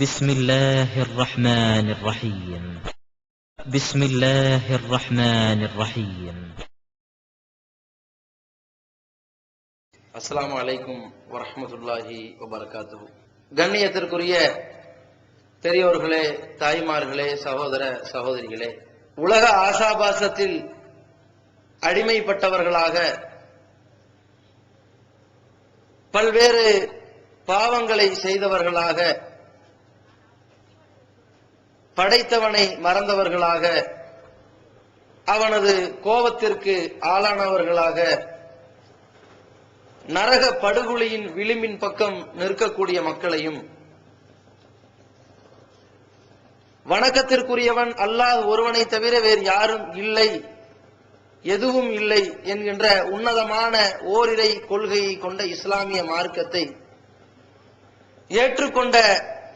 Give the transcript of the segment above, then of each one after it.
بسم الله الرحمن الرحيم بسم الله الرحمن الرحيم அஸ்ஸலாமு அலைக்கும் வரஹ்மத்துல்லாஹி வபரகாத்துஹு. கண்ணியத்திற்குரிய பெரியோர்களே, தாய்மார்களே, சகோதர சகோதரிகளே, உலக ஆசாபாசத்தில் அடிமைப்பட்டவர்களாக பல்வேறு பாவங்களை செய்தவர்களாக, படைத்தவனை மறந்தவர்களாக, அவனது கோபத்திற்கு ஆளானவர்களாக, நரக படுகொலியின் விளிம்பின் பக்கம் நிற்கக்கூடிய மக்களையும், வணக்கத்திற்குரியவன் அல்லாஹ் ஒருவனை தவிர வேறு யாரும் இல்லை, எதுவும் இல்லை என்கின்ற உன்னதமான ஓரிரை கொள்கையை கொண்ட இஸ்லாமிய மார்க்கத்தை ஏற்றுக்கொண்ட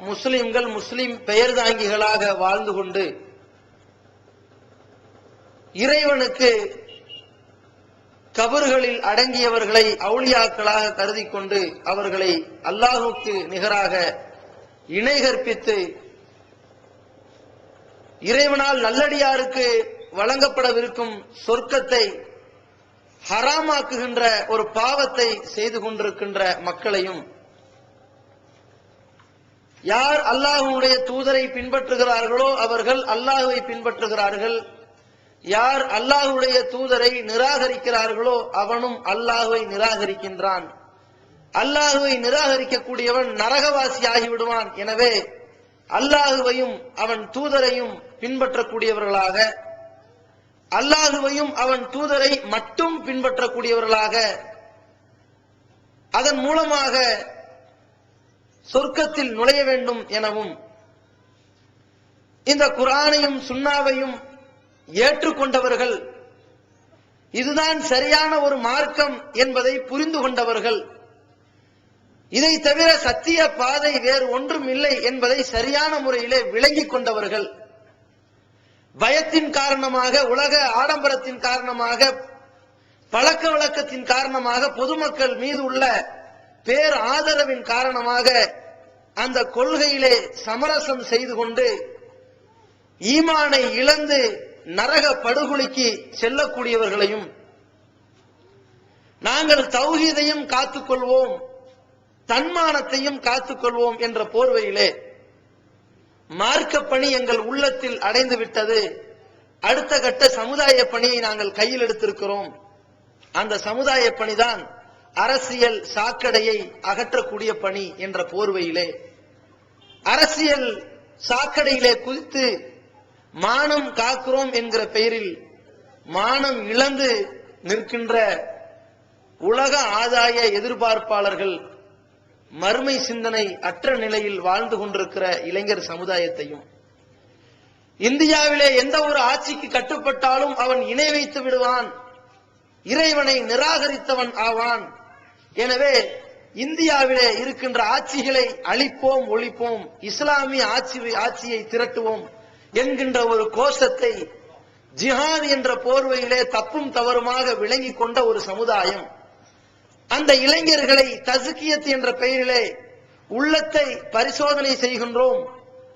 முஸ்லிம்கள், முஸ்லிம் பெயர்தாங்கிகளாக வாழ்ந்து கொண்டு இறைவனுக்கு கபர்களில் அடங்கியவர்களை அவுலியாக்களாக கருதி கொண்டு அவர்களை அல்லாஹுக்கு நிகராக இணை கற்பித்து இறைவனால் நல்லடியாருக்கு வழங்கப்படவிருக்கும் சொர்க்கத்தை ஹராமாக்குகின்ற ஒரு பாவத்தை செய்து கொண்டிருக்கின்ற மக்களையும், யார் அல்லாஹ்வுடைய தூதரை பின்பற்றுகிறார்களோ அவர்கள் அல்லாஹ்வை பின்பற்றுகிறார்கள், யார் அல்லாஹ்வுடைய தூதரை நிராகரிக்கிறார்களோ அவனும் அல்லாஹ்வை நிராகரிக்கின்றான், அல்லாஹ்வை நிராகரிக்கக்கூடியவன் நரகவாசி ஆகிவிடுவான். எனவே அல்லாஹ்வையும் அவன் தூதரையும் பின்பற்றக்கூடியவர்களாக, அல்லாஹ்வையும் அவன் தூதரை மட்டும் பின்பற்றக்கூடியவர்களாக, அதன் மூலமாக சொர்க்கத்தில் நுழைய வேண்டும் எனவும், இந்த குர்ஆனையும் சுன்னாவையும் ஏற்றுக்கொண்டவர்கள், இதுதான் சரியான ஒரு மார்க்கம் என்பதை புரிந்து கொண்டவர்கள், இதை தவிர சத்திய பாதை வேறு ஒன்றும் இல்லை என்பதை சரியான முறையிலே விளங்கிக் கொண்டவர்கள், பயத்தின் காரணமாக, உலக ஆடம்பரத்தின் காரணமாக, பழக்க வழக்கத்தின் காரணமாக, பொதுமக்கள் மீது உள்ள பேர் ஆதரவின் காரணமாக அந்த கொள்கையிலே சமரசம் செய்து கொண்டு ஈமானை இழந்து நரக படுகொலிக்கு செல்லக்கூடியவர்களையும், நாங்கள் தௌஹீதையும் காத்துக்கொள்வோம், தன்மானத்தையும் காத்துக்கொள்வோம் என்ற போர்வையிலே மார்க்க பணி எங்கள் உள்ளத்தில் அடைந்து விட்டது, அடுத்த கட்ட சமுதாய பணியை நாங்கள் கையில் எடுத்திருக்கிறோம், அந்த சமுதாய பணிதான் அரசியல் சாக்கடையை அகற்றக்கூடிய பணி என்ற போர்வையிலே அரசியல் சாக்கடையிலே குதித்து மானம் காக்கிறோம் என்கிற பெயரில் மானம் இழந்து நிற்கின்ற உலக ஆதாய எதிர்பார்ப்பாளர்கள், மறுமை சிந்தனை அற்ற நிலையில் வாழ்ந்து கொண்டிருக்கிற இளைஞர் சமுதாயத்தையும், இந்தியாவிலே எந்த ஒரு ஆட்சிக்கு கட்டுப்பட்டாலும் அவன் இணை வைத்து விடுவான், இறைவனை நிராகரித்தவன் ஆவான், எனவே இந்தியாவிலே இருக்கின்ற ஆட்சிகளை அழிப்போம், ஒழிப்போம், இஸ்லாமிய ஆட்சியை திரட்டுவோம் என்கின்ற ஒரு கோஷத்தை ஜிஹாத் என்ற போர்வையிலே தப்பும் தவறுமாக விளங்கிக் கொண்ட ஒரு சமுதாயம், அந்த இளைஞர்களை தஸ்கியத் என்ற பெயரிலே உள்ளத்தை பரிசோதனை செய்கின்றோம்,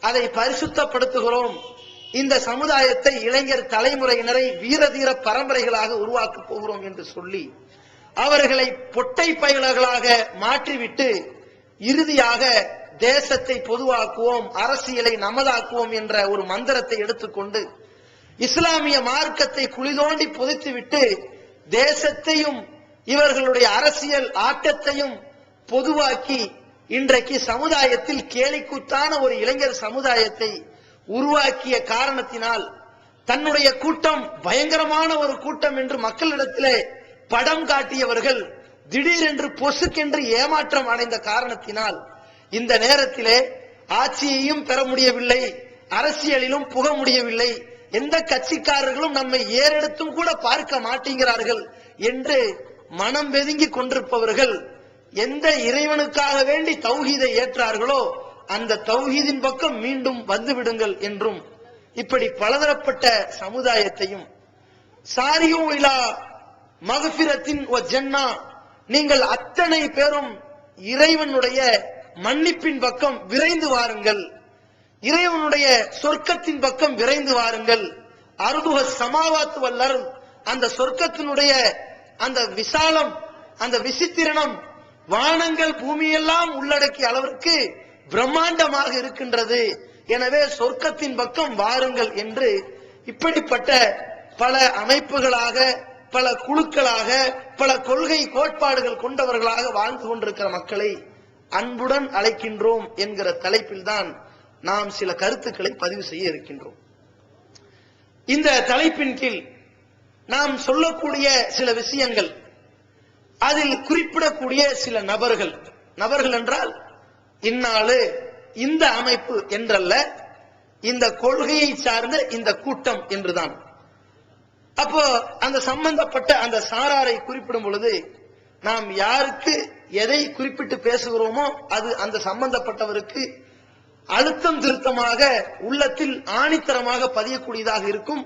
அதை பரிசுத்தப்படுத்துகிறோம், இந்த சமுதாயத்தை இளைஞர் தலைமுறையினரை வீரதீர பரம்பரைகளாக உருவாக்கப் போகிறோம் என்று சொல்லி அவர்களை பொட்டை பயல்களாக மாற்றிவிட்டு இறுதியாக தேசத்தை பொதுவாக்குவோம், அரசியலை நமதாக்குவோம் என்ற ஒரு மந்திரத்தை எடுத்துக்கொண்டு இஸ்லாமிய மார்க்கத்தை குளிதோண்டி புதைத்துவிட்டு தேசத்தையும் இவர்களுடைய அரசியல் ஆட்டத்தையும் பொதுவாக்கி இன்றைக்கு சமுதாயத்தில் கேலிக்கூத்தான ஒரு இளைஞர் சமுதாயத்தை உருவாக்கிய காரணத்தினால் தன்னுடைய கூட்டம் பயங்கரமான ஒரு கூட்டம் என்று மக்களிடத்திலே படம் காட்டியவர்கள் திடீரென்று பொசுக்கென்று ஏமாற்றம் அடைந்த காரணத்தினால் இந்த நேரத்திலே ஆட்சியையும் பெற முடியவில்லை, அரசியலிலும் புக முடியவில்லை, எந்த கட்சிக்காரர்களும் நம்மை ஏறெடுத்தும் கூட பார்க்க மாட்டேங்கிறார்கள் என்று மனம் வெதுங்கி கொண்டிருப்பவர்கள் எந்த இறைவனுக்காக வேண்டி தௌஹீதை ஏற்றார்களோ அந்த தௌஹீதின் பக்கம் மீண்டும் வந்துவிடுங்கள் என்றும், இப்படி பலதரப்பட்ட சமுதாயத்தையும் சாரியும் இலா மக்ஃபிரத்தின் வ ஜன்னா, நீங்கள் அத்தனை பேரும் இறைவனுடைய மன்னிப்பின் பக்கம் விரைந்து வாருங்கள், இறைவனுடைய சொர்க்கத்தின் பக்கம் விரைந்து வாருங்கள். அருதுக சமாவாத்து வல்லர், அந்த சொர்க்கத்தினுடைய அந்த விசாலம், அந்த விசித்திரணம் வானங்கள் பூமியெல்லாம் உள்ளடக்கிய அளவிற்கு பிரம்மாண்டமாக இருக்கின்றது. எனவே சொர்க்கத்தின் பக்கம் வாருங்கள் என்று இப்படிப்பட்ட பல அமைப்புகளாக, பல குழுக்களாக, பல கொள்கை கோட்பாடுகள் கொண்டவர்களாக வாழ்ந்து கொண்டிருக்கிற மக்களை அன்புடன் அழைக்கின்றோம் என்கிற தலைப்பில் தான் நாம் சில கருத்துக்களை பதிவு செய்ய இருக்கின்றோம். இந்த தலைப்பின் கீழ் நாம் சொல்லக்கூடிய சில விஷயங்கள், அதில் குறிப்பிடக்கூடிய சில நபர்கள் என்றால் இந்நாளு இந்த அமைப்பு என்றல்ல, இந்த கொள்கையை சார்ந்த இந்த கூட்டம் என்றுதான். அப்போ அந்த சம்பந்தப்பட்ட அந்த சாராரை குறிப்பிடும் பொழுது நாம் யாருக்கு எதை குறிப்பிட்டு பேசுகிறோமோ அது அந்த சம்பந்தப்பட்டவருக்கு அழுத்தம் திருத்தமாக உள்ளத்தில் ஆணித்தரமாக பதியக்கூடியதாக இருக்கும்.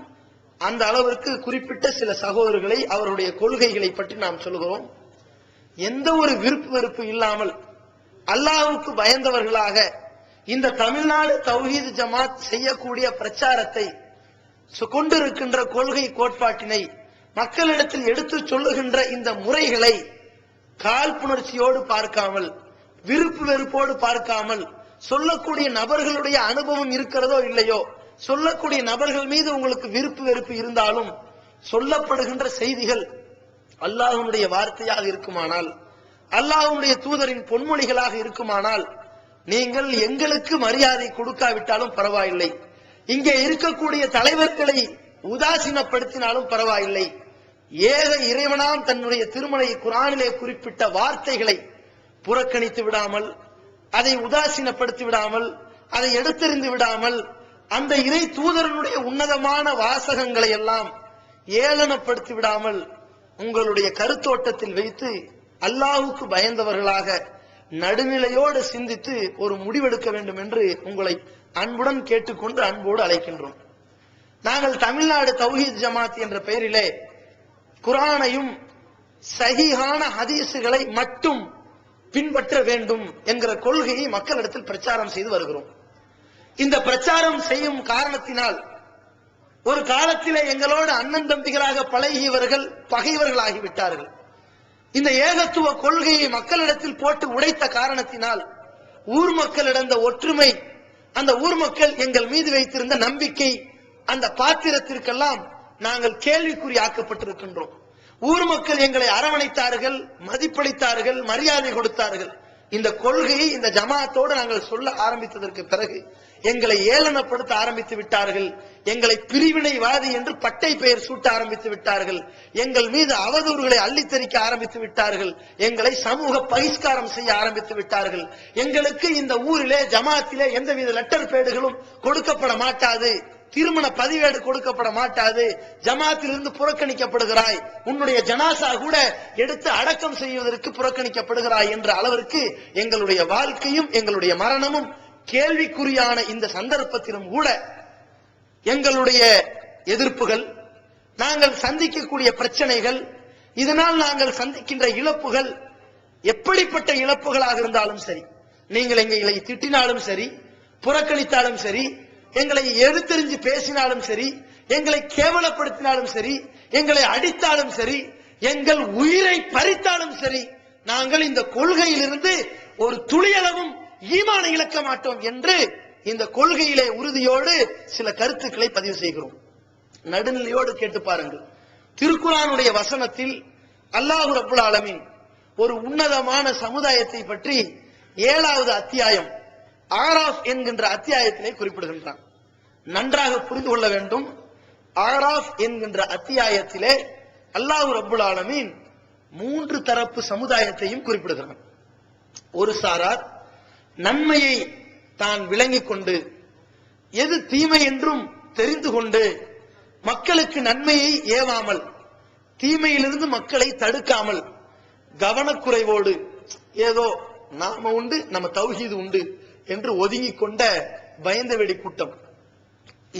அந்த அளவிற்கு குறிப்பிட்ட சில சகோதரர்களை, அவருடைய கொள்கைகளை பற்றி நாம் சொல்கிறோம். எந்த ஒரு விருப்பு வெறுப்பு இல்லாமல் அல்லாஹ்வுக்கு பயந்தவர்களாக இந்த தமிழ்நாடு தௌஹீத் ஜமாத் செய்யக்கூடிய பிரச்சாரத்தை, கொண்டிருக்கின்ற கொள்கை கோட்பாட்டினை மக்களிடத்தில் எடுத்து சொல்லுகின்ற இந்த முறைகளை காழ்ப்புணர்ச்சியோடு பார்க்காமல், விருப்பு வெறுப்போடு பார்க்காமல், சொல்லக்கூடிய நபர்களுடைய அனுபவம் இருக்கிறதோ இல்லையோ, சொல்லக்கூடிய நபர்கள் மீது உங்களுக்கு விருப்பு வெறுப்பு இருந்தாலும் சொல்லப்படுகின்ற செய்திகள் அல்லாஹ்வுடைய வார்த்தையாக இருக்குமானால், அல்லாஹ்வுடைய தூதரின் பொன்மொழிகளாக இருக்குமானால், நீங்கள் எங்களுக்கு மரியாதை கொடுக்காவிட்டாலும் பரவாயில்லை, இங்கே இருக்கக்கூடிய தலைவர்களை உதாசீனப்படுத்தினாலும் பரவாயில்லை, ஏக இறைவனாம் தன்னுடைய திருமலை குர்ஆனிலே குறிப்பிட்ட வார்த்தைகளை புறக்கணித்து விடாமல், அதை உதாசீனப்படுத்தி விடாமல், அதை எடுத்தெறிந்து விடாமல், அந்த இறை தூதரனுடைய உன்னதமான வாசகங்களை எல்லாம் ஏளனப்படுத்தி விடாமல் உங்களுடைய கருத்தோட்டத்தில் வைத்து அல்லாஹ்வுக்கு பயந்தவர்களாக நடுநிலையோடு சிந்தித்து ஒரு முடிவெடுக்க வேண்டும் என்று உங்களை அன்புடன் கேட்டுக்கொண்டு அன்போடு அழைக்கின்றோம். நாங்கள் தமிழ்நாடு தௌஹீத் ஜமாத் என்ற பெயரிலே குர்ஆனையும் சஹீஹான ஹதீசுகளை மட்டும் பின்பற்ற வேண்டும் என்கிற கொள்கையை மக்களிடத்தில் பிரச்சாரம் செய்து வருகிறோம். இந்த பிரச்சாரம் செய்யும் காரணத்தினால் ஒரு காலத்திலே எங்களோடு அண்ணன் தம்பிகளாக பழகியவர்கள் பகைவர்களாகிவிட்டார்கள். இந்த ஏகத்துவ கொள்கையை மக்களிடத்தில் போட்டு உடைத்த காரணத்தினால் ஊர் மக்களிடம் ஒற்றுமை, அந்த ஊர் மக்கள் எங்கள் மீது வைத்திருந்த நம்பிக்கை, அந்த பாத்திரத்திற்கெல்லாம் நாங்கள் கேள்விக்குறி ஆக்கப்பட்டிருக்கின்றோம். ஊர் மக்கள் எங்களை அரவணைத்தார்கள், மதிப்பளித்தார்கள், மரியாதை கொடுத்தார்கள். இந்த கொள்கையை இந்த ஜமாத்தோடு நாங்கள் சொல்ல ஆரம்பித்ததற்கு பிறகு எங்களை ஏளனப்படுத்த ஆரம்பித்து விட்டார்கள். எங்களை பிரிவினைவாதி என்று பட்டை பெயர் சூட்ட ஆரம்பித்து விட்டார்கள். எங்கள் மீது அவதூறுகளை அள்ளித்தரிக்க ஆரம்பித்து விட்டார்கள். எங்களை சமூக பகிஷ்காரம் செய்ய ஆரம்பித்து விட்டார்கள். எங்களுக்கு இந்த ஊரிலே ஜமாத்திலே எந்தவித லெட்டர் பேடுகளும் கொடுக்கப்பட மாட்டாது, திருமண பதிவேடு கொடுக்கப்பட மாட்டாது, ஜமாத்தில் இருந்து புறக்கணிக்கப்படுகிறாய், உன்னுடைய ஜனாசா கூட எடுத்து அடக்கம் செய்வதற்கு புறக்கணிக்கப்படுகிறாய் என்ற அளவிற்கு எங்களுடைய வாழ்க்கையும் எங்களுடைய மரணமும் கேள்விக்குறியான இந்த சந்தர்ப்பத்திலும் கூட எங்களுடைய எதிர்ப்புகள், நாங்கள் சந்திக்கக்கூடிய பிரச்சனைகள், இதனால் நாங்கள் சந்திக்கின்ற இழப்புகள், எப்படிப்பட்ட இழப்புகளாக இருந்தாலும் சரி, நீங்கள் எங்களை திட்டினாலும் சரி, புறக்கணித்தாலும் சரி, எங்களை எடுத்தெறிஞ்சு பேசினாலும் சரி, எங்களை கேவலப்படுத்தினாலும் சரி, எங்களை அடித்தாலும் சரி, எங்கள் உயிரை பறித்தாலும் சரி, நாங்கள் இந்த கொள்கையிலிருந்து ஒரு துளியளவும் ஈமானை இழக்க மாட்டோம் என்று இந்த கொள்கையிலே உறுதியோடு சில கருத்துக்களை பதிவு செய்கிறோம். நடுநிலையோடு கேட்டு பாருங்கள். திருக்குர்ஆனுடைய வசனத்தில் அல்லாஹ் ரப்பல் ஆலமீன் ஒரு உன்னதமான சமுதாயத்தை பற்றி 7வது அத்தியாயம் ஆராஃப் என்கின்ற அத்தியாயத்திலே குறிப்பிடுகின்றான். நன்றாக புரிந்து கொள்ள வேண்டும். ஆராஃப் என்கின்ற அத்தியாயத்திலே அல்லாஹ் ரப்பல் ஆலமீன் 3 தரப்பு சமுதாயத்தையும் குறிப்பிடுகிறான். ஒரு சாரார் நன்மையை தான் விளங்கிக் கொண்டு, எது தீமை என்றும் தெரிந்து கொண்டு, மக்களுக்கு நன்மையை ஏவாமல், தீமையிலிருந்து மக்களை தடுக்காமல், கவனக்குறைவோடு, ஏதோ நாம உண்டு நம்ம தௌஹீது உண்டு என்று ஒதுங்கிக் கொண்ட பயந்த வெடி கூட்டம்.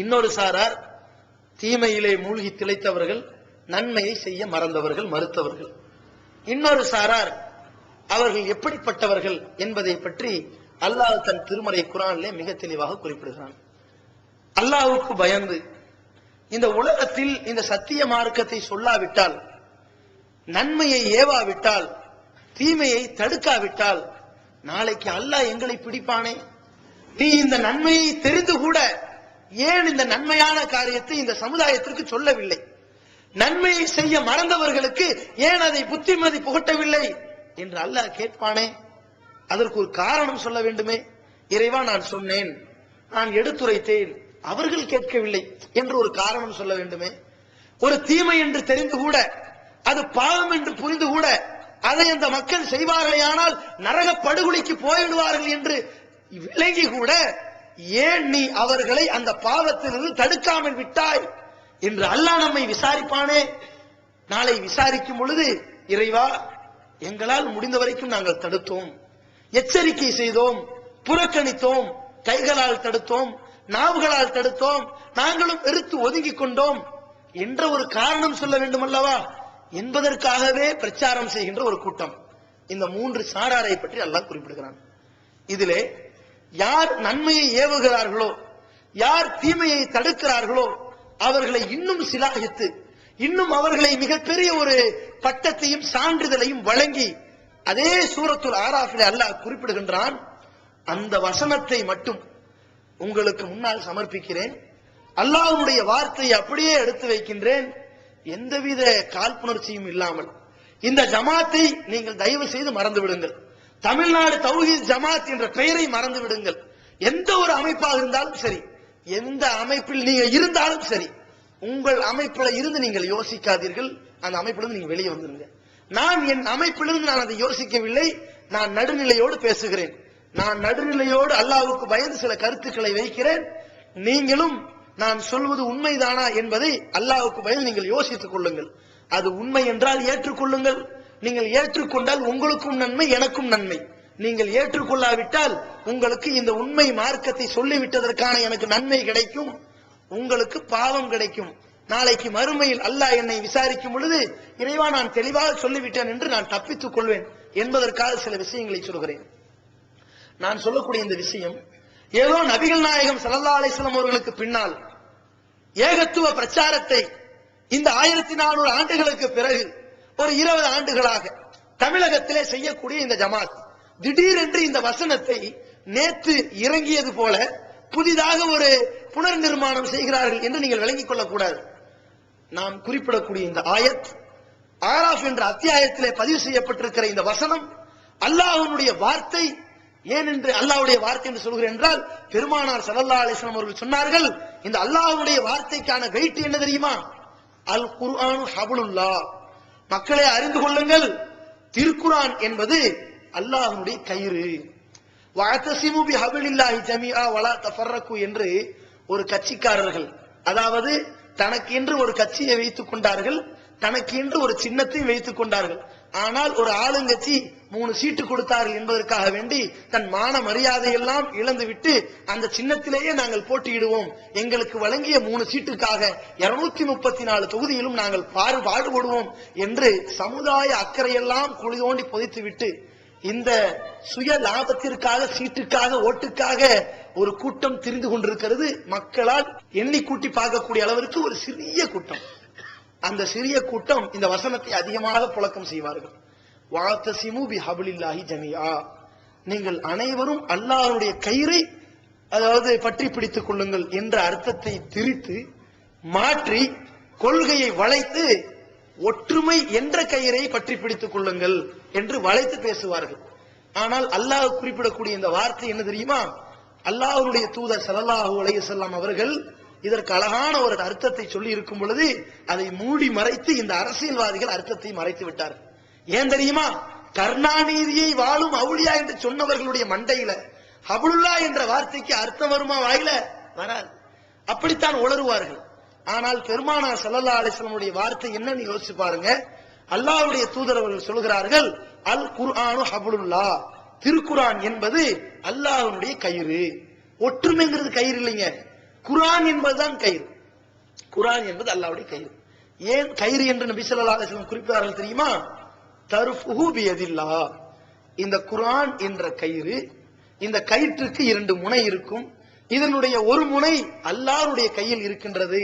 இன்னொரு சாரார் தீமையிலே மூழ்கி திளைத்தவர்கள், நன்மையை செய்ய மறந்தவர்கள், மறுத்தவர்கள். இன்னொரு சாரார் அவர்கள் எப்படிப்பட்டவர்கள் என்பதை பற்றி அல்லாஹ் தன் திருமறை குர்ஆனிலே மிக தெளிவாக குறிப்பிடுகிறான். அல்லாஹ்வுக்கு பயந்து இந்த உலகத்தில் இந்த சத்திய மார்க்கத்தை சொல்லாவிட்டால், நன்மையை ஏவாவிட்டால், தீமையை தடுக்காவிட்டால், நாளைக்கு அல்லாஹ் எங்களை பிடிப்பானே. நீ இந்த நன்மையை தெரிந்து கூட ஏன் இந்த நன்மையான காரியத்தை இந்த சமுதாயத்திற்கு சொல்லவில்லை? நன்மையை செய்ய மறந்தவர்களுக்கு ஏன் அதை புத்திமதி புகட்டவில்லை என்று அல்லாஹ் கேட்பானே. அதற்கு ஒரு காரணம் சொல்ல வேண்டுமே. இறைவா, நான் சொன்னேன், நான் எடுத்துரைத்தேன், அவர்கள் கேட்கவில்லை என்று ஒரு காரணம் சொல்ல வேண்டுமே. ஒரு தீமை என்று தெரிந்து கூட, அது பாவம் என்று புரிந்து கூட, அதை அந்த மக்கள் செய்வார்களேயானால் நரக படுகொலைக்கு போய்விடுவார்கள் என்று விளங்கி கூட ஏன் நீ அவர்களை அந்த பாவத்திலிருந்து தடுக்காமல் விட்டாய் என்று அல்லாஹ் நம்மை விசாரிப்பானே. நாளை விசாரிக்கும் பொழுது, இறைவா, எங்களால் முடிந்த வரைக்கும் நாங்கள் தடுத்தோம், எச்சரிக்கை செய்தோம், புறக்கணித்தோம், கைகளால் தடுத்தோம், நாவுகளால் தடுத்தோம், நாங்களும் வெறுத்து ஒதுங்கிக் கொண்டோம் என்ற ஒரு காரணம் சொல்ல வேண்டும் அல்லவா என்பதற்காகவே பிரச்சாரம் செய்கின்ற ஒரு கூட்டம். இந்த 3 சாராரை பற்றி அல்லாஹ் குறிப்பிடுகிறான். இதிலே யார் நன்மையை ஏவுகிறார்களோ, யார் தீமையை தடுக்கிறார்களோ, அவர்களை இன்னும் சிலாகித்து, இன்னும் அவர்களை மிகப்பெரிய ஒரு பட்டத்தையும் சான்றிதழையும் வழங்கி, அதே சூரத்துல் ஆராஃபிலே அல்லாஹ் குறிப்பிடுகின்றான். அந்த வசனத்தை மட்டும் உங்களுக்கு முன்னால் சமர்ப்பிக்கிறேன், அல்லாஹ்வுடைய வார்த்தையை அப்படியே எடுத்து வைக்கின்றேன், எந்தவித காழ்ப்புணர்ச்சியும் இல்லாமல். இந்த ஜமாத்தை நீங்கள் தயவு செய்து மறந்து விடுங்கள். தமிழ்நாடு தௌஹீத் ஜமாத் என்ற பெயரை மறந்து விடுங்கள். எந்த ஒரு அமைப்பாக இருந்தாலும் சரி, எந்த அமைப்பில் நீங்க இருந்தாலும் சரி, உங்கள் அமைப்பில் இருந்து நீங்கள் யோசிக்காதீர்கள். அந்த அமைப்பிலிருந்து நீங்க வெளியே வந்துருங்க. நான் என் அமைப்பிலிருந்து நான் அதை யோசிக்கவில்லை. நான் நடுநிலையோடு பேசுகிறேன். நான் நடுநிலையோடு அல்லாஹ்வுக்கு பயந்து சில கருத்துக்களை வைக்கிறேன். நீங்களும் நான் சொல்வது உண்மைதானா என்பதை அல்லாஹ்வுக்கு பயந்து நீங்கள் யோசித்துக் கொள்ளுங்கள். அது உண்மை என்றால் ஏற்றுக்கொள்ளுங்கள். நீங்கள் ஏற்றுக்கொண்டால் உங்களுக்கும் நன்மை, எனக்கும் நன்மை. நீங்கள் ஏற்றுக்கொள்ளாவிட்டால் உங்களுக்கு இந்த உண்மை மார்க்கத்தை சொல்லிவிட்டதற்கான எனக்கு நன்மை கிடைக்கும், உங்களுக்கு பாவம் கிடைக்கும். நாளைக்கு மறுமையில் அல்லாஹ் என்னை விசாரிக்கும் பொழுது, இறைவா, நான் தெளிவாக சொல்லிவிட்டேன் என்று நான் தப்பித்துக் கொள்வேன் என்பதற்காக சில விஷயங்களை சொல்கிறேன். நான் சொல்லக்கூடிய இந்த விஷயம் ஏதோ நபிகள் நாயகம் ஸல்லல்லாஹு அலைஹி வஸல்லம் அவர்களுக்கு பின்னால் ஏகத்துவ பிரச்சாரத்தை இந்த 1400 ஆண்டுகளுக்கு பிறகு ஒரு 20 ஆண்டுகளாக தமிழகத்திலே செய்யக்கூடிய இந்த ஜமாத் திடீரென்று இந்த வசனத்தை நேற்று இறங்கியது போல புதிதாக ஒரு புனர் நிர்மாணம் செய்கிறார்கள் என்று நீங்கள் விளங்கிக் கொள்ளக்கூடாது. நாம் குறிப்பிடக்கூடிய இந்த ஆயத், ஆராஃப் என்ற அத்தியாயத்திலே பதிவு செய்யப்பட்டிருக்கிற இந்த வசனம் அல்லாஹ்வுடைய வார்த்தை. ஏன் என்று அல்லாஹ்வுடைய வார்த்தை என்று சொல்கிறேன் என்றால், பெருமானார் ஸல்லல்லாஹு அலைஹி வஸல்லம் அவர்கள் சொன்னார்கள், இந்த அல்லாஹ்வுடைய வார்த்தைக்கான வெயிட் என்ன தெரியுமா? அல் குர்ஆன் ஹப்லுல்லாஹ். மக்களை அறிந்து கொள்ளுங்கள், திருக்குர்ஆன் என்பது அல்லாஹ்வுடைய கயிறு. வஅதஸிமு பிஹப்லில்லாஹி ஜமீஆ வலா தஃபர்ரகு என்று ஒரு கட்சிக்காரர்கள், அதாவது தனக்கு என்று ஒரு கட்சியை வைத்துக் கொண்டார்கள், தனக்கு என்று ஒரு சின்னத்தை வைத்துக் கொண்டார்கள். ஆனால் ஒரு ஆளுங்கட்சி 3 சீட்டு கொடுத்தார்கள் என்பதற்காக வேண்டி தன் மான மரியாதை எல்லாம் இழந்துவிட்டு அந்த சின்னத்திலேயே நாங்கள் போட்டியிடுவோம், எங்களுக்கு வழங்கிய 3 சீட்டுக்காக 234 தொகுதியிலும் நாங்கள் பாடுபடுவோம் என்று சமுதாய அக்கறையெல்லாம் குழி தோண்டி புதைத்து விட்டு இந்த சுய லாபத்திற்காக, சீட்டுக்காக, ஓட்டுக்காக ஒரு கூட்டம் திரிந்து கொண்டிருக்கிறது. மக்களால் எண்ணி கூட்டி பார்க்கக்கூடிய அளவிற்கு ஒரு சிறிய கூட்டம். அந்த சிறிய கூட்டம் இந்த வசனத்தை அதிகமாக புழக்கம் செய்வார்கள். வஅதஸிமு பிஹப்லில்லாஹி ஜமீஆ, நீங்கள் அனைவரும் அல்லாஹ்வுடைய கயிறை, அதாவது பற்றி பிடித்துக் கொள்ளுங்கள் என்ற அர்த்தத்தை திரித்து மாற்றி கொள்கையை வளைத்து ஒற்றுமை என்ற கயிறை பற்றி பிடித்துக் கொள்ளுங்கள் என்று வளைத்து பேசுவார்கள். ஆனால் அல்லாஹ் குறிப்பிடக்கூடிய இந்த வார்த்தை என்ன தெரியுமா? அல்லாஹ்வுடைய தூதர் ஸல்லல்லாஹு அலைஹி வஸல்லம் அவர்கள் இதற்கு அழகான ஒரு அர்த்தத்தை சொல்லி இருக்கும் பொழுது அதை மூடி மறைத்து இந்த அரசியல்வாதிகள் அர்த்தத்தை மறைத்து விட்டார்கள். ஏன் தெரியுமா? கருணாநிதியை வாழும் அவுலியா என்று சொன்னவர்களுடைய மண்டையில ஹப்லுல்லாஹ் என்ற வார்த்தைக்கு அர்த்தம் வருமா? வாயில வராது. அப்படித்தான் உளறுவார்கள். ஆனால் பெருமானார் ஸல்லல்லாஹு அலைஹி வஸல்லம் வார்த்தை என்னன்னு யோசிச்சு பாருங்க. அல்லாஹ்வுடைய தூதர் அவர்கள் சொல்கிறார்கள், அல் குர்ஆனு ஹப்லுல்லாஹ், திருக்குர்ஆன் என்பது அல்லாஹ்வுடைய கயிறு. ஒற்றுமைங்கிறது கயிறு இல்லைங்க, குர்ஆன் என்பதுதான் கயிறு. குர்ஆன் என்பது அல்லாஹ்வுடைய கயிறு. ஏன் கயிறு என்று நபி ஸல்லல்லாஹு அலைஹி வஸல்லம் குறிப்பிட்டார்கள் தெரியுமா? தர்ஃபுஹு பியதில்லாஹ், இந்த குர்ஆன் என்ற கயிறு, இந்த கயிற்றுக்கு 2 முனை இருக்கும். இதனுடைய ஒரு முனை அல்லாஹ்வுடைய கையில் இருக்கின்றது.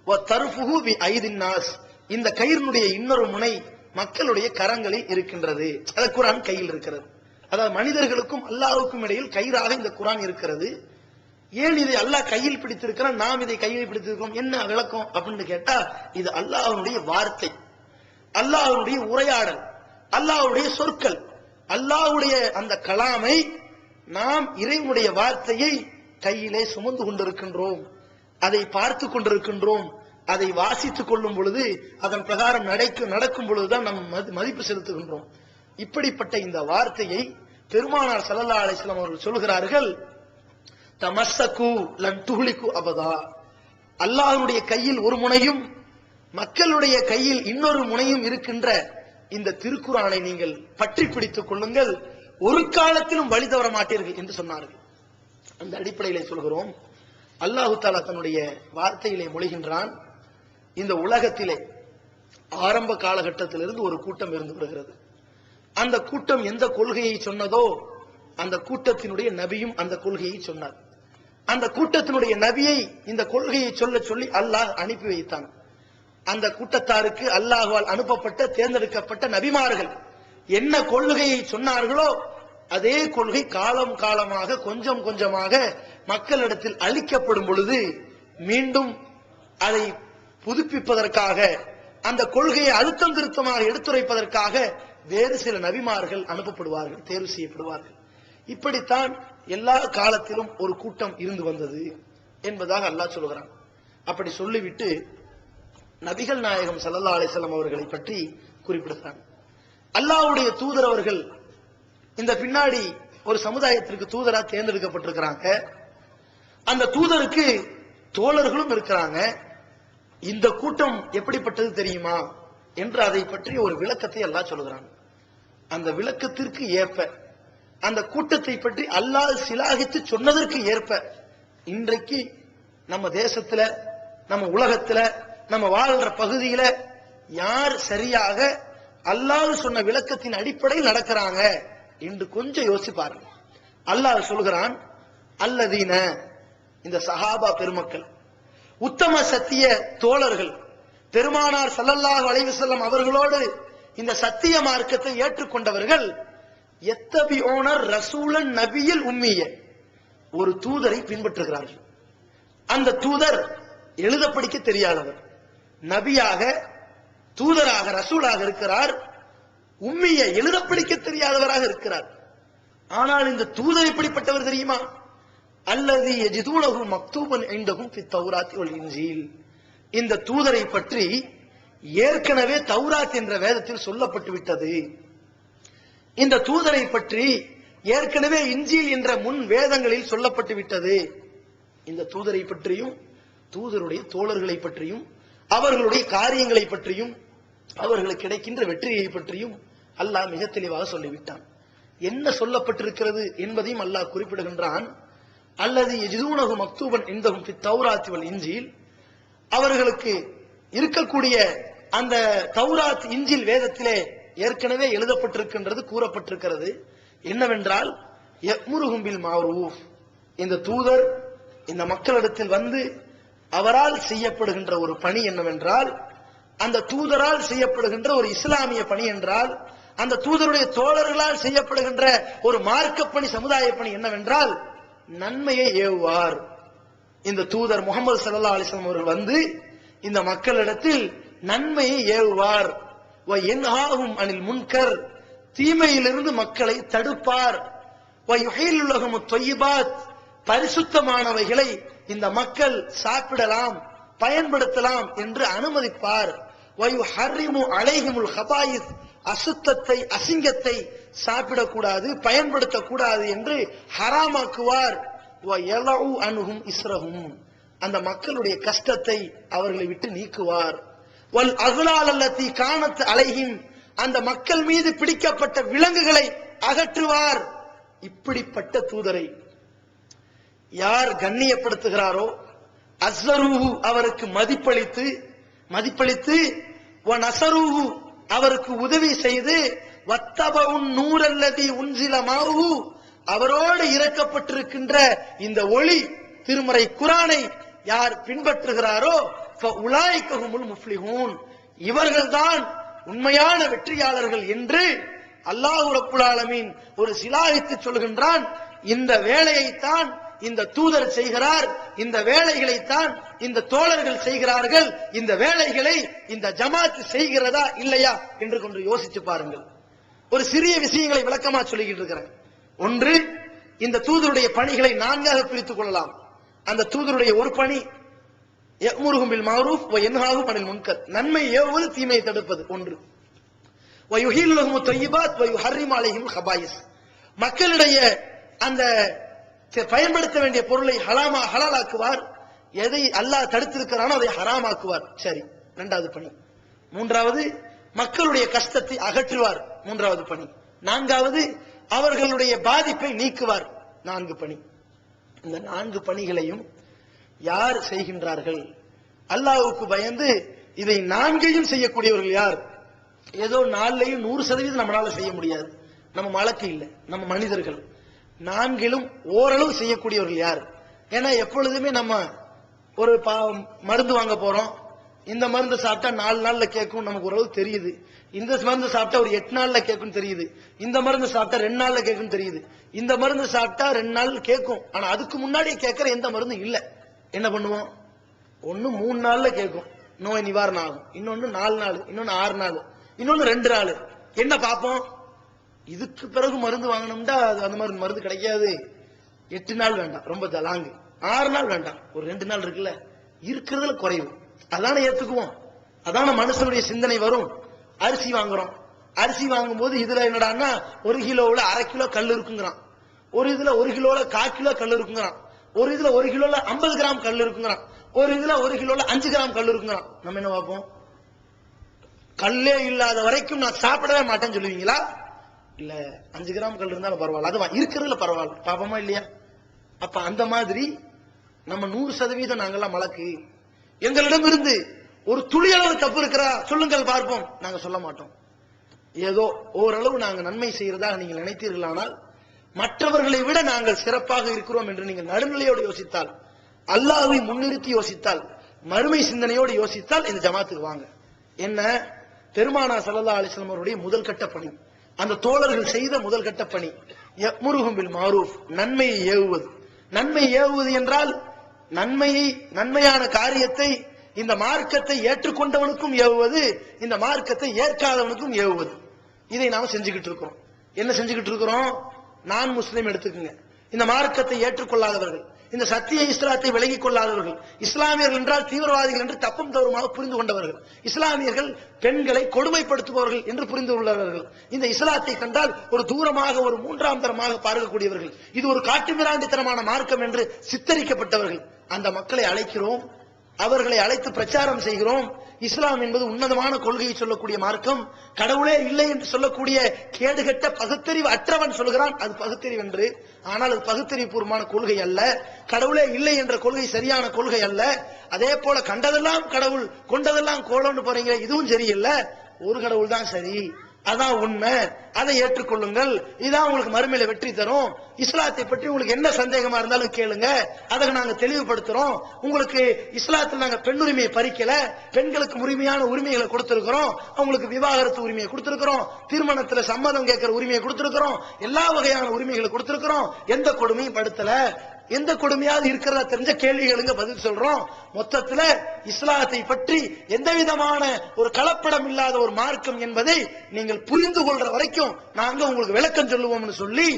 வ தர்ஃபுஹு பி ஐதின் நாஸ், இந்த கயிறினுடைய இன்னொரு முனை மக்களுடைய கரங்களில் இருக்கின்றது. அது குர்ஆன் கையில் இருக்கிறது. அதாவது மனிதர்களுக்கும் அல்லாஹ்வுக்கும் இடையில் கயிறாக இந்த குர்ஆன் இருக்கிறது. ஏன் இதை அல்லாஹ் கையில் பிடித்திருக்கிறான், நாம் இதை கையில் பிடித்திருக்கிறோம், என்ன விளக்கம் அப்படின்னு கேட்டா, இது அல்லாஹ்வுடைய வார்த்தை, அல்லாஹ்வுடைய உரையாடல், அல்லாஹ்வுடைய சொற்கள், அல்லாஹ்வுடைய அந்த கலாமை நாம் இறைவனுடைய வார்த்தையை கையிலே சுமந்து கொண்டிருக்கின்றோம், அதை பார்த்து கொண்டிருக்கின்றோம். அதை வாசித்துக் கொள்ளும் பொழுது, அதன் பிரகாரம் நடக்கும் பொழுதுதான் நாம் மதிப்பு செலுத்துகின்றோம். இப்படிப்பட்ட இந்த வார்த்தையை பெருமானார் ஸல்லல்லாஹு அலைஹி வஸல்லம் அவர்கள் சொல்கிறார்கள், தமஸ்ஸகு லன் துஹ்லிகு அபதா. அல்லாஹ்வுடைய கையில் ஒரு முனையும் மக்களுடைய கையில் இன்னொரு முனையும் இருக்கின்ற இந்த திருக்குர்ஆனை நீங்கள் பற்றி பிடித்துக் கொள்ளுங்கள், ஒரு காலத்திலும் வழி தவற மாட்டீர்கள் என்று சொன்னார்கள். அந்த அடிப்படையிலே சொல்கிறோம், அல்லாஹு தஆலா தன்னுடைய வார்த்தையிலே மொழிகின்றான், இந்த உலகத்திலே ஆரம்ப காலகட்டத்திலிருந்து ஒரு கூட்டம் இருந்து வருகிறது. அந்த கூட்டம் எந்த கொள்கையை சொன்னதோ அந்த கூட்டத்தினுடைய நபியும் அந்த கொள்கையை சொன்னார். அந்த கூட்டத்தினுடைய நபியை இந்த கொள்கையை சொல்ல சொல்லி அல்லாஹ் அனுப்பி வைத்தான். அந்த கூட்டத்தாருக்கு அல்லாஹ்வால் அனுப்பப்பட்ட தேர்ந்தெடுக்கப்பட்ட நபிமார்கள் என்ன கொள்கையை சொன்னார்களோ அதே கொள்கை காலம் காலமாக கொஞ்சம் கொஞ்சமாக மக்களிடத்தில் அளிக்கப்படும் பொழுது மீண்டும் அதை புதுப்பிப்பதற்காக, அந்த கொள்கையை அழுத்தம் திருத்தமாக எடுத்துரைப்பதற்காக வேறு சில நபிமார்கள் அனுப்பப்படுவார்கள், தேர்வு செய்யப்படுவார்கள். இப்படித்தான் எல்லா காலத்திலும் ஒரு கூட்டம் இருந்து வந்தது என்பதாக அல்லாஹ் சொல்கிறான். அப்படி சொல்லிவிட்டு நபிகள் நாயகம் ஸல்லல்லாஹு அலைஹி வஸல்லம் அவர்களை பற்றி குறிப்பிடுகிறான். அல்லாஹ்வுடைய தூதர் அவர்கள் இந்த பின்னாடி ஒரு சமுதாயத்திற்கு தூதரா தேர்ந்தெடுக்கப்பட்டிருக்கிறாங்க. அந்த தூதருக்கு தோழர்களும் இருக்கிறாங்க. இந்த கூட்டம் எப்படிப்பட்டது தெரியுமா என்று அதை பற்றி ஒரு விளக்கத்தை அல்லாஹ் சொல்கிறான். அந்த விளக்கத்திற்கு ஏற்ப, அந்த கூட்டத்தை பற்றி அல்லாஹ் சிலாகித்து சொன்னதற்கு ஏற்ப இன்றைக்கு நம்ம தேசத்துல, நம்ம உலகத்துல, நம்ம வாழ்ற பகுதியில யார் சரியாக அல்லாஹ் சொன்ன விளக்கத்தின் அடிப்படையில் நடக்கிறாங்க என்று கொஞ்சம் யோசிச்சு பாருங்க. அல்லாஹ் சொல்கிறான், அல்லதீன, இந்த சஹாபா பெருமக்கள், உத்தம சத்திய தோழர்கள், பெருமானார் ஸல்லல்லாஹு அலைஹி வஸல்லம் அவர்களோடு இந்த சத்திய மார்க்கத்தை ஏற்றுக்கொண்டவர்கள், யத்தபிஊன ரசூலன் நபியில் உம்மிய, ஒரு தூதரை பின்பற்றுகிறார்கள். அந்த தூதர் எழுத படிக்க தெரியாதவர், நபியாக தூதராக ரசூலாக இருக்கிறார், உம்மிய எழுத படிக்க தெரியாதவராக இருக்கிறார். ஆனால் இந்த தூதர் எப்படிப்பட்டவர் தெரியுமா? அல்லதி யஜிதூனஹு மக்தூபன் இன்தஹும் ஃபி தௌராத்தி வல் இன்ஜீல். இந்த தூதரை பற்றி ஏற்கனவே தௌராத் என்ற வேதத்தில் சொல்லப்பட்டு விட்டது. இந்த தூதரை பற்றி ஏற்கனவே இன்ஜீல் என்ற முன் வேதங்களில் சொல்லப்பட்டு விட்டது. இந்த தூதரை பற்றியும் தூதருடைய தோழர்களை பற்றியும் அவர்களுடைய காரியங்களை பற்றியும் அவர்களுக்கு கிடைக்கின்ற வெற்றியை பற்றியும் அல்லாஹ் மிக தெளிவாக சொல்லிவிட்டான். என்ன சொல்லப்பட்டிருக்கிறது என்பதையும் அல்லாஹ் குறிப்பிடுகின்றான். அல்லது யஜிதூனஹு மக்தூபன் இன்தஹும் ஃபி தௌராத்தி வல் இன்ஜீல், அவர்களுக்கு இருக்கக்கூடிய அந்த தௌராத் இன்ஜில் வேதத்திலே ஏற்கனவே எழுதப்பட்டிருக்கின்றது, கூறப்பட்டிருக்கிறது. என்னவென்றால், யஅ்முருஹும் பில் மஅரூஃப், இந்த தூதர் இந்த மக்களிடத்தில் வந்து அவரால் செய்யப்படுகின்ற ஒரு பணி என்னவென்றால், அந்த தூதரால் செய்யப்படுகின்ற ஒரு இஸ்லாமிய பணி என்றால், அந்த தூதருடைய தோழர்களால் செய்யப்படுகின்ற ஒரு மார்க்க பணி, சமுதாய பணி என்னவென்றால் நன்மையை ஏவுவார். இந்த தூதர் முகமது ஸல்லல்லாஹு அலைஹி வஸல்லம் அவர்கள் வந்து இந்த மக்களிடத்தில் நன்மையை ஏவுவார். வ யன்ஹாஹும் அனில் முன்கர், தீமையிலிருந்து மக்களை தடுப்பார். வ யுஹில்லு லஹுமுத் தய்யிபாத், பரிசுத்தமானவைகளை இந்த மக்கள் சாப்பிடலாம், பயன்படுத்தலாம் என்று அனுமதிப்பார். வ யுஹர்ரிமு அலைஹிமுல் ஹபாயிஸ், அசுத்தத்தை, அசிங்கத்தை சாப்பிடக்கூடாது, பயன்படுத்தக்கூடாது என்று ஹராமாக்குவார். வ யலஉ அன்ஹும் இஸ்ரஹும், அந்த மக்களுடைய கஷ்டத்தை அவர்களை விட்டு நீக்குவார். வல் அக்லால் அல்லதி கானத் அலைஹிம், அந்த மக்கள் மீது பிடிக்கப்பட்ட விலங்குகளை அகற்றுவார். இப்படிப்பட்ட தூதரை யார் கண்ணியப்படுத்துகிறாரோ, அஸ்ஸரூஹு, அவருக்கு மதிப்பளித்து, வ நஸரூஹு, அவருக்கு உதவி செய்து, வத்தபஉன் நூரல்லதி உன்சில மாஹு, அவரோடு இறக்கப்பட்டிருக்கின்ற இந்த ஒளி திருமறை குர்ஆனை யார் பின்பற்றுகிறாரோ ஃபஉலாயிக ஹுமுல் முஃப்லிஹூன், இவர்கள்தான் உண்மையான வெற்றியாளர்கள் என்று அல்லாஹ் ரப்புல் ஆலமீன் ஒரு சிலாகித்து சொல்கின்றான். இந்த வேலையைத்தான் இந்த தூதர் செய்கிறார், இந்த வேலைகளைத்தான் இந்த தோழர்கள் செய்கிறார்கள். இந்த வேலைகளை இந்த ஜமாத் செய்கிறதா இல்லையா என்று கொண்டு யோசிச்சு பாருங்கள். ஒரு சிறிய விஷயங்களை விளக்கமா சொல்லிக்கிட்டு இருக்கிறேன். ஒன்று, இந்த தூதருடைய பணிகளை நான்காக பிரித்துக் கொள்ளலாம். அந்த தூதருடைய ஒரு பணி யஅ்முருஹும் பில் மஅரூஃப் வ யன்ஹாஹும் அனில் முன்கர், நன்மை ஏவுவது தீமையை தடுப்பது ஒன்று. வ யுஹில்லு லஹும் தய்யிபாத் வ யுஹர்ரிமு அலைஹிம் ஹபாயிஸ், மக்களிடையே அந்த பயன்படுத்த வேண்டிய பொருளை ஹலாலாக்குவார், எதை அல்லாஹ் தடுத்திருக்கிறானோ அதை ஹராமாக்குவார். சரி, இரண்டாவது பணி. மூன்றாவது, மக்களுடைய கஷ்டத்தை அகற்றுவார், மூன்றாவது பணி. நான்காவது, அவர்களுடைய பாதிப்பை நீக்குவார், நான்கு பணி. இந்த நான்கு பணிகளையும் யார் செய்கின்றார்கள்? அல்லாஹ்வுக்கு பயந்து இதை நான்கையும் செய்யக்கூடியவர்கள் யார்? ஏதோ 4லையும் 100% நம்மளால செய்ய முடியாது, நம்ம மலக்கு இல்லை, நம்ம மனிதர்கள். நான்கிலும் ஓரளவு செய்யக்கூடியவர்கள் யார்? ஏன்னா எப்பொழுதுமே நம்ம ஒரு மருந்து வாங்க போறோம், இந்த மருந்து சாப்பிட்டா 4 நாள்ல கேட்கும், நமக்கு ஓரளவு தெரியுது. இந்த மருந்து சாப்பிட்டா ஒரு 8 நாள்ல கேட்கும் தெரியுது. இந்த மருந்து சாப்பிட்டா 2 நாள்ல கேட்கும் தெரியுது. இந்த மருந்து சாப்பிட்டா 2 நாள் கேட்கும், ஆனா அதுக்கு முன்னாடியே கேட்கிற எந்த மருந்தும் இல்ல. என்ன பண்ணுவோம்? ஒன்னு 3 நாள்ல கேட்கும், நோய் நிவாரணம் ஆகும். இன்னொன்னு 4 நாள், இன்னொன்னு 6 நாள், இன்னொன்னு 2 நாள். என்ன பார்ப்போம்? இதுக்கு பிறகு மருந்து வாங்கணும்டா அந்த மாதிரி மருந்து கிடைக்காது. 8 நாள் வேண்டாம், ரொம்ப லாங்கு. 6 நாள் வேண்டாம், ஒரு 2 நாள் இருக்குல்ல, இருக்கிறதுல குறைவு. அதான ஏத்துக்குவோம், அதான மனுஷனுடைய சிந்தனை வரும். அரிசி வாங்குறோம், அரிசி வாங்கும் போது இதுல என்னடான்னா 1 கிலோவுல 1/2 கிலோ கல் இருக்குங்கிறான், ஒரு இதுல 1 கிலோல 1/4 கிலோ கல் இருக்குங்கிறான், ஒரு இதுல 1 கிலோல 50 கிராம் கல் இருக்குங்கிறான், ஒரு இதுல 1 கிலோல 5 கிராம் கல் இருக்குங்கிறான். நம்ம என்ன பார்ப்போம்? கல்லே இல்லாத வரைக்கும் நான் சாப்பிடவே மாட்டேன்னு சொல்லுவீங்களா? இல்ல, 5 கிராம் கல் இருந்தாலும் பரவாயில்ல, அது இருக்கிறதுல பரவாயில்ல, பாப்போமா இல்லையா? அப்ப அந்த மாதிரி நம்ம 100% நாங்கெல்லாம் மலக்கு. எங்களிடம் இருந்து ஒரு துளி அளவு தப்பு இருக்கிறா சொல்லுங்கள் பார்ப்போம், நாங்க சொல்ல மாட்டோம். ஏதோ ஓரளவு நாங்க நன்மை செய்யறதாக நீங்கள் நினைத்தீர்களானால், மற்றவர்களை விட நாங்கள் சிறப்பாக இருக்கிறோம் என்று நீங்கள் நடுநிலையோடு யோசித்தால், அல்லாஹ்வை முன்னிறுத்தி யோசித்தால், மறுமை சிந்தனையோடு யோசித்தால் இந்த ஜமாத்துக்கு வாங்க. என்ன? பெருமானா ஸல்லல்லாஹு அலைஹி வஸல்லம் அவருடைய முதல் கட்ட பணி, அந்த தோழர்கள் செய்த முதல் கட்ட பணி யஅ்முருஹும் பில் மஅரூஃப், நன்மையை ஏவுவது. நன்மை ஏவுவது என்றால் நன்மையான காரியத்தை இந்த மார்க்கத்தை ஏற்றுக்கொண்டவனுக்கும் ஏவுவது, இந்த மார்க்கத்தை ஏற்காதவனுக்கும் ஏவுவது. இதை நாம செஞ்சுக்கிட்டு இருக்கிறோம். என்ன செஞ்சுக்கிட்டு இருக்கிறோம்? நான் முஸ்லிம் எடுத்துக்கங்க, இந்த மார்க்கத்தை ஏற்றுக்கொள்ளாதவர்கள், இந்த சத்திய இஸ்லாத்தை விலகிக் கொள்ளாதவர்கள், இஸ்லாமியர்கள் என்றால் தீவிரவாதிகள் என்று தப்பும் தவறுமாக புரிந்து கொண்டவர்கள், இஸ்லாமியர்கள் பெண்களை கொடுமைப்படுத்துபவர்கள் என்று புரிந்து கொள்ளவர்கள், இந்த இஸ்லாத்தை கண்டால் ஒரு தூரமாக ஒரு 3ஆம் தரமாக பார்க்கக்கூடியவர்கள், இது ஒரு காட்டுமிராண்டித்தனமான மார்க்கம் என்று சித்தரிக்கப்பட்டவர்கள். அந்த மக்களை அழைக்கிறோம், அவர்களை அழைத்து பிரச்சாரம் செய்கிறோம். இஸ்லாம் என்பது உன்னதமான கொள்கையை சொல்லக்கூடிய மார்க்கம். கடவுளே இல்லை என்று சொல்லக்கூடிய கேடுகட்ட பகுத்தறிவு அற்றவன் சொல்கிறான் அது பகுத்தறிவு என்று. ஆனால் அது பகுத்தறிவு பூர்வமான கொள்கை அல்ல. கடவுளே இல்லை என்ற கொள்கை சரியான கொள்கை அல்ல. அதே போல கண்டதெல்லாம் கடவுள் கொண்டதெல்லாம் கோலம்னு போறீங்க, இதுவும் சரியில்லை. ஒரு கடவுள் தான் சரி, அதான் உண்மை, அதை ஏற்றுக்கொள்ளுங்கள், இதான் உங்களுக்கு மறுமையில வெற்றி தரும். இஸ்லாத்தை பற்றி உங்களுக்கு என்ன சந்தேகமா இருந்தாலும் கேளுங்க, அதை நாங்க தெளிவுபடுத்துறோம். உங்களுக்கு இஸ்லாத்தில் நாங்க பெண்ணுரிமையை பறிக்கல, பெண்களுக்கு உரிமையான உரிமைகளை கொடுத்திருக்கிறோம், அவங்களுக்கு விவாகரத்து உரிமையை கொடுத்திருக்கிறோம், திருமணத்துல சம்மதம் கேட்கிற உரிமையை கொடுத்திருக்கிறோம், எல்லா வகையான உரிமைகளை கொடுத்திருக்கிறோம். எந்த கொடுமையும் படுத்தல. எந்த கொடுமையாவது இருக்கிறதா தெரிஞ்ச கேள்விகளுங்க பதில் சொல்றோம். மொத்தத்துல இஸ்லாத்தை பற்றி எந்த விதமான ஒரு கலப்படம் இல்லாத ஒரு மார்க்கம் என்பதை நீங்கள் புரிந்து கொள்ற வரைக்கும் நாங்க உங்களுக்கு விளக்கம் சொல்லுவோம்னு சொல்லி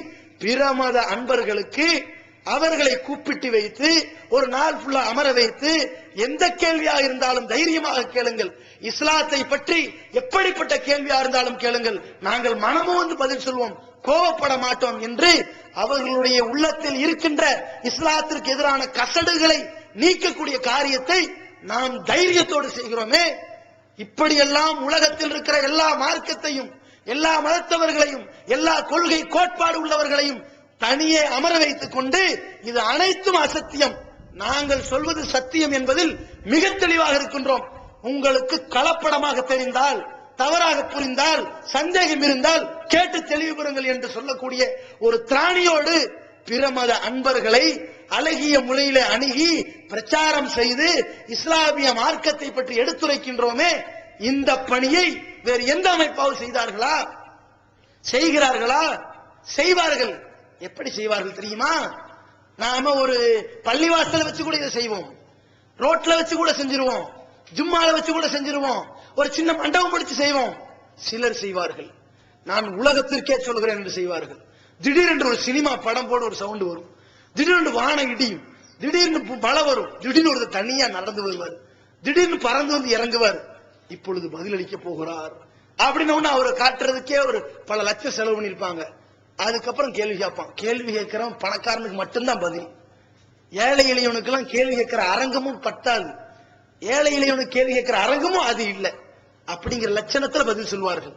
பிற மத அன்பர்களுக்கு அவர்களை கூப்பிட்டு வைத்து ஒரு நாள் ஃபுல்லா அமர வைத்து எந்த கேள்வியாக இருந்தாலும் தைரியமாக கேளுங்கள், இஸ்லாத்தை பற்றி எப்படிப்பட்ட கேள்வியா இருந்தாலும் கேளுங்கள், நாங்கள் மனமும் வந்து பதில் சொல்வோம், கோபப்பட மாட்டோம் என்று அவர்களுடைய உள்ளத்தில் இருக்கின்ற இஸ்லாத்திற்கு எதிரான கசடுகளை நீக்கக்கூடிய காரியத்தை நாம் தைரியத்தோடு செய்கிறோமே. இப்படியெல்லாம் உலகத்தில் இருக்கிற எல்லா மார்க்கத்தையும், எல்லா மதத்தவர்களையும், எல்லா கொள்கை கோட்பாடு உள்ளவர்களையும் தனியே அமர வைத்துக் கொண்டு இது அனைத்தும் அசத்தியம், நாங்கள் சொல்வது சத்தியம் என்பதில் மிக தெளிவாக இருக்கின்றோம். உங்களுக்கு கலப்படமாக தெரிந்தால், தவறாக புரிந்தால், சந்தேகம் இருந்தால் கேட்டு தெளிவு பெறுங்கள் என்று சொல்லக்கூடிய ஒரு திராணியோடு பிற மத அன்பர்களை அழகிய முறையில அணுகி பிரச்சாரம் செய்து இஸ்லாமிய மார்க்கத்தை பற்றி எடுத்துரைக்கின்றோமே, இந்த பணியை வேறு எந்த அமைப்பாவது செய்தார்களா? செய்கிறார்களா? செய்வார்கள். எப்படி செய்வார்கள் தெரியுமா? நாம ஒரு பள்ளிவாசல வச்சு கூட இதை செய்வோம், ரோட்ல வச்சு கூட செஞ்சிருவோம், ஜும்மால வச்சு கூட செஞ்சிருவோம், ஒரு சின்ன மண்டபம் படிச்சு செய்வோம். சிலர் செய்வார்கள், நான் உலகத்திற்கே சொல்கிறேன் என்று செய்வார்கள். திடீரென்று ஒரு சினிமா படம் போட ஒரு சவுண்ட் வரும், திடீர்னு வானம் இடியும், திடீர்னு மழை வரும், திடீர்னு ஒரு தனியா நடந்து வருவார், திடீர்னு பறந்து வந்து இறங்குவார். இப்பொழுது பதிலளிக்க போகிறார் அப்படின்னு அவரை காட்டுறதுக்கே ஒரு பல லட்சம் செலவு பண்ணிருப்பாங்க. அதுக்கப்புறம் கேள்வி கேட்பான். கேள்வி கேட்கிறவன் பணக்காரனுக்கு மட்டும்தான் பதில். ஏழை எளியவனுக்கு எல்லாம் கேள்வி கேட்கிற அரங்கமும் பத்தாது, ஏழை எளியவனுக்கு கேள்வி கேட்கிற அரங்கமும் அது இல்லை. அப்படிங்கிற லட்சணத்துல பதில் சொல்வார்கள்.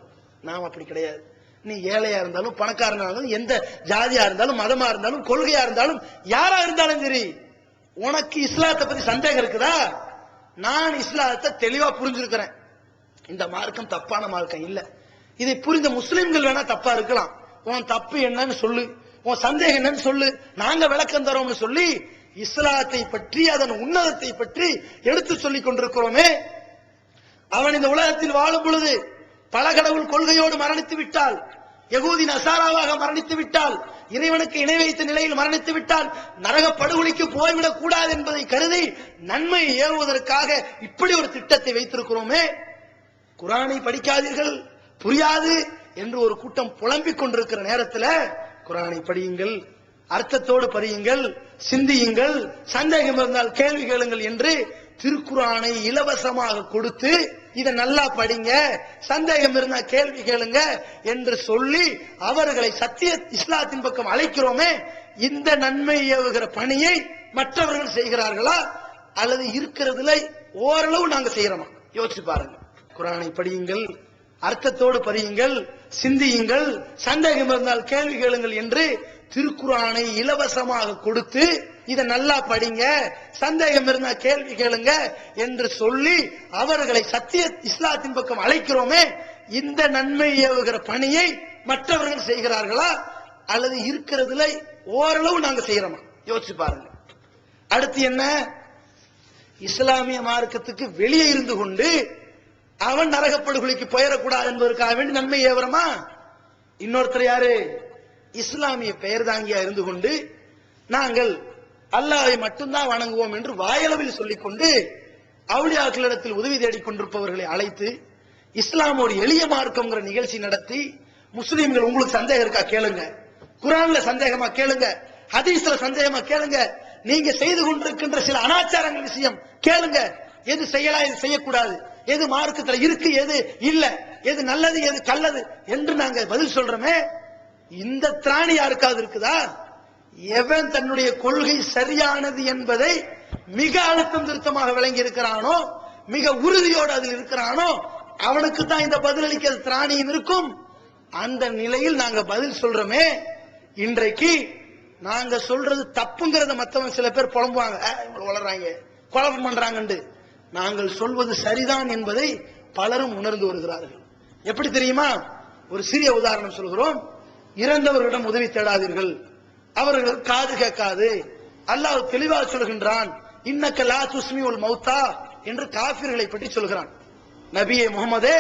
நாம் அப்படி கிடையாது. நீ ஏழையா இருந்தாலும் பணக்காரனா இருந்தாலும் எந்த ஜாதியா இருந்தாலும் மதமா இருந்தாலும் கொள்கையா இருந்தாலும் யாரா இருந்தாலும் சரி, உனக்கு இஸ்லாத்தை பத்தி சந்தேகம் இருக்குதா? நான் இஸ்லாத்தை தெளிவா புரிஞ்சிருக்கிறேன், இந்த மார்க்கம் தப்பான மார்க்கம் இல்ல, இதை புரிந்த முஸ்லிம்கள் வேணா தப்பா இருக்கலாம், உன் தப்பு என்னன்னு சொல்லு, உன் சந்தேகம் என்னன்னு சொல்லு, நாங்க விளக்கம் தரோம்னு சொல்லி இஸ்லாத்தை பற்றி அதன் உன்னதத்தை பற்றி எடுத்து சொல்லிக் கொண்டிருக்கிறோமே. அவன் இந்த உலகத்தில் வாழும் பொழுது பல கடவுள் கொள்கையோடு மரணித்து விட்டால், யகூதி நசாராவாக மரணித்து விட்டால், இறைவனுக்கு இணை வைத்த நிலையில் மரணித்து விட்டால் நரக படுகொலிக்கு போய்விடக் கூடாது என்பதை கருதி நன்மையை ஏவுவதற்காக இப்படி ஒரு திட்டத்தை வைத்திருக்கிறோமே. குர்ஆனை படிக்காதீர்கள், புரியாது என்று ஒரு கூட்டம் புலம்பிக் கொண்டிருக்கிற நேரத்தில் குர்ஆனை படியுங்கள், அர்த்தத்தோடு படியுங்கள், சிந்தியுங்கள், சந்தேகம் இருந்தால் கேள்வி கேளுங்கள் என்று திருக்குர்ஆனை இலவசமாக கொடுத்து இதை நல்லா படிங்க, சந்தேகம் இருந்தா கேள்வி கேளுங்க என்று சொல்லி அவர்களை சத்திய இஸ்லாத்தின் பக்கம் அழைக்கிறோமே. இந்த நன்மை ஏவுகிற பணியை மற்றவர்கள் செய்கிறார்களா அல்லது இருக்கிறதுல ஓரளவு நாங்க செய்யறோமா? யோசிச்சு பாருங்க. குர்ஆனை படியுங்கள், அர்த்தத்தோடு படியுங்கள், சிந்தியுங்கள், சந்தேகம் இருந்தால் கேள்வி கேளுங்கள் என்று திருக்குர்ஆனை இலவசமாக கொடுத்து இதை நல்லா படிங்க, சந்தேகம் இருந்தா கேள்வி கேளுங்க என்று சொல்லி அவர்களை சத்திய இஸ்லாத்தின் பக்கம் அழைக்கிறோமே. இந்த நன்மை ஏவுகிற பணியை மற்றவர்கள் செய்கிறார்களா அல்லது இருக்கிறதுல ஓரளவு நாங்க செய்யறோமா? யோசிச்சு பாருங்க. அடுத்து என்ன? இஸ்லாமிய மார்க்கத்துக்கு வெளியே இருந்து கொண்டு அவன் நரகப்படுகொலிக்கு போயிடக்கூடாது என்பதற்காக வேண்டி நன்மை ஏவரமா? இன்னொருத்தர் யாரு? இஸ்லாமிய பெயர் தாங்கியா இருந்து கொண்டு நாங்கள் அல்லாஹ்வை மட்டும்தான் வணங்குவோம் என்று வாயளவில் சொல்லிக் கொண்டு அவுலியாக்களிடத்தில் உதவி தேடிக் கொண்டிருப்பவர்களை அழைத்து இஸ்லாம் ஒரு எளிய மார்க்கம்ங்கிற நிகழ்ச்சி நடத்தி, முஸ்லீம்கள் உங்களுக்கு சந்தேகம் இருக்கா கேளுங்க, குர்ஆன்ல சந்தேகமா கேளுங்க, ஹதீஸ்ல சந்தேகமா கேளுங்க, நீங்க செய்து கொண்டிருக்கின்ற சில அனாச்சாரங்கள் விஷயம் கேளுங்க, எது செய்யலாம் எது செய்யக்கூடாது, எது மார்க்கத்துல இருக்கு எது இல்ல, எது நல்லது எது கல்லது என்று நாங்க பதில் சொல்றோமே. இந்த திராணி யாருக்காவது இருக்குதா? எவன் தன்னுடைய கொள்கை சரியானது என்பதை மிக அழுத்தம் திருத்தமாக விளங்கி இருக்கிறானோ, மிக உறுதியோடு அதில் இருக்கிறானோ, அவனுக்கு தான் இந்த பதிலளிக்க திராணியும் இருக்கும். அந்த நிலையில் நாங்க பதில் சொல்றோமே. இன்றைக்கு நாங்க சொல்றது தப்புங்கிறத மத்தவங்க சில பேர் புலம்புவாங்க, வளர்றாங்க குழப்பம் பண்றாங்க. நாங்கள் சொல்வது சரிதான் என்பதை பலரும் உணர்ந்து வருகிறார்கள். எப்படி தெரியுமா? ஒரு சிறிய உதாரணம் சொல்கிறோம். இறந்தவர்களிடம் உதவி தேடாதீர்கள், அவர்கள் காது கேட்காது. அல்லாஹ் தெளிவாக சொல்கின்றான், இன்னக்க லா துஸ்மிஉல் மௌத்தா என்று காஃபிர்களை பற்றி சொல்கிறான். நபியே முகமதே,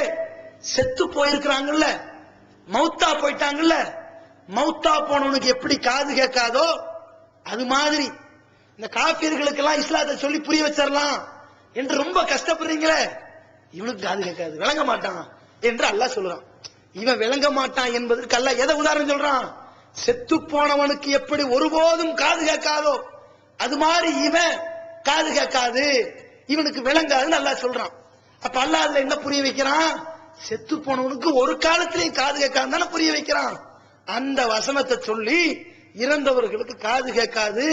செத்து போயிருக்கிறாங்கல்ல, மௌத்தா போயிட்டாங்கல்ல, மௌத்தா போனவனுக்கு எப்படி காது கேட்காதோ அது மாதிரி இந்த காஃபிர்களுக்கு எல்லாம் இஸ்லாத்தை சொல்லி புரிய வச்சிடலாம் என்று ரொம்ப கஷ்டப்படுறீங்களே, இவனுக்கு காது கேட்காது, விளங்க மாட்டான் என்று அல்லாஹ் சொல்றான். இவன் விளங்க மாட்டான் என்பதற்கு அல்லாஹ் எதை உதாரணம் சொல்றான்? செத்து போனவனுக்கு எப்படி ஒருபோதும் காது கேட்காதோ அது மாதிரி இவன் காது கேட்காது, இவனுக்கு விளங்காதுன்னு அல்லாஹ் சொல்றான். அப்ப அல்லாஹ் அதுல என்ன புரிய வைக்கிறான்? செத்து போனவனுக்கு ஒரு காலத்திலேயும் காது கேட்காது தானே புரிய வைக்கிறான். அந்த வசனத்தை சொல்லி இறந்தவர்களுக்கு காது கேட்காது,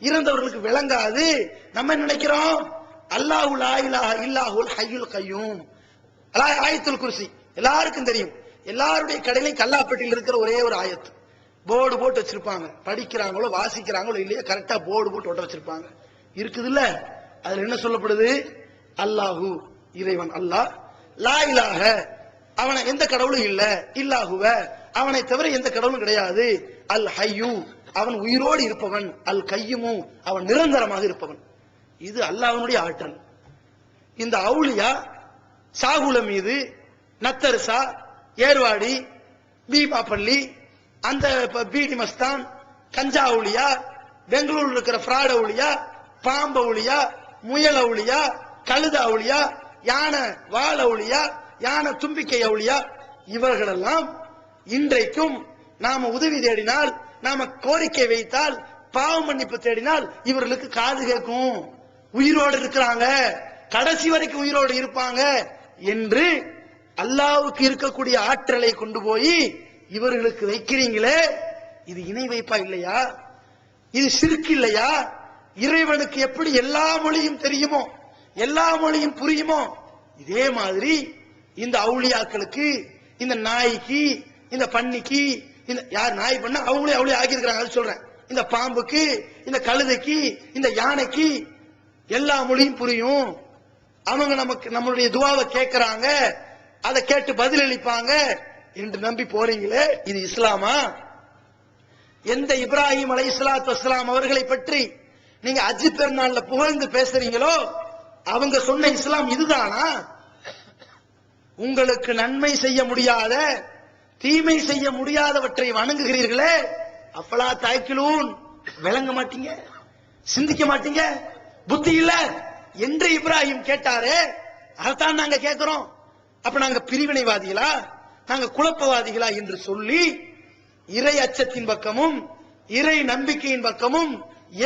இறந்தவர்களுக்கு விளங்காது. நம்ம நினைக்கிறோம் அல்லாஹு லா இலாஹ இல்லாஹுல் ஹய்யுல் கய்யூம், ஆயத்துல் குர்சி எல்லாருக்கும் தெரியும். எல்லாருடைய கடையிலையும் கல்லாப்பட்டியில் இருக்கிற ஒரே ஒரு ஆயத்து. போர்டு போட்டு வச்சிருப்பாங்க, படிக்கிறாங்களோ வாசிக்கிறாங்களோ இல்லையோ கரெக்டா போர்டு போட்டு ஒட்ட வச்சிருப்பாங்க. இருக்குது இல்ல, அதுல என்ன சொல்லப்படுது? அல்லாஹு இறைவன் அல்லாஹ், லா இலாஹ அவனை எந்த கடவுளும் இல்ல, இல்லாஹுவ அவனை தவிர எந்த கடவுளும் கிடையாது, அல் ஹய்யூ அவன் உயிரோடு இருப்பவன், அல் கையுமு அவன் நிரந்தரமாக இருப்பவன். இது அல்லாஹ்வுடைய ஆற்றல். இந்த அவுலியா சாகுல மீது, நத்தர்சா, ஏர்வாடி, பீபாப்பள்ளி, அந்த பீடி மஸ்தான், கஞ்சா அவுலியா, பெங்களூர்ல இருக்கிற ஃப்ராட் அவுலியா, பாம்பு அவுலியா, முயல் அவுலியா, கழுத அவுலியா, யானை வால் அவுலியா, யானை தும்பிக்கை அவுலியா, இவர்களெல்லாம் இன்றைக்கும் நாம உதவி தேடினால், நாம கோரிக்கை வைத்தால், பாவ மன்னிப்பு தேடினால் இவர்களுக்கு காது கேட்கும், உயிரோடு இருக்கிறாங்க, கடைசி வரைக்கும் உயிரோடு இருப்பாங்க என்று அல்லாஹ்வுக்கு இருக்கக்கூடிய ஆற்றலை கொண்டு போய் இவர்களுக்கு வைக்கிறீங்களே, இது இணை வைப்பா இல்லையா? இது ஷிர்க் இல்லையா? இறைவனுக்கு எப்படி எல்லா மொழியும் தெரியுமோ, எல்லா மொழியும் புரியுமோ, இதே மாதிரி இந்த அவுலியாக்களுக்கு, இந்த நாய்க்கு, இந்த பன்னிக்கு, இந்த யார் நாய் பண்ண அவங்களே அவுளியா ஆக்கியிருக்கிறாங்க, அது சொல்றேன். இந்த பாம்புக்கு, இந்த கழுதைக்கு, இந்த யானைக்கு எல்லா மொழியும் புரியும். அவங்க நமக்கு நம்மளுடைய துவாவை கேட்கிறாங்க, அதை கேட்டு பதிலளிப்பாங்க என்று நம்பி போறீங்களே, இது இஸ்லாமா? எந்த இப்ராஹிம் அலைஹிஸ்ஸலாத்து வஸ்ஸலாம் அவர்களை பற்றி நீங்க ஹஜ் பெருநாள்ல புகழ்ந்து பேசுறீங்களோ அவங்க சொன்ன இஸ்லாம் இதுதானா? உங்களுக்கு நன்மை செய்ய முடியாத, தீமை செய்ய முடியாதவற்றை வணங்குகிறீர்களே, அப்பலா தாய்க்கிலூன் விளங்க மாட்டீங்க, சிந்திக்க மாட்டீங்க, புத்தி இல்ல என்று இப்ராஹிம் கேட்டாரே, அதைத்தான் நாங்க கேட்கிறோம். அப்ப நாங்க பிரிவினைவாதிகளா, நாங்க குழப்பவாதிகளா என்று சொல்லி இறை அச்சத்தின் பக்கமும், இறை நம்பிக்கையின் பக்கமும்,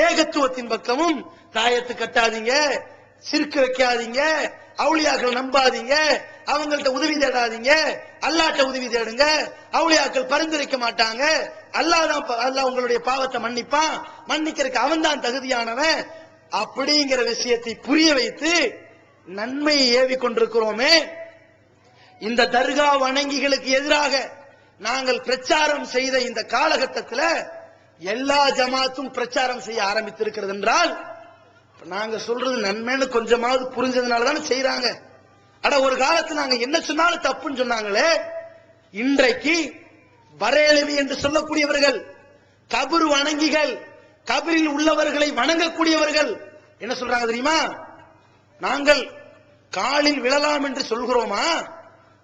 ஏகத்துவத்தின் பக்கமும் தாயத்து கட்டாதீங்க, சிறுக்கு வைக்காதீங்க, அவுளியாக்கள் நம்பாதீங்க, அவங்கள்ட்ட உதவி தேடாதீங்க, அல்லாஹ்ட்ட உதவி தேடுங்க, அவுளியாக்கள் பரிந்துரைக்க மாட்டாங்க, அல்லாஹ் தான், அல்லாஹ் உங்களுடைய பாவத்தை மன்னிப்பான், மன்னிக்கிறதுக்கு அவன் தான் தகுதியானவன் அப்படிங்கிற விஷயத்தை புரிய வைத்து நன்மையை ஏவி கொண்டிருக்கிறோமே. இந்த தர்கா வணங்கிகளுக்கு எதிராக நாங்கள் பிரச்சாரம் செய்த இந்த காலகட்டத்தில் எல்லா ஜமாத்தும் பிரச்சாரம் செய்ய ஆரம்பித்திருக்கிறது என்றால், நாங்க சொல்றது நன்மைன்னு கொஞ்சமாவது புரிஞ்சதுனால தானே செய்யறாங்க. அட ஒரு காலத்துல நாங்க என்ன சொன்னாலும் தப்புன்னு சொன்னாங்களே, இன்றைக்கு பரேலவி என்று சொல்லக்கூடியவர்கள், கபர் வணங்கிகள், கபரில் உள்ளவர்களை வணங்கக்கூடியவர்கள் என்ன சொல்றாங்க தெரியுமா? நாங்கள் காலில் விழலாம் என்று சொல்கிறோமா?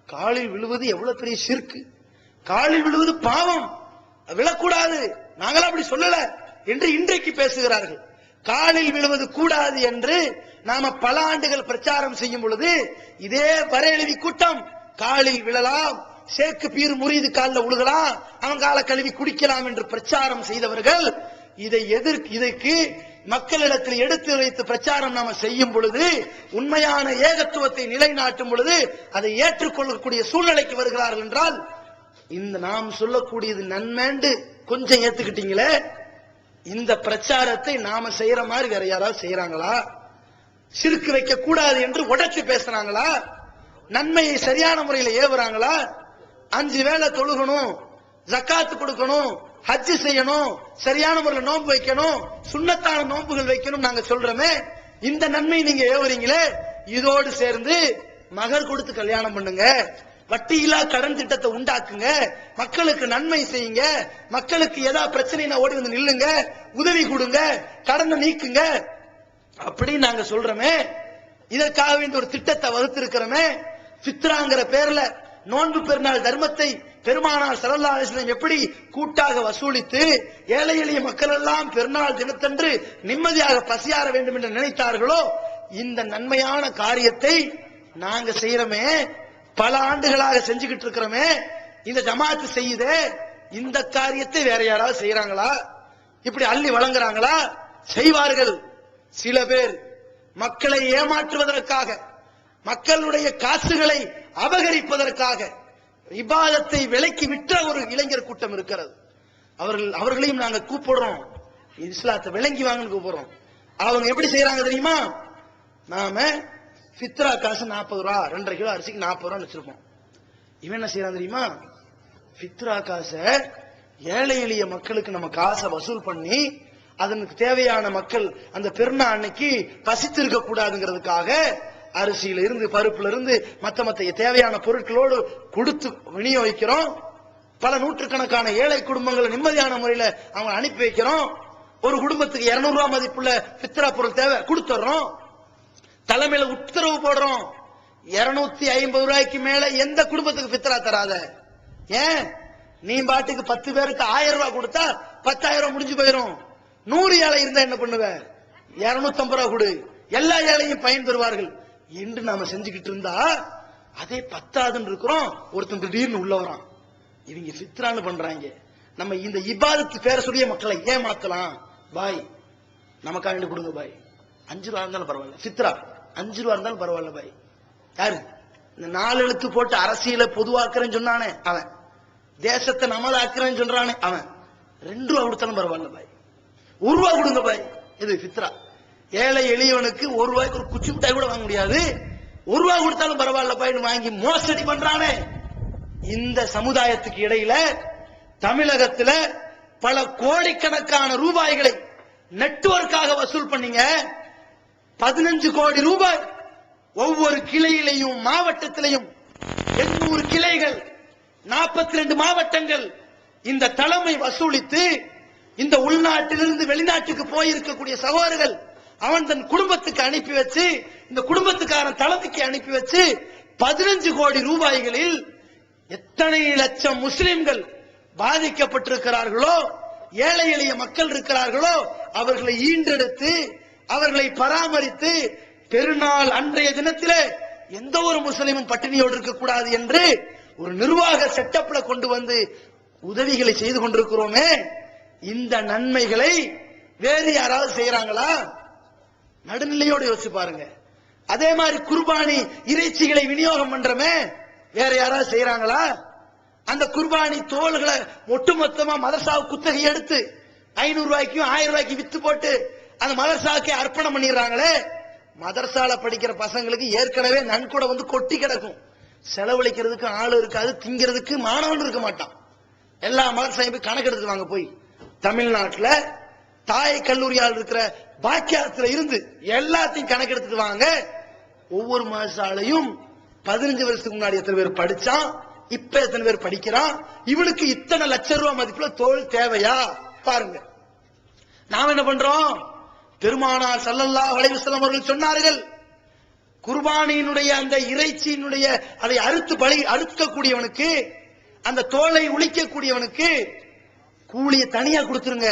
காலில் விழுவது எவ்வளவு பெரிய ஷிர்க், காலில் விழுவது பாவம், விழக்கூடாது, நாங்களா அப்படி சொல்லல என்று இன்றைக்கு பேசுகிறார்கள். காலில் விழுவது கூடாது என்று நாம பல ஆண்டுகள் பிரச்சாரம் செய்யும் பொழுது இதே பரேலவி கூட்டம் காலில் விழலாம், ஷேக்கு பீர் முரீது காலில் உழுகலாம், அவன் கால கழுவி குடிக்கலாம் என்று பிரச்சாரம் செய்தவர்கள் இதற்கு மக்களிடத்தில் எடுத்து வைத்து பிரச்சாரம் நாம செய்யும் பொழுது, உண்மையான ஏகத்துவத்தை நிலைநாட்டும் பொழுது அதை ஏற்றுக்கொள்ளக்கூடிய சூழ்நிலைக்கு வருகிறார்கள் என்றால், இந்த நாம் சொல்லக்கூடியது நன்மைண்டு கொஞ்சம் ஏத்துக்கிட்டீங்களே, இந்த பிரச்சாரத்தை நாம செய்யற மாதிரி வேற யாராவது செய்யறாங்களா? சிறுக்கு வைக்க கூடாது என்று உடைச்சு பேசுறாங்களா? நன்மையை சரியான முறையில் ஏவுறாங்களா? 5 வேளை தொழுகணும், ஜக்காத்து கொடுக்கணும், ஹஜ் செய்யணும், சரியான முறையில் நோன்பு வைக்கணும், சுன்னத்தான நோன்புகள் வைக்கணும் நாங்க சொல்றோமே, இந்த நன்மை நீங்க ஏவுறீங்களே, இதோடு சேர்ந்து மகர் கொடுத்து கல்யாணம் பண்ணுங்க, வட்டியில்லா கடன் திட்டத்தை உண்டாக்குங்க, மக்களுக்கு நன்மை செய்யுங்க, மக்களுக்கு ஏதாவது பிரச்சனைனா ஓடி வந்து நில்லுங்க, உதவி கொடுங்க, கடனை நீக்குங்க அப்படின்னு நாங்க சொல்றோமே. இதற்காக வேண்டிய ஒரு திட்டத்தை வகுத்திருக்கிறோமே. ஃபித்ராங்கிற பேர்ல நோன்பு பெருநாள் தர்மத்தை பெருமானார் ஸல்லல்லாஹு அலைஹி வஸல்லம் எப்படி கூட்டாக வசூலித்து ஏழை எளிய மக்கள் எல்லாம் பெருநாள் தினத்தன்று நிம்மதியாக பசியாற வேண்டும் என்று நினைத்தார்களோ, இந்த நன்மையான காரியத்தை நாங்க செய்யறோமே, பல ஆண்டுகளாக செஞ்சுக்கிட்டு இருக்கிறோமே, இந்த ஜமாத்து செய்யுதே, இந்த காரியத்தை வேற யாராவது செய்யறாங்களா? இப்படி அள்ளி வழங்குறாங்களா? செய்வார்கள். சில பேர் மக்களை ஏமாற்றுவதற்காக, மக்களுடைய காசுகளை அபகரிப்பதற்காக இபாதத்தை விலைக்கு விற்ற ஒரு இளைஞர் கூட்டம் இருக்கிறது. அவர்களையும் நாங்க கூப்பிடுறோம், இஸ்லாத்தை விளங்கி வாங்கன்னு கூப்பிடுறோம். அவங்க எப்படி செய்யறாங்க தெரியுமா? நாம ஃபித்ரா காசு 40 ரூபா, 2.5 கிலோ அரிசிக்கு 40 ரூபா வச்சிருப்போம். இவன் என்ன செய்யறான் தெரியுமா? ஃபித்ரா காசை ஏழை எளிய மக்களுக்கு நம்ம காசை வசூல் பண்ணி, அதற்கு தேவையான மக்கள் அந்த பெருநாள் அன்னைக்கு பசித்திருக்க கூடாதுங்கிறதுக்காக அரிசியில இருந்து பருப்புல இருந்து மத்த தேவையான பொருட்களோடு கொடுத்து விநியோகிக்கிறோம். பல நூற்றுக்கணக்கான ஏழை குடும்பங்களை நிம்மதியான முறையில அவங்க அனுப்பி வைக்கிறோம். ஒரு குடும்பத்துக்கு 200 ரூபாய் மதிப்புள்ள ஃபித்ரா பொருள் தேவை கொடுத்துறோம். தலைமையில உத்தரவு போடுறோம், 250 ரூபாய்க்கு மேல எந்த குடும்பத்துக்கு ஃபித்ரா தராத. ஏன் நீ பாட்டுக்கு 10 பேருக்கு 1000 ரூபாய் கொடுத்தா 10,000 முடிஞ்சு போயிடும். 100 ஏழை இருந்தா என்ன பண்ணுவ? 250 ரூபாய் கொடு, எல்லா ஏழையும் பயன்பெறுவார்கள் என்று நாம செஞ்சுக்கிட்டு இருந்தா அதே பத்தாதுன்னு இருக்கிறோம். ஒருத்தன் திடீர்னு உள்ள வரான், இவங்க ஃபித்ரான்னு பண்றாங்க, நம்ம இந்த இபாதத்து பேர சொல்லிய மக்களை ஏமாத்தலாம், பாய் நமக்காக வேண்டி கொடுங்க பாய், 5 ரூபா இருந்தாலும் பரவாயில்ல, ஃபித்ரா 5 ரூபா இருந்தாலும் பரவாயில்ல பாய். யாரு இந்த 4 எழுத்து போட்டு அரசியல பொதுவாக்குறேன்னு சொன்னானே அவன், தேசத்தை நமதாக்குறேன்னு சொல்றானே அவன், 2 ரூபா கொடுத்தாலும் பரவாயில்ல பாய், 1 ரூபா கொடுங்க பாய். இது ஃபித்ரா. ஏழை எளியவனுக்கு 1 ரூபாய்க்கு ஒரு குச்சி மிட்டாய் கூட வாங்க முடியாது, 1 ரூபா கொடுத்தாலும் பரவாயில்ல பாய்னு வாங்கி மோசடி பண்றானே. இந்த சமுதாயத்துக்கு இடையில தமிழகத்துல பல கோடிக்கணக்கான ரூபாய்களை நெட்வொர்க்காக வசூல் பண்ணீங்க. 15 கோடி ரூபாய் ஒவ்வொரு கிளையிலையும் மாவட்டத்திலையும் 800 கிளைகள், 42 மாவட்டங்கள் இந்த தலைமை வசூலித்து இந்த உள்நாட்டிலிருந்து வெளிநாட்டுக்கு போயிருக்கக்கூடிய சகோதரர்கள் அவன் தன் குடும்பத்துக்கு அனுப்பி வச்சு, இந்த குடும்பத்துக்காரன் தலைமைக்கு அனுப்பி வச்சு 15 கோடி ரூபாய்களில் எத்தனை லட்சம் முஸ்லிம்கள் பாதிக்கப்பட்டிருக்கிறார்களோ, ஏழை எளிய மக்கள் இருக்கிறார்களோ அவர்களை ஈண்டெடுத்து அவர்களை பராமரித்து பெருநாள் அன்றைய தினத்திலே எந்த ஒரு முஸ்லிமும் பட்டினியோடு இருக்கக்கூடாது என்று ஒரு நிர்வாக செட்டப்ல கொண்டு வந்து உதவிகளை செய்து கொண்டிருக்கிறோமே. இந்த நன்மைகளை வேறு யாராவது செய்யறாங்களா? நடுநிலையோடு யோசிச்சு பாருங்க. அதே மாதிரி குர்பானி இறைச்சிகளை விநியோகம் பண்றமே, வேற யாராவது செய்யறாங்களா? அந்த குர்பானி தோள்களை ஒட்டுமொத்தமா மதரசாவு குத்தகை எடுத்து 500 ரூபாய்க்கும் 1000 ரூபாய்க்கு வித்து போட்டு அந்த மதரசாவுக்கே அர்ப்பணம் பண்ணிடுறாங்களே. மதரசால படிக்கிற பசங்களுக்கு ஏற்கனவே நன்கொடை வந்து கொட்டி கிடக்கும், செலவழிக்கிறதுக்கு ஆள் இருக்காது, திங்கிறதுக்கு மாணவன் இருக்க மாட்டான். எல்லா மதரசாயும் கணக்கு எடுத்துவாங்க. போய் தமிழ்நாட்டில் தாய் கல்லூரியால் இருக்கிற பாக்கியத்துல இருந்து எல்லாத்தையும் கணக்கு எடுத்துட்டு வாங்க. ஒவ்வொரு மதரசாலையும் 15 வருஷத்துக்கு முன்னாடி எத்தனை பேர் படிச்சான், இப்ப எத்தனை பேர் படிக்கிறான், இவனுக்கு இத்தனை லட்சம் ரூபாய் மதிப்புல தோல் தேவையா பாருங்க. நாம் என்ன பண்றோம்? பெருமானார் ஸல்லல்லாஹு அலைஹி வஸல்லம் அவர்கள் சொன்னார்கள், குர்பானியினுடைய அந்த இறைச்சியினுடைய அதை அறுக்கக்கூடியவனுக்கு, அந்த தோலை உளிக்கக்கூடியவனுக்கு கூலிய தனியா கொடுத்துருங்க,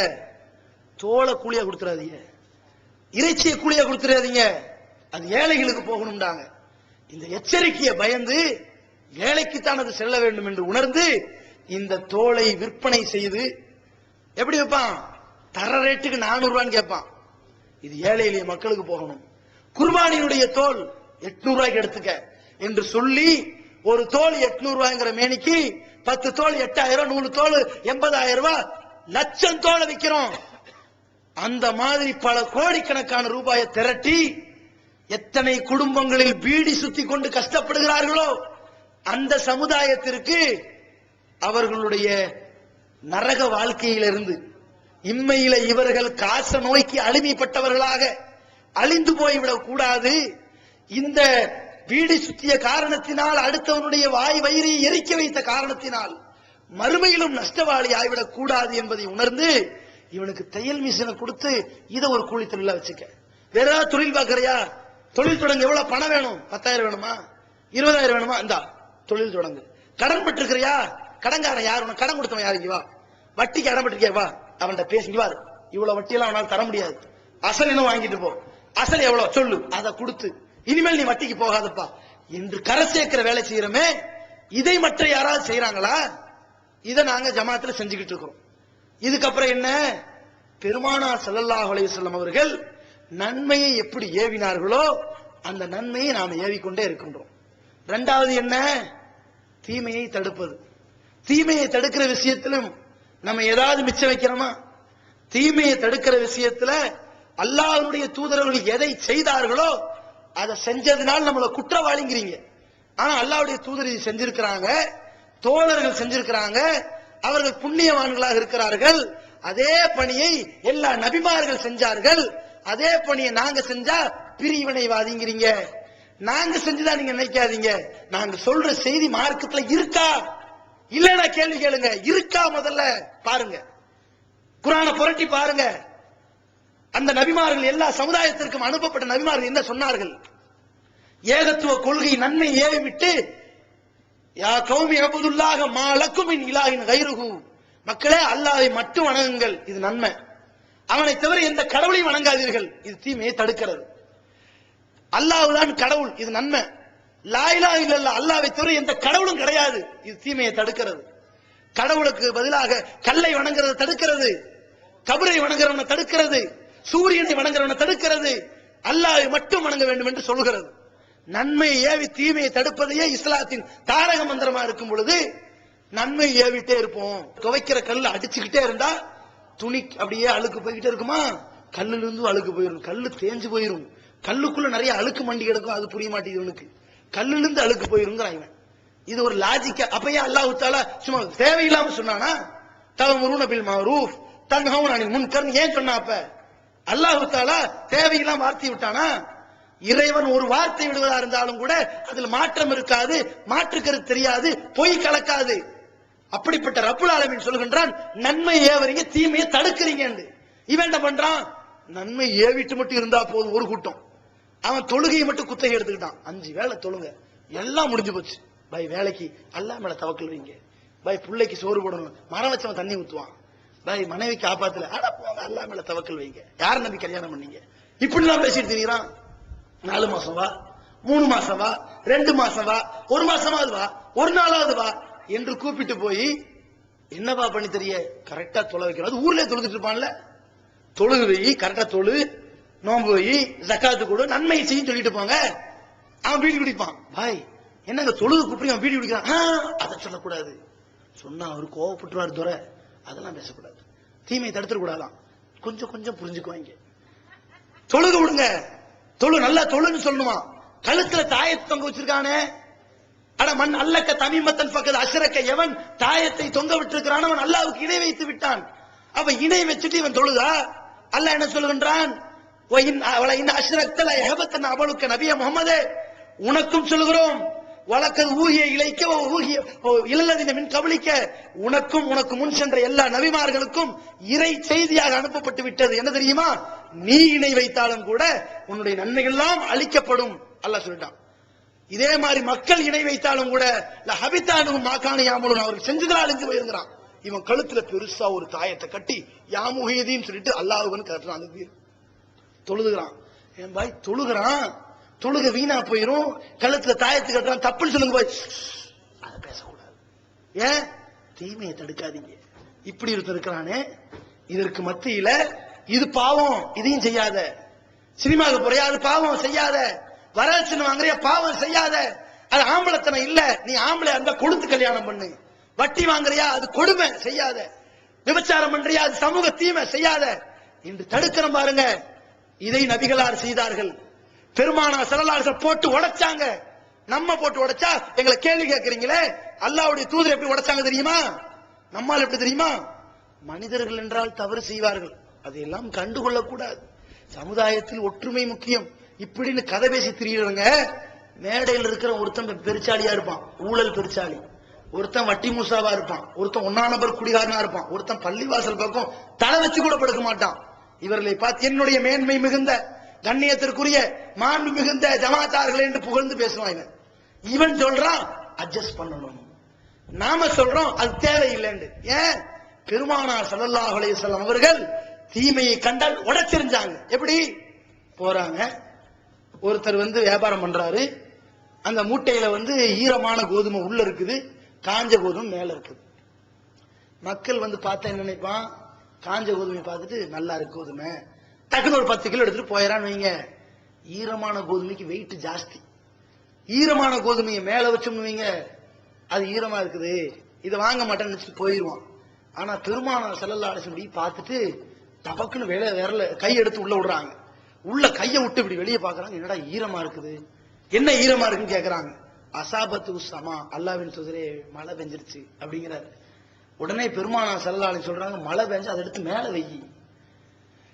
தோலை கூலியா கொடுத்துறாதீங்க, இறைச்சியை கூலியா கொடுத்துறாதீங்க, அது ஏழைகளுக்கு போகணும்டாங்க. இந்த எச்சரிக்கையை பயந்து ஏழைக்குத்தான் அது செல்ல வேண்டும் என்று உணர்ந்து இந்த தோலை விற்பனை செய்து எப்படி வைப்பான்? தர ரேட்டுக்கு 400 ரூபான்னு கேட்பான். இது ஏழை எளிய மக்களுக்கு போகணும். குர்பானியுடைய தோல் 800 ரூபாய்க்கு எடுத்துக்க என்று சொல்லி ஒரு தோல் 800 ரூபாய்ங்கிற மேனிக்கு 10 தோல் 8000, 100 தோல் 80,000 ரூபாய், லட்சம் தோலை விற்கிறோம். அந்த மாதிரி பல கோடிக்கணக்கான ரூபாயை திரட்டி எத்தனை குடும்பங்களில் பீடி சுத்தி கொண்டு கஷ்டப்படுகிறார்களோ அந்த சமுதாயத்திற்கு அவர்களுடைய நரக வாழ்க்கையிலிருந்து இம்மையில இவர்கள் காச நோய்க்கு அடிமைப்பட்டவர்களாக அழிந்து போய்விடக் கூடாது, இந்த பீடி சுத்திய காரணத்தினால் அடுத்தவனுடைய வாய் வயிறை எரிக்க வைத்த காரணத்தினால் மறுமையிலும் நஷ்டவாளி ஆகிவிடக் கூடாது என்பதை உணர்ந்து இவனுக்கு தையல் மிஷினை கொடுத்து இதை ஒரு கூலி தொழிலா வச்சுக்க. வேற ஏதாவது தொழில் பார்க்கறியா? தொழில் தொடங்க. எவ்வளவு பணம் வேணும்? 10,000 வேணுமா? 20,000 வேணுமா? இந்த தொழில் தொடங்கு. கடன் பெற்றிருக்கிறியா? கடன்காரன் யார்? உனக்கு கடன் கொடுத்தவன் யாருக்கு? வா, வட்டிக்கு கடன் பெற்றிருக்கியா? வா, அவன்கிட்ட பேசிட்டு வா, இவ்வளவு வட்டியெல்லாம் அவனால தர முடியாது, அசல் இன்னும் வாங்கிட்டு போ, அசல் எவ்வளவு சொல்லு, அதை கொடுத்து இனிமேல் நீ வட்டிக்கு போகாதப்பா என்று கரை சேர்க்கிற வேலை செய்யறமே. இதை மற்ற யாராவது செய்யறாங்களா? இதை நாங்க ஜமாத்துல செஞ்சுக்கிட்டு இருக்கிறோம். இதுக்கப்புறம் என்ன? பெருமானார் ஸல்லல்லாஹு அலைஹி வஸல்லம் அவர்கள் நன்மையை எப்படி ஏவினார்களோ அந்த நன்மையை நாம ஏவிக்கொண்டே இருக்கின்றோம். இரண்டாவது என்ன? தீமையை தடுப்பது. தீமையை தடுக்கிற விஷயத்திலும் நம்ம ஏதாவது மிச்சம் வைக்கிறோமா? தீமையை தடுக்கிற விஷயத்துல அல்லாஹ்வுடைய தூதரவர்கள் எதை செய்தார்களோ அதை செஞ்சதுனால நம்மள குற்றவாளிங்கிறீங்க. ஆனா அல்லாஹ்வுடைய தூதர் இது செஞ்சிருக்கிறாங்க, தோழர்கள் செஞ்சிருக்கிறாங்க, அவர்கள் புண்ணியவான்களாக இருக்கிறார்கள். அதே பணியை எல்லா நபிமார்கள் செஞ்சார்கள். அதே பணியை நாங்க செஞ்சா பிரிவினைவாதிங்கிறீங்க. நாங்க செஞ்சுதான் நீங்க நினைக்காதீங்க. நாங்க சொல்ற செய்தி மார்க்கத்துல இருக்கா இல்லன்னா கேள்வி கேளுங்க. இருக்கா முதல்ல பாருங்க, குர்ஆனை புரட்டி பாருங்க. அந்த நபிமார்கள் எல்லா சமுதாயத்திற்கும் அனுப்பப்பட்ட நபிமார்கள் என்ன சொன்னார்கள்? ஏகத்துவ கொள்கை நன்மை ஏவி விட்டு, யா கௌமி அபுதுல்லாஹ மா லக்கும் மின் இலாஹின் கைருஹு, மக்களே அல்லாஹ்வை மட்டும் வணங்குங்கள், இது நன்மை. அவனை தவிர எந்த கடவுளையும் வணங்காதீர்கள், இது தீமையை தடுக்கிறது. அல்லாஹ்தான் கடவுள், இது நன்மை. லா இலாஹ இல்லல்லாஹ், அல்லாஹ்வை தவிர எந்த கடவுளும் கிடையாது, இது தீமையை தடுக்கிறது. கடவுளுக்கு பதிலாக கல்லை வணங்குறதை தடுக்கிறது, கபரை வணங்குறவனை தடுக்கிறது, சூரியனை வணங்குறவனை தடுக்கிறது, அல்லாஹ்வை மட்டும் வணங்க வேண்டும் என்று சொல்கிறது. நன்மையை ஏவி தீமையை தடுப்பதையே இஸ்லாத்தின் தாரக மந்திரமா இருக்கும் பொழுது நன்மை ஏவிட்டே இருப்போம். துவைக்கிற கல்ல அடிச்சுக்கிட்டே இருந்தா துணி அப்படியே அழுக்கு போய்கிட்டே இருக்குமா? கல்லுல இருந்து அழுக்கு போயிடும், கல்லு தேஞ்சு போயிடும், கல்லுக்குள்ள நிறைய அழுக்கு மண்டி கிடக்கும். அது புரிய மாட்டேங்குது இவனுக்கு, கல்லுல இருந்து அழுக்கு போயிருங்கிறான் இவன். இது ஒரு லாஜிக்கா? அப்பயே அல்லாஹ் தஆலா சும்மா தேவையில்லாம சொன்னானா? தஅமுருன பில் மஅரூஃப் தன்ஹவுன அனில் முன்கர் ஏன் சொன்னா? அப்ப அல்லாஹ் தஆலா தேவையில்லாம வார்த்தை விட்டானா? இறைவன் ஒரு வார்த்தை விடுவதா இருந்தாலும் கூட அதில் மாற்றம் இருக்காது, மாற்று கருத்து தெரியாது, பொய் கலக்காது. அப்படிப்பட்ட ரப்புல் ஆலமீன் சொல்கின்றான், நன்மை ஏவறீங்க தீமையை தடுக்கிறீங்க. இவன் என்ன பண்றான்? நன்மை ஏவிட்டு மட்டும் இருந்தா போதும் ஒரு கூட்டம். அவன் தொழுகையை மட்டும் குத்தகை எடுத்துக்கிட்டான். 5 வேளை தொழுங்க, எல்லாம் முடிஞ்சு போச்சு. பாய் வேலைக்கு அல்லாஹ் மேல தவக்கல் வைங்க. பாய் பிள்ளைக்கு சோறு போடணும், மரம் வச்சவன் தண்ணி ஊத்துவான். பாய் மனைவி காப்பாத்துல, அட போங்க அல்லாஹ் மேல தவக்கல் வைங்க. யார நம்பி கல்யாணம் பண்ணீங்க? இப்படி எல்லாம் பேசிட்டு தெரியுறான். 4 மாசம் வா, 3 மாசம் வா, 2 மாசம் வா, 1 மாசமாவது வா, 1 நாளாவது வா என்று கூப்பிட்டு போய் என்னவா பண்ணி தெரிய கரெக்டா தொலை வைக்கணும். அது ஊர்லயே தொழுதுட்டு இருப்பான்ல, தொழுகு வை, கரெக்டா தொழு, நோம்பு வை, ஜக்காத்து கொடு, நன்மை செய்யும் சொல்லிட்டு போங்க. அவன் பீடி குடிப்பான். பாய் என்னங்க தொழுது கூப்பிட்டு அவன் பீடி குடிக்கிறான், அதை சொல்லக்கூடாது. சொன்னா அவரு கோவப்பட்டுருவாரு துரை, அதெல்லாம் பேசக்கூடாது. தீமையை தடுத்துட கூடாதான். கொஞ்சம் கொஞ்சம் புரிஞ்சுக்குவாங்க. தொழுக விடுங்க, தொழு, நல்லா தொழுன்னு சொல்லணுமா? கழுத்துல தாயத்தை தொங்க வச்சிருக்கானே, அட மண் அல்லக்க தமிமத்தன் பக்கத்து அஷ்ரக்க, எவன் தாயத்தை தொங்க விட்டிருக்கிறான் அவன் அல்லாஹ்வுக்கு இணை வைத்து விட்டான். அவ இணை வச்சுட்டு இவன் தொழுதா? அல்லாஹ் என்ன சொல்லுகின்றான்? அவளுக்கு நபிய முகமதே உனக்கும் சொல்லுகிறோம், வழக்கது ஊகிய இலைக்க ஊகிய இளதின மின் கபலிக்க, உனக்கும் உனக்கு முன் சென்ற எல்லா நபிமார்களுக்கும் இறை செய்தியாக அனுப்பப்பட்டு விட்டது. என்ன தெரியுமா? நீ இணை வைத்தாலும் கூட உன்னுடைய நன்மைகள் எல்லாம் அளிக்கப்படும். அல்லாஹ் சொல்லிட்டான். இதே மாதிரி மக்கள் இணை வைத்தாலும் கூட ஹபித்தானும் மாக்கான யாமலும் அவருக்கு செஞ்சதுல அழிஞ்சு போயிருங்கிறான். இவன் கழுத்துல பெருசா ஒரு தாயத்தை கட்டி யாமுஹீதீன்னு சொல்லிட்டு அல்லாஹ்வுன்னு கட்டுறான். அதுக்கு தொழுதுகிறான். என் பாய் தொழுகிறான், தொழுக வீணா போயிரும். கழுத்துல தாயத்து கட்டுறான், தப்புன்னு சொல்லுங்க பாய், அதை பேசக்கூடாது. ஏன்? தீமையை தடுக்காதீங்க. இப்படி இருக்கிறானே, இதற்கு மத்தியில இது பாவம், இதையும் செய்யாத. சினிமாவுக்கு போறியா, அது பாவம், செய்யாத. வரதட்சணை வாங்குறியா, பாவம், செய்யாத. அது ஆம்பளத்தனம் இல்ல, நீ ஆம்பளை அந்த கொடுத்து கல்யாணம் பண்ணு. வட்டி வாங்குறியா, அது கொடுமை, செய்யாத. விபச்சாரம் பண்றியா, அது சமூக தீமை, செய்யாத என்று தடுக்கிற பாருங்க. இதை நபிகளார் செய்தார்கள். பெருமானா ஸல்லல்லாஹு அலைஹி வஸல்லம் போட்டு உடைச்சாங்க. நம்ம போட்டு உடைச்சா எங்களை கேள்வி கேட்கறீங்களே, அல்லாஹ்வுடைய தூதர் எப்படி உடைச்சாங்க தெரியுமா? நம்மால் எப்படி தெரியுமா? மனிதர்கள் என்றால் தவறு செய்வார்கள், அதையெல்லாம் கண்டுகொள்ள கூடாது. சமுதாயத்தில் ஒற்றுமை முக்கியம். இப்படின்னு கதை பேசி திரியுறவங்க, மேடையில் இருக்கிற ஒருத்தன் பெருச்சாலியா இருப்பான், ஊழல் பெருச்சாலி. ஒருத்தன் வட்டி மூசாவா இருப்பான், ஒருத்தன் 1 நபர் குடிகாரனா இருப்பான், ஒருத்தன் பள்ளிவாசல் பக்கம் தலை வச்சு கூட படுக்க மாட்டான். இவர்களை பார்த்து என்னுடைய மேன்மை மிகுந்த கண்ணியத்திற்குரிய மாண்பு மிகுந்த ஜமாத்தார்கள் என்று புகழ்ந்து பேசுவாங்க. இவன் சொல்றான் அட்ஜஸ்ட் பண்ணணும், நாம சொல்றோம் அது தேவையில்லைன்னு. ஏன்? பெருமானார் ஸல்லல்லாஹு அலைஹி வஸல்லம் அவர்கள் தீமையை கண்டால் உடைச்சிருந்தாங்க. எப்படி போறாங்க? ஒருத்தர் வியாபாரம் பண்றாரு, அந்த மூட்டையில ஈரமான கோதுமை உள்ள இருக்குது, காஞ்ச கோதுமை மேல இருக்குது. மக்கள் பார்த்தா என்ன நினைப்பான்? காஞ்ச கோதுமை பார்த்துட்டு நல்லா இருக்கு கோதுமை, டக்குன்னு ஒரு 10 கிலோ எடுத்துட்டு போயிடறான்னு வைங்க. ஈரமான கோதுமைக்கு வெயிட் ஜாஸ்தி. ஈரமான கோதுமையை மேல வச்சோம்னு வைங்க, அது ஈரமா இருக்குது, இதை வாங்க மாட்டேன்னு நினைச்சிட்டு போயிடுவான். ஆனா பெருமானார் ஸல்லல்லாஹு அலைஹி வஸல்லம் பார்த்துட்டு டபக்குன்னு விரல கை எடுத்து உள்ள விடுறாங்க. உள்ள கையை விட்டு இப்படி வெளியே பாக்குறாங்க, என்னடா ஈரமா இருக்குது, என்ன ஈரமா இருக்குன்னு கேக்குறாங்க. அசாபத்து சமா, அல்லாஹ்வின் தூதரே மழை பெஞ்சிருச்சு அப்படிங்கிறாரு. உடனே பெருமானார் ஸல்லல்லாஹு அலைஹி சொல்றாங்க, மழை பெஞ்சு அதை எடுத்து மேல வை.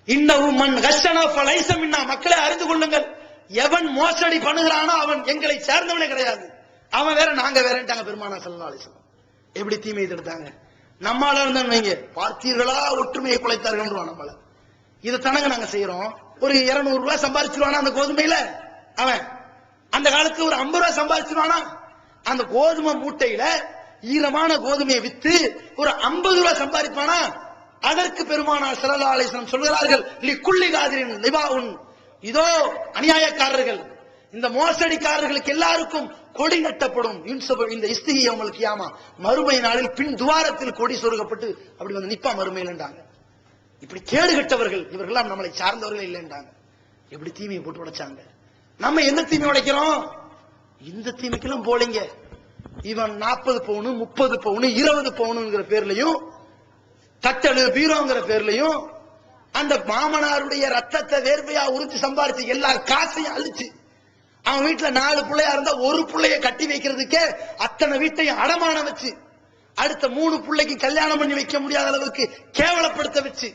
இன்னஹு மன் கஷனா ஃபலைஸ மின்னா, மக்களை அறிந்து கொள்ளுங்கள், எவன் மோசடி பண்ணுகிறானோ அவன் எங்களை சேர்ந்தவனே கிடையாது, அவன் வேற நாங்க வேறட்டாங்க பெருமானார் ஸல்லல்லாஹு அலைஹி வஸல்லம். எப்படி தீமையை தடுத்தாங்க? நம்மால இருந்தான்னு வைங்க, பார்த்தீர்களா ஒற்றுமையை குலைத்தார்கள் நம்மள. இதை தானங்க நாங்க செய்யறோம். ஒரு 200 ரூபாய் சம்பாதிச்சிருவானா அந்த கோதுமையில, அவன் அந்த காலத்துல ஒரு 50 ரூபாய் சம்பாதிச்சிருவானா? அந்த கோதுமை மூட்டையில ஈரமான கோதுமையை வித்து ஒரு 50 ரூபாய் சம்பாதிப்பானா? அதற்கு பெருமானார் ஸல்லல்லாஹு அலைஹி வஸல்லம் சொல்கிறார்கள், லிக்குல்லி காதிரின் லிபாஉன், இதோ அநியாயக்காரர்கள், இந்த மோசடிக்காரர்களுக்கு எல்லாருக்கும் கொடி நட்டப்படும். இந்த இஸ்திகி யௌமுல் கியாமா, மறுமை நாளில் பின் துவாரத்தில் கொடி சொருகப்பட்டு அப்படி வந்து நிப்பா மறுமையிலன்றாங்க. இப்படி கேடு கட்டவர்கள் இவர்கள்லாம் நம்மளை சார்ந்தவர்கள் இல்லைன்றாங்க. எப்படி தீமையை போட்டு உடைச்சாங்க. நம்ம எந்த தீமை உடைக்கிறோம்? இந்த தீமைக்கெல்லாம் போலீங்க. இவன் 40 பவுனு 30 பவுனு 20 பவுனுங்கிற பேர்லயும், கட்டளு பீரோங்கிற பேர்லயும், அந்த மாமனாருடைய ரத்தத்தை வேர்வையா உறிச்சு சம்பாரிச்சு எல்லா காசையும் அழிச்சு, அவன் வீட்டுல 4 பிள்ளையா இருந்தா ஒரு பிள்ளைய கட்டி வைக்கிறதுக்கே அத்தனை வீட்டையும் அடமானம் வச்சு, அடுத்த 3 பிள்ளைக்கு கல்யாணம் பண்ணி வைக்க முடியாத அளவுக்கு கேவலப்படுத்த வச்சு,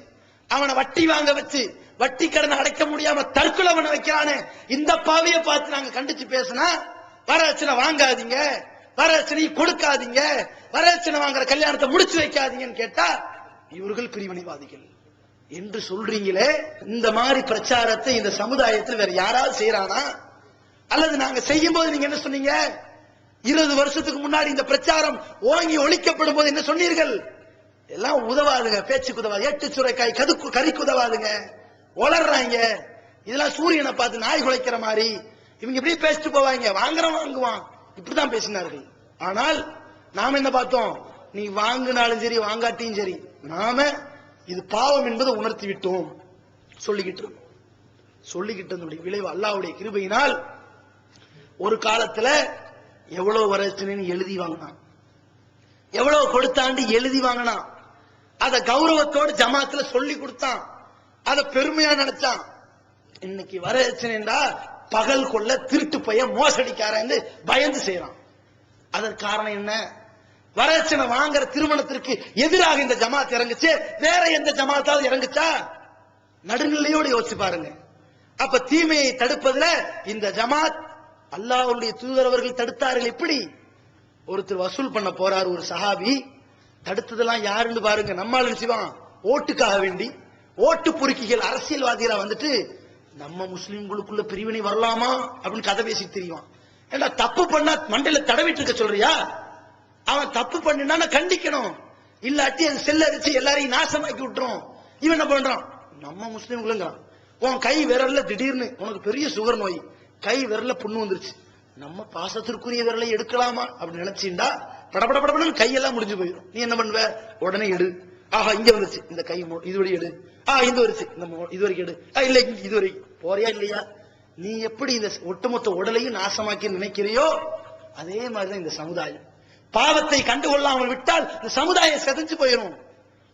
அவனை வட்டி வாங்க வச்சு, வட்டி கடனை அடைக்க முடியாம தற்கொலை பண்ண வைக்கிறானே, இந்த பாவியை பார்த்து நாங்க கண்டிச்சு பேசினா, வரதட்சணை வாங்காதீங்க, வரதட்சணை கொடுக்காதீங்க, வரதட்சணை வாங்குற கல்யாணத்தை முடிச்சு வைக்காதீங்கன்னு கேட்டா இவர்கள் பிரிவினைவாதிகள் என்று சொல்றீங்களே. இந்த மாதிரி பிரச்சாரத்தை இந்த சமுதாயத்தில் வேற யாராவது செய்யறானா? அல்லது நாங்க செய்யும் போது நீங்க என்ன சொன்னீங்க? 20 வருஷத்துக்கு முன்னாடி இந்த பிரச்சாரம் ஓங்கி ஒழிக்கப்படும் போது என்ன சொன்னீர்கள்? எல்லாம் உதவாதுங்க, பேச்சுக்கு உதவாது, ஏட்டு சுரைக்காய் கறிக்கு உதவாதுங்க, வளர்றாங்க, இதெல்லாம் சூரியனை பார்த்து நாய் குலைக்கிற மாதிரி இவங்க இப்படி பேசிட்டு போவாங்க, வாங்குறவன் வாங்குவான், இப்படிதான் பேசினார்கள். ஆனால் நாம என்ன பார்த்தோம்? நீ வாங்கினாலும் சரி வாங்காட்டியும் சரி, நாம இது பாவம் என்பதை உணர்த்தி விட்டோம். சொல்லிக்கிட்டு விளைவு அல்லாஹ்வுடைய கிருபையினால் ஒரு காலத்துல எவ்வளவு வரதட்சணைன்னு எழுதி வாங்கினான், எவ்வளவு கொடுத்தாண்டு எழுதி வாங்கினான், அத கௌரவத்தோடு ஜமாத்துல சொல்லி கொடுத்தான், அத பெருமையா நினைச்சான். இன்னைக்கு வரதட்சணைண்டா பகல் கொள்ள திருட்டு பைய மோசடிக்காரன் பயந்து செய்யறான். அதற்கு காரணம் என்ன? வரதட்சணை வாங்குற திருமணத்திற்கு எதிராக இந்த ஜமாத் இறங்குச்சு, வேற எந்த ஜமாத்தாவது இறங்குச்சா? நடுநிலையோடு யோசிச்சு பாருங்க. அப்ப தீமையை தடுப்பதுல இந்த ஜமாத் அல்லாஹ்வுடைய தூதர் அவர்கள் தடுத்தார்கள். எப்படி? ஒருத்தர் வசூல் பண்ண போறார், ஒரு சஹாபி, தடுத்ததெல்லாம் யாருன்னு பாருங்க. நம்மால் நினைச்சுவான் ஓட்டுக்காக வேண்டி, ஓட்டு பொறுக்கிகள் அரசியல்வாதிகளா வந்துட்டு நம்ம முஸ்லிம்களுக்குள்ள பிரிவினை வரலாமா அப்படின்னு கதை பேசி தெரியும். ஏன்னா தப்பு பண்ணா மண்டையில தடவிட்டு இருக்க சொல்றியா? அவன் தப்பு பண்ணினா கண்டிக்கணும், இல்லாட்டி அது செல்லரிச்சு எல்லாரையும் நாசமாக்கி விட்டுரும். இவன் என்ன பண்றான்? நம்ம முஸ்லிம்களுங்கிறான். உன் கை விரல்ல திடீர்னு உனக்கு பெரிய சுகர் நோய், கை விரல்ல புண்ணு வந்துருச்சு, நம்ம பாசத்திற்குரிய விரலை எடுக்கலாமா அப்படின்னு நினைச்சீண்டா படபடன்னு கையெல்லாம் முடிஞ்சு போயிடும். நீ என்ன பண்ணுவ? உடனே எடு. ஆஹா இங்க வந்துருச்சு, இந்த கை இதுவரை எடு. இந்த வருச்சு, இந்த இது வரைக்கும் எடு. இல்ல இது வரைக்கும் போறியா இல்லையா? நீ எப்படி இந்த ஒட்டுமொத்த உடலையும் நாசமாக்கி நினைக்கிறியோ அதே மாதிரிதான் இந்த சமுதாயம். பாவத்தை கண்டுகொள்ளாமல் விட்டால் இந்த சமுதாயம் செதஞ்சு போயிடும்.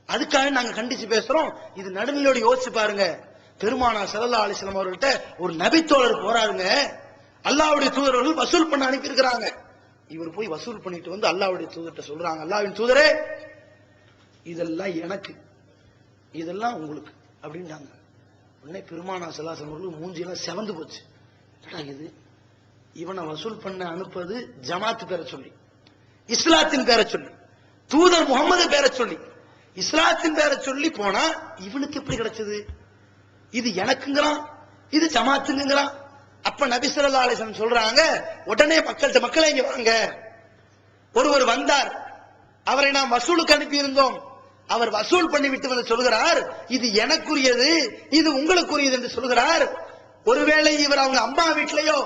அதுக்காக நாங்க கண்டிச்சு பேசுறோம். இது நடுநிலையோடு யோசிச்சு பாருங்க. பெருமானார் ஸல்லல்லாஹு அலைஹி வஸல்லம் அவர்கள்ட்ட ஒரு நபித்தோழர் போறாருங்க, அல்லாஹ்வுடைய தூதர்கள் வசூல் பண்ண அனுப்பி இருக்கிறாங்க. இவர் போய் வசூல் பண்ணிட்டு வந்து அல்லாஹ்வுடைய தூதர்கிட்ட சொல்றாங்க, அல்லாஹ்வின் தூதரே இதெல்லாம் எனக்கு, இதெல்லாம் உங்களுக்கு அப்படின்றாங்க. உடனே பெருமானார் ஸல்லல்லாஹு அலைஹி வஸல்லம் மூஞ்சியெல்லாம் செவந்து போச்சு. இது இவனை வசூல் பண்ண அனுப்பது ஜமாத் பேரை சொல்லி, இஸ்லாத்தின் பேரை சொல்லி, தூதர் முகமது பேரை சொல்லி, இஸ்லாத்தின் பேரை சொல்லி போனா இவனுக்கு எப்படி கிடைச்சது? இது எனக்குங்கிறான், இது ஜமாத்துங்கிறான். அப்ப நபி ஸல்லல்லாஹு அலைஹி வஸல்லம் சொல்றாங்க, உடனே மக்களை இங்க வாங்க. ஒருவர் வந்தார், அவரை நாம் வசூலுக்கு அனுப்பி இருந்தோம், அவர் வசூல் பண்ணி விட்டு வந்து சொல்கிறார், இது எனக்குரியது, இது உங்களுக்குரியது என்று சொல்கிறார். ஒருவேளை இவர் அவங்க அம்மா வீட்டிலேயோ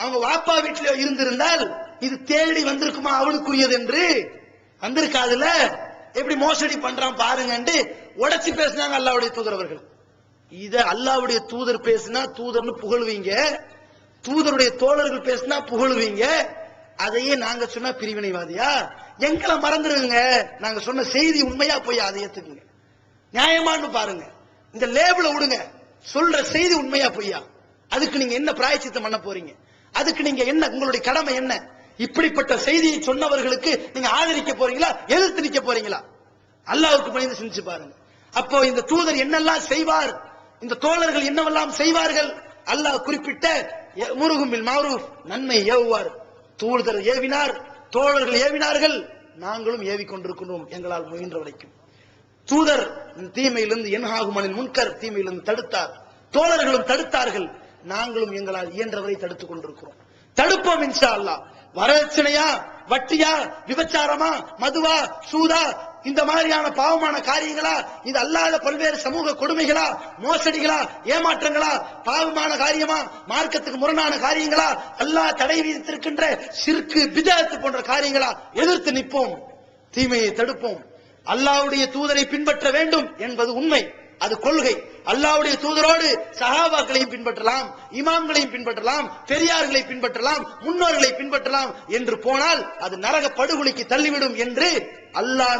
அவங்க வாப்பா வீட்டிலேயோ இருந்திருந்தால் இது தேடி வந்திருக்குமா அவனுக்குரியது என்று? வந்திருக்காதுல. எப்படி மோசடி பண்றான் பாருங்க உடைச்சு பேசினாங்க அல்லாஹ்வுடைய தூதர் அவர்கள். இத அல்லாஹ்வுடைய தூதர் பேசினா தூதர்னு புகழ்வீங்க, தூதருடைய தோழர்கள் பேசினா புகழ்வீங்க, அதையே நாங்க சொன்னா பிரிவினைவாதியா? எங்களை மறந்துருங்க, நாங்க சொன்ன செய்தி உண்மையா போய் அதை ஏத்துக்குங்க, நியாயமானு பாருங்க. இந்த லேபிள விடுங்க, சொல்ற செய்தி உண்மையா பொய்யா? அதுக்கு நீங்க என்ன பிராயச்சித்தம் பண்ண போறீங்க? அதுக்கு நீங்க என்ன, உங்களுடைய கடமை என்ன? இப்படிப்பட்ட செய்தியை சொன்னவர்களுக்கு நீங்க ஆதரிக்க போறீங்களா, எதிர்த்து நிக்க போறீங்களா? அல்லாஹ்வுக்கு பணிந்து சிந்திச்சு பாருங்க. அப்போ இந்த தூதர் என்னெல்லாம் செய்வார், இந்த தோழர்கள் என்னவெல்லாம் செய்வார்கள் அல்லாஹ் குறிப்பிட்ட முருகுமில் மாரூஃப் நன்மை ஏவுவார். தூதர் ஏவினார், தோழர்கள் ஏவினார்கள், நாங்களும் ஏவிக்கொண்டிருக்கிறோம் எங்களால் முயன்ற வரைக்கும். தூதர் தீமையிலிருந்து என்ஹாகுமனின் முன்கர் தீமையிலிருந்து தடுத்தார், தோழர்களும் தடுத்தார்கள், நாங்களும் எங்களால் இயன்றவரை தடுத்துக் கொண்டிருக்கிறோம். தடுப்போம் இன்ஷா அல்லாஹ். வரதட்சணையா, வட்டியா, விபச்சாரமா, மதுவா, சூதா, இந்த மாதிரியான பாவமான காரியங்களா, இது அல்லாத பல்வேறு சமூக கொடுமைகளா, மோசடிகளா, ஏமாற்றங்களா, பாவமான காரியமா, மார்க்கத்துக்கு முரணான காரியங்களா, அல்லாஹ் தடை விதித்திருக்கின்ற ஷிர்க், பித்அத் போன்ற காரியங்களா, எதிர்த்து நிற்போம், தீமையை தடுப்போம். அல்லாஹ்வுடைய தூதரை பின்பற்ற வேண்டும் என்பது உண்மை, அது கொள்கை. அல்லாஹ்வுடைய தூதரோடு சஹாபாக்களையும் பின்பற்றலாம், இமாம்களையும் பின்பற்றலாம், பெரியார்களை பின்பற்றலாம், முன்னோர்களை பின்பற்றலாம் என்று போனால் அது நரக படுகொலிக்கு தள்ளிவிடும் என்று அல்லாஹ்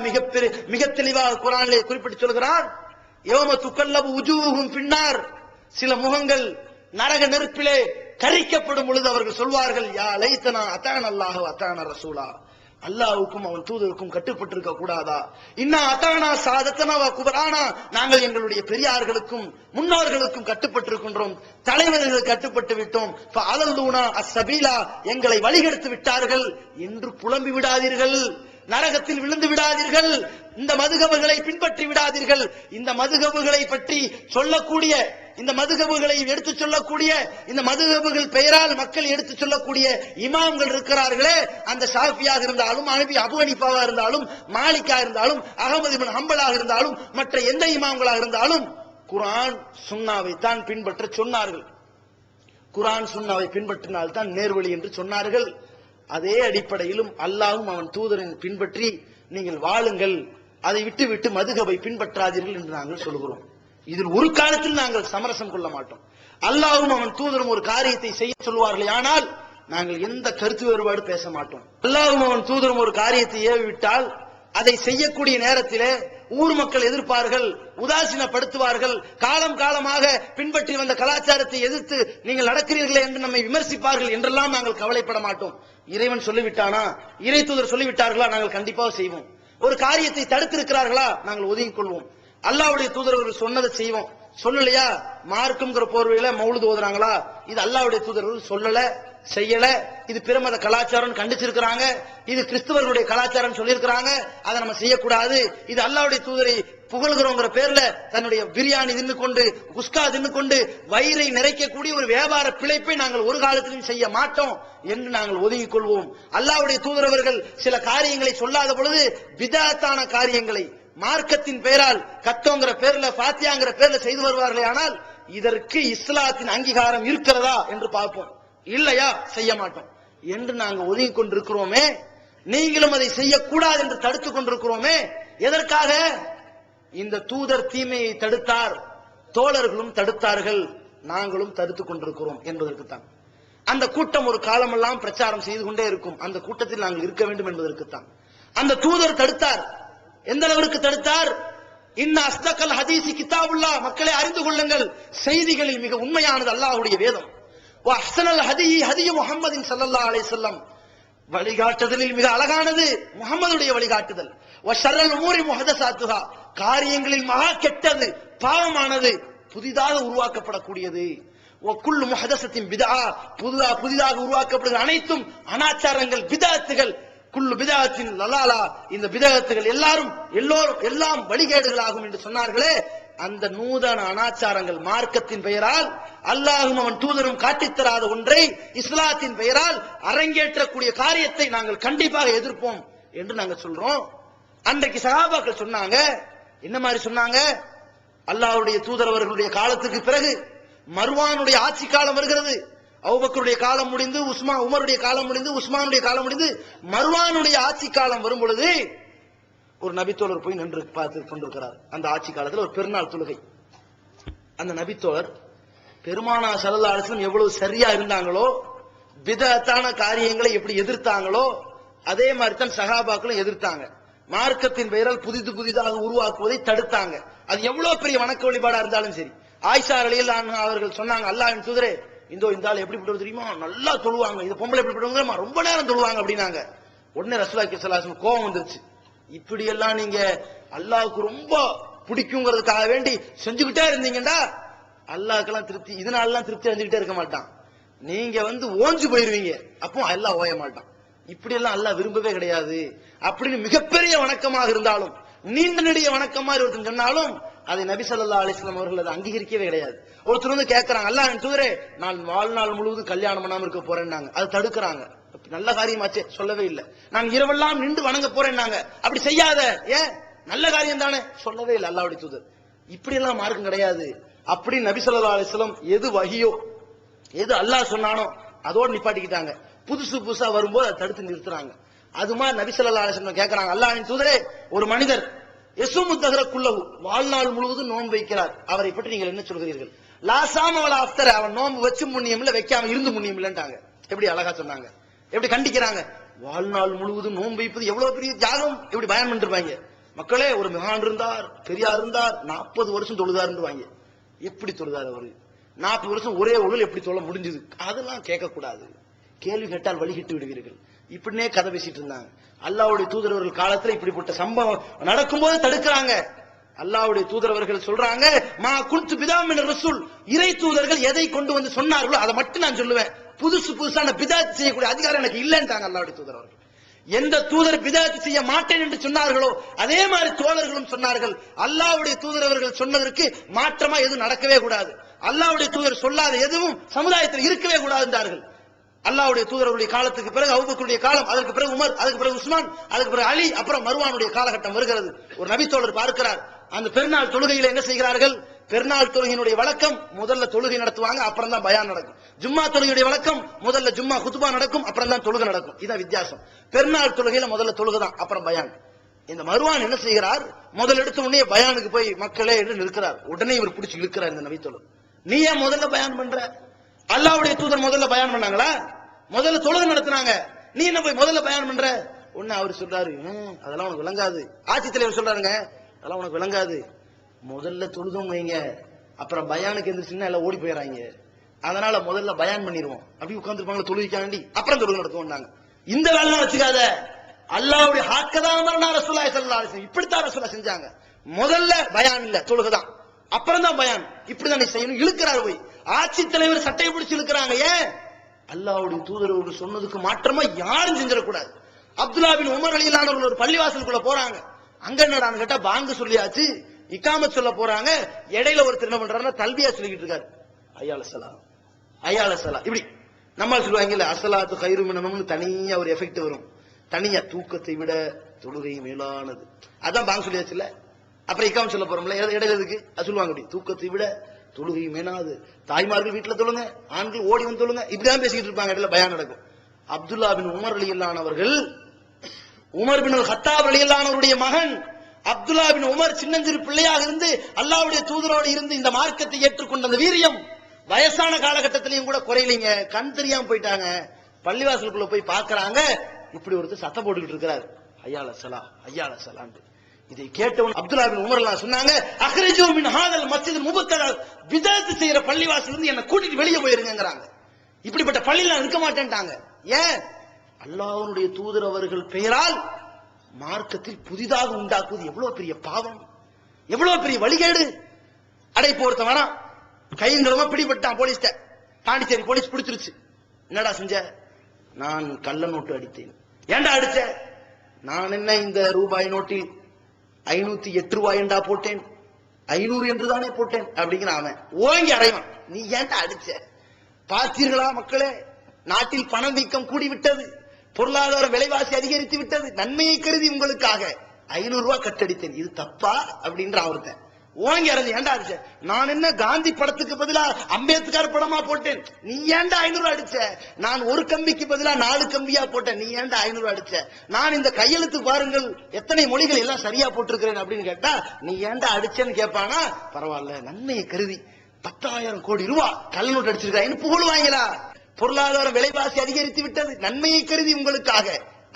மிக தெளிவாக குர்ஆனிலே குறிப்பிட்டு சொல்கிறான். யௌம துகல்லபு உஜூஹும் பின்னார், சில முகங்கள் நரக நெருப்பிலே கரிக்கப்படும் பொழுது அவர்கள் சொல்வார்கள், யா லைத்தனா அத்தான அல்லாஹ் அத்தான ரசூலா, அல்லாஹ்வுக்கும் அவன் தூதருக்கும் கட்டுப்பட்டிருக்க கூடாதா? இன்னா அத்தானா சாதத்தனா வ குபரானா, நாங்கள் எங்களுடைய பெரியார்களுக்கும் முன்னோர்களுக்கும் கட்டுப்பட்டிருக்கின்றோம், தலைவர்களுக்கு கட்டுப்பட்டு விட்டோம். ஃபஅலல்லூனா அஸ்ஸபீலா, எங்களை வழிகெடுத்து விட்டார்கள் என்று புலம்பி விடாதீர்கள், நரகத்தில் விழுந்து விடாதீர்கள், இந்த மதுகபுகளை பின்பற்றி விடாதீர்கள். இந்த மதுகபுகளை பற்றி சொல்லக்கூடிய, இந்த மதுகபுகளை எடுத்து சொல்லக்கூடிய, இந்த மதுகபுகள் பெயரால் மக்கள் எடுத்து சொல்லக்கூடிய இமாம்கள் இருக்கிறார்களே, அந்த ஷாஃபியாக இருந்தாலும், அபு ஹனீஃபாவா இருந்தாலும், மாலிக்கா இருந்தாலும், அகமது இப்னு ஹம்பலாக இருந்தாலும், மற்ற எந்த இமாம்களாக இருந்தாலும் குர்ஆன் சுன்னாவை தான் பின்பற்ற சொன்னார்கள். குர்ஆன் சுன்னாவை பின்பற்றினால் தான் நேர்வழி என்று சொன்னார்கள். அதே அடிப்படையிலும் அல்லாஹ்வும் அவன் தூதரின் பின்பற்றி நீங்கள் வாழுங்கள், அதை விட்டு மதுகபை பின்பற்றாதீர்கள் என்று நாங்கள் சொல்கிறோம். இதில் ஒரு காலத்தில் நாங்கள் சமரசம் கொள்ள மாட்டோம். அல்லாஹ்வும் அவன் தூதரும் ஒரு காரியத்தை செய்ய சொல்வார்கள், ஆனால் நாங்கள் எந்த கருத்து வேறுபாடு பேச மாட்டோம். அல்லாஹ்வும் அவன் தூதரும் ஒரு காரியத்தை ஏவிவிட்டால் அதை செய்யக்கூடிய நேரத்திலே ஊர் மக்கள் எதிர்ப்பார்கள், உதாசீனப்படுத்துவார்கள், காலம் காலமாக பின்பற்றி வந்த கலாச்சாரத்தை எதிர்த்து நீங்கள் நடக்கிறீர்களே என்று நம்மை விமர்சிப்பார்கள் என்றெல்லாம் நாங்கள் கவலைப்பட மாட்டோம். இறைவன் சொல்லிவிட்டானா, இறை தூதர் சொல்லிவிட்டார்களா, நாங்கள் கண்டிப்பாக செய்வோம். ஒரு காரியத்தை தடுத்திருக்கிறார்களா, நாங்கள் ஒதுங்கிக் கொள்வோம். அல்லாஹ்வுடைய தூதர்கள் சொன்னதை செய்வோம். சொல்லலையா, மார்க்கம்ங்கிற போர்வையில மௌலித் ஓதுறாங்களா, இது அல்லாஹ்வுடைய தூதர்கள் சொல்லல, செய்யல, இது பிரமத கலாச்சாரம் கண்டிச்சிருக்கிறாங்க, இது கிறிஸ்தவர்களுடைய கலாச்சாரம் சொல்லியிருக்கிறாங்க, அதை நம்ம செய்யக்கூடாது, இது அல்லாஹ்வுடைய தூதரை புகழ்கிறோங்கிற பேர்ல தன்னுடைய பிரியாணி தின்னு கொண்டு, குஸ்கா தின்னு கொண்டு வயிறை நிறைக்கக்கூடிய ஒரு வியாபார பிழைப்பை நாங்கள் ஒரு காலத்திலும் செய்ய மாட்டோம் என்று நாங்கள் ஒதுங்கிக் கொள்வோம். அல்லாஹ்வுடைய தூதரவர்கள் சில காரியங்களை சொல்லாத பொழுது பித்அத்தான காரியங்களை மார்க்கத்தின் பெயரால் கத்தோங்கிற பேர்ல, ஃபாத்தியாங்கிற பேர்ல செய்து வருவார்களே, ஆனால் இதற்கு இஸ்லாத்தின் அங்கீகாரம் இருக்கிறதா என்று பார்ப்போம். இல்லையா, செய்ய மாட்டோம் என்று நாங்கள் ஒதுங்கிக் கொண்டிருக்கிறோமே, நீங்களும் அதை செய்யக்கூடாது என்று தடுத்துக் கொண்டிருக்கிறோமே. எதற்காக? இந்த தூதர் தீமையை தடுத்தார், தோழர்களும் தடுத்தார்கள், நாங்களும் தடுத்துக் கொண்டிருக்கிறோம் என்பதற்குத்தான். அந்த கூட்டம் ஒரு காலமெல்லாம் பிரச்சாரம் செய்து கொண்டே இருக்கும், அந்த கூட்டத்தில் நாங்கள் இருக்க வேண்டும் என்பதற்குத்தான். அந்த தூதர் தடுத்தார். எந்த அளவிற்கு தடுத்தார்? இன்ன அஸ்தகல் ஹதீஸி கிதாபுல்லாஹ், மக்களை அறிந்து கொள்ளுங்கள், செய்திகளில் மிக உண்மையானது அல்லாஹ்வுடைய வேதம். வ அஹ்ஸனல் ஹதீ ஹதீ முஹம்மதின் ஸல்லல்லாஹு அலைஹி வஸல்லம், வழிகாட்டுதலில் மிக அழகானது முஹம்மதுடைய வழிகாட்டுதல். வ ஷர்ரல் உமூரி முஹதஸாத்துஹா, காரியங்களில் மகா கெட்டது, பாவமானது, புதிதாக உருவாக்கப்படக்கூடியது. வ குல்லு முஹதஸத்தின் பித்ஆ, புதிதாக உருவாக்கப்படுகிற அனைத்தும் அனாச்சாரங்கள், பித்அத்துகள். குல்லு பித்அத்தின் லலாலா, இந்த பித்அத்துகள் எல்லாம் வழிகேடுகளாகும் என்று சொன்னார்களே, அந்த நூதன அனாச்சாரங்கள் மார்க்கத்தின் பெயரால் அல்லாஹ்வும் அவன் தூதரும் காட்டித்தராத ஒன்றை இஸ்லாத்தின் பெயரால் அரங்கேற்றக்கூடிய காரியத்தை நாங்கள் கண்டிப்பாக எதிர்ப்போம் என்று நாங்கள் சொல்றோம். அன்றைக்கு சஹாபாக்கள் சொன்னாங்க, என்ன மாதிரி சொன்னாங்க? அல்லாஹ்வுடைய தூதர் அவர்களுடைய காலத்துக்கு பிறகு மர்வானுடைய ஆட்சி காலம் வருகிறது. அபூபக்கருடைய காலம் முடிந்து, உமருடைய காலம் முடிந்து, உஸ்மானுடைய காலம் முடிந்து, மர்வானுடைய ஆட்சி காலம் வரும் பொழுது ஒரு நபித்தோழர் போய் நின்று பார்த்து கொண்டிருக்கிறார். அந்த ஆட்சி காலத்தில் ஒரு பெருநாள் தொழுகை. அந்த நபித்தோழர் பெருமானார் ஸல்லல்லாஹு அலைஹி வஸல்லம் எவ்வளவு சரியா இருந்தாங்களோ, பித்அத்தான காரியங்களை எப்படி எதிர்த்தாங்களோ, அதே மாதிரி தான் சஹாபாக்களும் எதிர்த்தாங்க. மார்க்கத்தின் பெயரால் புதிதாக உருவாக்குவதை தடுத்தாங்க. அது எவ்வளவு பெரிய வணக்க வழிபாடா இருந்தாலும் சரி. ஆயிஷா ரலியல்லாஹு அன்ஹா அவர்கள் சொன்னாங்க, அல்லாஹ்வின் தூதரே, இந்த ஆள் எப்படிப்பட்டவர் தெரியுமா, நல்லா தொழுவாங்க, இந்த பொம்பளை எப்படிப்பட்டவங்க, ரொம்ப நேரம் தொழுவாங்க அப்படின்னாங்க. உடனே ரசூலுல்லாஹி ஸல்லல்லாஹு அலைஹி வஸல்லம் கோபம் வந்துருச்சு. இப்படி எல்லாம் நீங்க அல்லாஹ்வுக்கு ரொம்ப பிடிக்குங்கிறதுக்காக வேண்டி செஞ்சுக்கிட்டே இருந்தீங்கன்னா அல்லாஹ்க்கெல்லாம் திருப்தி, இதனாலலாம் திருப்தி அடைஞ்சுக்கிட்டே இருக்க மாட்டான். நீங்க ஓஞ்சு போயிருவீங்க, அப்போ அல்லாஹ் ஓய மாட்டான். இப்படி எல்லாம் அல்லாஹ் விரும்பவே கிடையாது. அப்படின்னு மிகப்பெரிய வணக்கமாக இருந்தாலும், நீண்ட நெடிய வணக்கமா ஒருத்தன் சொன்னாலும் அதை நபி ஸல்லல்லாஹு அலைஹி வஸல்லம் அவர்கள் அதை அங்கீகரிக்கவே கிடையாது. ஒருத்தர் கேட்கறாங்க, அல்லாஹ்வின் தூதரே நான் வாழ்நாள் முழுவதும் கல்யாணம் பண்ணாம இருக்க போறேன்னாங்க. அதை தடுக்கிறாங்க. நல்ல காரியமாச்சே, சொல்லவே இல்லை. நான் இரவெல்லாம் நின்று வணங்க போறேன்னாங்க. அப்படி செய்யாத, ஏன் நல்ல காரியம் தானே, சொல்லவே இல்லை அல்லாஹ்வுடைய தூதர். இப்படி எல்லாம் மார்க்கம் கிடையாது. அப்படி நபி ஸல்லல்லாஹு அலைஹி வஸல்லம் எது வஹியோ, எது அல்லாஹ் சொன்னானோ அதோடு நிப்பாட்டிக்கிட்டாங்க. புதுசா வரும்போது அதை தடுத்து நிறுத்துறாங்க. அது மாதிரி நபி ஸல்லல்லாஹு அலைஹி வஸல்லம் கேட்கறாங்க, அல்லாஹ்வின் தூதரே ஒரு மனிதர் யஸூமு தஹர குல்லஹு வாழ்நாள் முழுவதும் நோன்பு வைக்கிறார், அவரை பற்றி நீங்கள் என்ன சொல்கிறீர்கள்? லா ஸாம வலா அஃப்தர, அவன் நோன்பு வச்சு புண்ணியம் இல்ல, வைக்காம இருந்து புண்ணியம் இல்லன்றாங்க. எப்படி அழகா சொன்னாங்க, எப்படி கண்டிக்கிறாங்க. வாழ்நாள் முழுவதும் நோன்பு வைப்பது எவ்வளவு பெரிய தியாகம், எப்படி பயன் பண்ணிருப்பாங்க. மக்களே, ஒரு மகான் இருந்தார், பெரியார் இருந்தார், 40 வருஷம் தொழுதாருவாங்க. எப்படி தொழுதார் அவரு? 40 வருஷம் ஒரே உடல் எப்படி தொழ முடிஞ்சது? அதெல்லாம் கேட்க கூடாது. கேள்வி கேட்டால் வழிகிட்டு விடுவீர்கள். இப்படினே கதை பேசிட்டு இருந்தாங்க. அல்லாஹ்வுடைய தூதரவர்கள் காலத்துல இப்படிப்பட்ட சம்பவம் நடக்கும்போது தடுக்கிறாங்க. அல்லாஹ்வுடைய தூதரவர்கள் சொல்றாங்க, மா குன்து பிதாம் மினர் ரசூல், இறை தூதர்கள் எதை கொண்டு வந்து சொன்னார்களோ அதை மட்டும் நான் சொல்லுவேன். புதுசான பிதாத் செய்யக்கூடிய அதிகாரம் எனக்கு இல்லைன்றாங்க அல்லாஹ்வுடைய தூதரவர்கள். எந்த தூதர் பிதாத் செய்ய மாட்டேன் என்று சொன்னார்களோ அதே மாதிரி தோழர்களும் சொன்னார்கள். அல்லாஹ்வுடைய தூதரவர்கள் சொன்னதற்கு மாற்றமா எதுவும் நடக்கவே கூடாது. அல்லாஹ்வுடைய தூதர் சொல்லாத எதுவும் சமுதாயத்தில் இருக்கவே கூடாது என்றார்கள். அல்லாஹ்வுடைய தூதர்களுடைய காலத்துக்கு பிறகு அபூபக்கருடைய காலம், அதற்கு பிறகு உமர், அதுக்கு பிறகு உஸ்மான், அதுக்கு பிறகு அலி, அப்புறம் மர்வானுடைய காலகட்டம் வருகிறது. ஒரு நபித்தோழர் பார்க்கிறார், அந்த பெருநாள் தொழுகையில என்ன செய்கிறார்கள்? பெருநாள் தொழுகையினுடைய வழக்கம் முதல்ல தொழுகை நடத்துவாங்க, அப்புறம் தான் பயான் நடக்கும். ஜும்மா தொழுகையுடைய வழக்கம் முதல்ல ஜும்மா குத்பா நடக்கும், அப்புறம் தான் தொழுகை நடக்கும். இதான் வித்தியாசம். பெருநாள் தொழுகையில முதல்ல தொழுகை தான், அப்புறம் பயான். இந்த மர்வான் என்ன செய்கிறார்? முதல் எடுத்த உடனே பயானுக்கு போய் மக்களே என்று நிற்கிறார். உடனே இவர் பிடிச்சி இழுக்கிறார் இந்த நபித்தோழர். நீ ஏன் முதல்ல பயான் பண்ற? அல்லாஹ்வுடைய தூதர் முதல்ல பயான் பண்ணாங்களா? முதல்ல தொழுகை நடத்தினாங்க, நீ என்ன போய் முதல்ல பயான் பண்ற? உடனே அவர் சொல்றாரு, அதெல்லாம் உனக்கு விளங்காது. ஆட்சி தலைவர் சொல்றாருங்க, அதெல்லாம் உனக்கு விளங்காது. முதல்ல தொழுதும் வைங்க, அப்புறம் பயானுக்கு எந்திரிச்சுன்னா எல்லாம் ஓடி போயிடறாங்க. அதனால முதல்ல பயான் பண்ணிடுவோம். அப்படி உட்கார்ந்துருப்பாங்க தொழுவிக்காண்டி, அப்புறம் தொழுகை நடத்துவோம். இந்த வேலை வச்சுக்காத. அல்லாஹ்வுடைய ஹக்கதான் ரசூலுல்லாஹி ஸல்லல்லாஹு அலைஹி வஸல்லம் இப்படித்தான் ரசூலுல்லாஹ் செஞ்சாங்க. முதல்ல பயான் இல்ல, தொழுகை தான், அப்புறம் தான் பயான். இப்படிதான் நீ செய்யணும். இழுக்கிறார் போய் ஆட்சி தலைவர் சட்டையை பிடிச்சு இழுக்கிறாங்க. ஏன்? அல்லாஹ்வுடைய தூதர் சொன்னதுக்கு மாற்றமா யாரும் செஞ்சிடக்கூடாது. அப்துல்லா பின் உமர் ரலியல்லாஹு அன்ஹு ஒரு பள்ளிவாசலுக்குள்ள போறாங்க. அங்க என்னடான்னு கேட்டா பாங்கு சொல்லியாச்சு, இகாமத் சொல்ல போறாங்க. இடையில ஒருத்தர் என்ன பண்றாருன்னா தல்பியா சொல்லிக்கிட்டு இருக்காரு, ஐயால ஸலாம் ஐயால ஸலாம். இப்படி நம்ம சொல்லுவாங்கல்ல, அஸ்ஸலாத்து கைரு மினன்னு தனியா ஒரு எஃபெக்ட் வரும். தனியா தூக்கத்தை விட தொழுகை மேலானது. அதான் பாங்கு சொல்லியாச்சுல்ல. அப்புறம் இகாமத் சொல்ல போறோம்ல, இடையில இருக்கு அது சொல்லுவாங்க, அப்படி தூக்கத்தை விட தொழுகை மேலாது. தாய்மார்கள் வீட்டுல தொழுங்க, ஆண்கள் ஓடி வந்து தொழுங்க. இப்படிதான் பேசிக்கிட்டு இருப்பாங்க. இடையில பயான் நடக்கும். அப்துல்லா பின் உமர் ரலியல்லாஹு அன்ஹு அவர்கள், உமர் பின் கத்தாப் ரலியல்லாஹு அன்ஹு அவருடைய மகன் அப்துல்லா பின் உமர் சின்னஞ்சிறு பிள்ளையாக இருந்து அல்லாஹ்வுடைய தூதரோடு இருந்து இந்த மார்க்கத்தை ஏற்றுக்கொண்ட அந்த வீரியம் வயசான காலகட்டத்திலையும் கூட குறையலைங்க. கண் தெரியாம போயிட்டாங்க. பள்ளிவாசலுக்குள்ள போய் பாக்குறாங்க, இப்படி ஒருத்தர் சத்தம் போட்டுக்கிட்டு இருக்கிறார், ஐயால ஸலா ஐயால ஸலான்னு. இதை கேட்டவன் அப்துல்லா பின் உமர் எல்லாம் சொன்னாங்க, அக்ரிஜூ மின் ஹாதல் மஸ்ஜித் முபத்தத, பிதஅத் செய்யற பள்ளிவாசல்ல இருந்து என்ன கூட்டிட்டு வெளியே போயிருங்கங்கறாங்க. இப்படிப்பட்ட பள்ளியில இருக்க மாட்டேன்ட்டாங்க. ஏன்? அல்லாஹ்வுடைய தூதர் அவர்கள் பெயரால் மார்க்கத்தில் புதிதாக உண்டாக்குவது எவ்வளவு பெரிய பாவம், எவ்வளவு பெரிய வழிகேடு. அடை போர்த்த வேணாம், கைங்கரமா பிடிபட்டான் போலீஸ்ட. பாண்டிச்சேரி போலீஸ் பிடிச்சிருச்சு. என்னடா செஞ்ச? நான் கள்ள நோட்டு அடித்தேன். ஏன்டா அடிச்ச? நான் என்ன இந்த ரூபாய் நோட்டில் 508 ரூபாய் என்றா போட்டேன், 500 என்று தானே போட்டேன் அப்படிங்கிற அவன் ஓங்கி அறைவான். நீ ஏன்டா அடிச்ச? பார்த்தீர்களா மக்களே, நாட்டில் பணம் வீக்கம் கூடிவிட்டது, பொருளாதார விலைவாசி அதிகரித்து விட்டது, நன்மையை கருதி உங்களுக்காக 500 ரூபாய் கட்டடித்தேன், இது தப்பா அப்படின்ற அவர்த்த ஓங்கி அறைஞ்சு. ஏன்டா அடிச்ச? நான் என்ன காந்தி படத்துக்கு பதிலா அம்பேத்கர் படமா போட்டேன், நீ ஏன்டா 500 அடிச்ச? நான் ஒரு கம்பிக்கு பதிலா 4 கம்பியா போட்டேன், நீ ஏன்டா 500 அடிச்ச? நான் இந்த கையெழுத்து பாருங்கள் எத்தனை மொழிகள் எல்லாம் சரியா போட்டிருக்கிறேன் அப்படின்னு கேட்டா, நீ ஏன்டா அடிச்சேன்னு கேட்பானா? பரவாயில்ல, நன்மையை கருதி 10,000 கோடி ரூபாய் கள்ள நோட்டு அடிச்சிருக்காங்க புகழுவாங்களா? பொருளாதார விலைவாசி அதிகரித்து விட்டது, நன்மையை கருதி உங்களுக்காக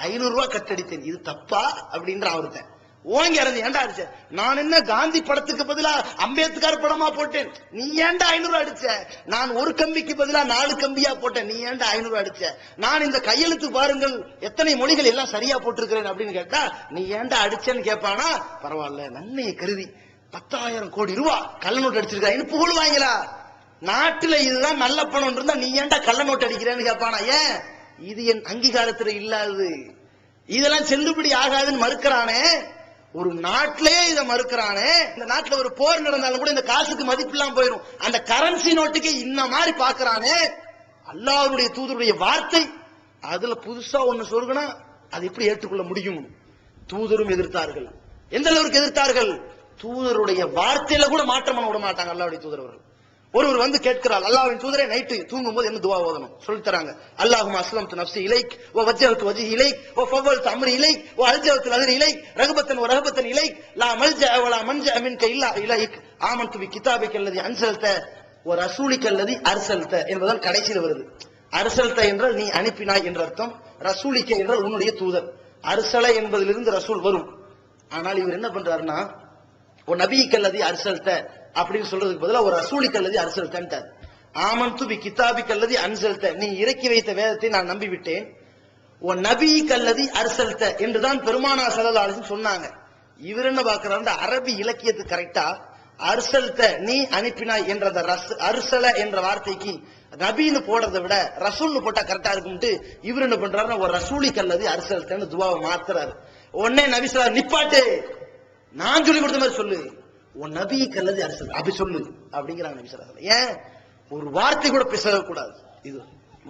500 ரூபாய் கட்டடித்தேன், இது தப்பா அப்படின்ற அவர்த்த ஓங்கி அறைஞ்சு. ஏன்டா அடிச்ச? நான் என்ன காந்தி படத்துக்கு பதிலா அம்பேத்கர் படமா போட்டேன், நீ ஏன்டா 500 அடிச்ச? நான் ஒரு கம்பிக்கு பதிலா 4 கம்பியா போட்டேன், நீ ஏன்டா 500 அடிச்ச? நான் இந்த கையெழுத்து பாருங்கள் எத்தனை மொழிகள் எல்லாம் சரியா போட்டிருக்கிறேன் அப்படின்னு கேட்டா, நீ ஏன்டா அடிச்சேன்னு கேட்பானா? பரவாயில்ல, நன்மையை கருதி 10,000 கோடி ரூபாய் கள்ள நோட்டு அடிச்சிருக்காங்க புகழுவாங்களா? நாட்டுல இதுதான் நல்ல பணம் இருந்தா நீ ஏன்டா கள்ள நோட்டு அடிக்கிறேன்னு கேட்பானா? ஏன்? இது என் அங்கீகாரத்துல இல்லாது, இதெல்லாம் செல்லுபடி ஆகாதுன்னு மறுக்கிறானே. ஒரு நாட்டிலேயே இதை மறுக்கிறானே. இந்த நாட்டுல ஒரு போர் நடந்தாலும் கூட இந்த காசுக்கு மதிப்பு இல்லாம போயிடும். அந்த கரன்சி நோட்டுக்கு இந்த மாதிரி பாக்குறானே. அல்லாஹ்வுடைய தூதருடைய வார்த்தை அதுல புதுசா ஒண்ணு சொல்லுனா அது எப்படி ஏற்றுக்கொள்ள முடியும்? தூதரும் எதிர்த்தார்கள். எந்த அளவுக்கு எதிர்த்தார்கள்? தூதருடைய வார்த்தையில கூட மாற்றம் பண்ண விட மாட்டாங்க அல்லாஹ்வுடைய தூதர் அவர்கள். ஒருவர் வந்து கேட்கிறார், அல்லாஹ்வின் தூதரே நைட்டு தூங்கும் போது என்ன துஆ ஓதணும் சொல்லி தராங்க. அல்லாஹும்ம அஸ்லம்து நஃப்ஸி இலைக் வ வஜ்ஜஹது வஜ்ஹி இலைக் வ ஃபவ்வல்து அம்ரி இலைக் வ அல்ஜஅது அல்அம்ரி இலைக் ரகபத்தன் வ ரஹபத்தன் இலைக் லா மல்ஜஅ வ லா மன்ஜஅ மின்க இல்லா இலைக் ஆமன்து பி கிதாபிக அல்லதி அன்ஸல்த வ ரசூலிக அல்லதி அர்ஸல்த என்பதால் கடைசியில் வருது. அர்ஸல்த என்றால் நீ அனுப்பினாய் என்ற அர்த்தம், ரசூலிக என்றால் உன்னுடைய தூதர். அர்ஸல என்பதிலிருந்து ரசூல் வரும். ஆனால் இவர் என்ன பண்றாருன்னா, ஒரு நபிக்கு அல்லதி அர்ஸல்த அப்படின்னு சொல்றதுக்கு பதிலா ஒரு ரசூலிக்கு அல்லதி அர்ஸல்தன்ட்டார். ஆமன்து பி கிதாபிக அல்லதி அன்ஸல்த, நீ இறக்கி வைத்த வேதத்தை நான் நம்பி விட்டேன். ஓ நபிக்கு அல்லதி அர்ஸல்த என்றுதான் பெருமானார் ஸல்லல்லாஹு அலைஹி வஸல்லம் சொன்னாங்க. இவர் என்ன பார்க்கறாரு, அரபி இலக்கியத்து கரெக்டா அர்ஸல்த நீ அனுப்பினாய் என்ற அர்ஸல என்ற வார்த்தைக்கு நபின்னு போடுறதை விட ரசூல்னு போட்டா கரெக்டா இருக்கும்ட்டு இவர் என்ன பண்றாருன்னா ஒரு ரசூலிக்கு அல்லதி அர்ஸல்தன்னு துஆவை மாத்துறாரு. உடனே நபி ஸல்லல்லாஹு நிப்பாட்டு, நான் சொல்லி கொடுத்த மாதிரி சொல்லு, உன் நபிக்கு அல்லது அரசு அப்படி சொல்லு அப்படிங்கிறாங்க நபி ஸல்லல்லாஹு அலைஹி வஸல்லம். ஏன்? ஒரு வார்த்தை கூட பேசக்கூடாது. இது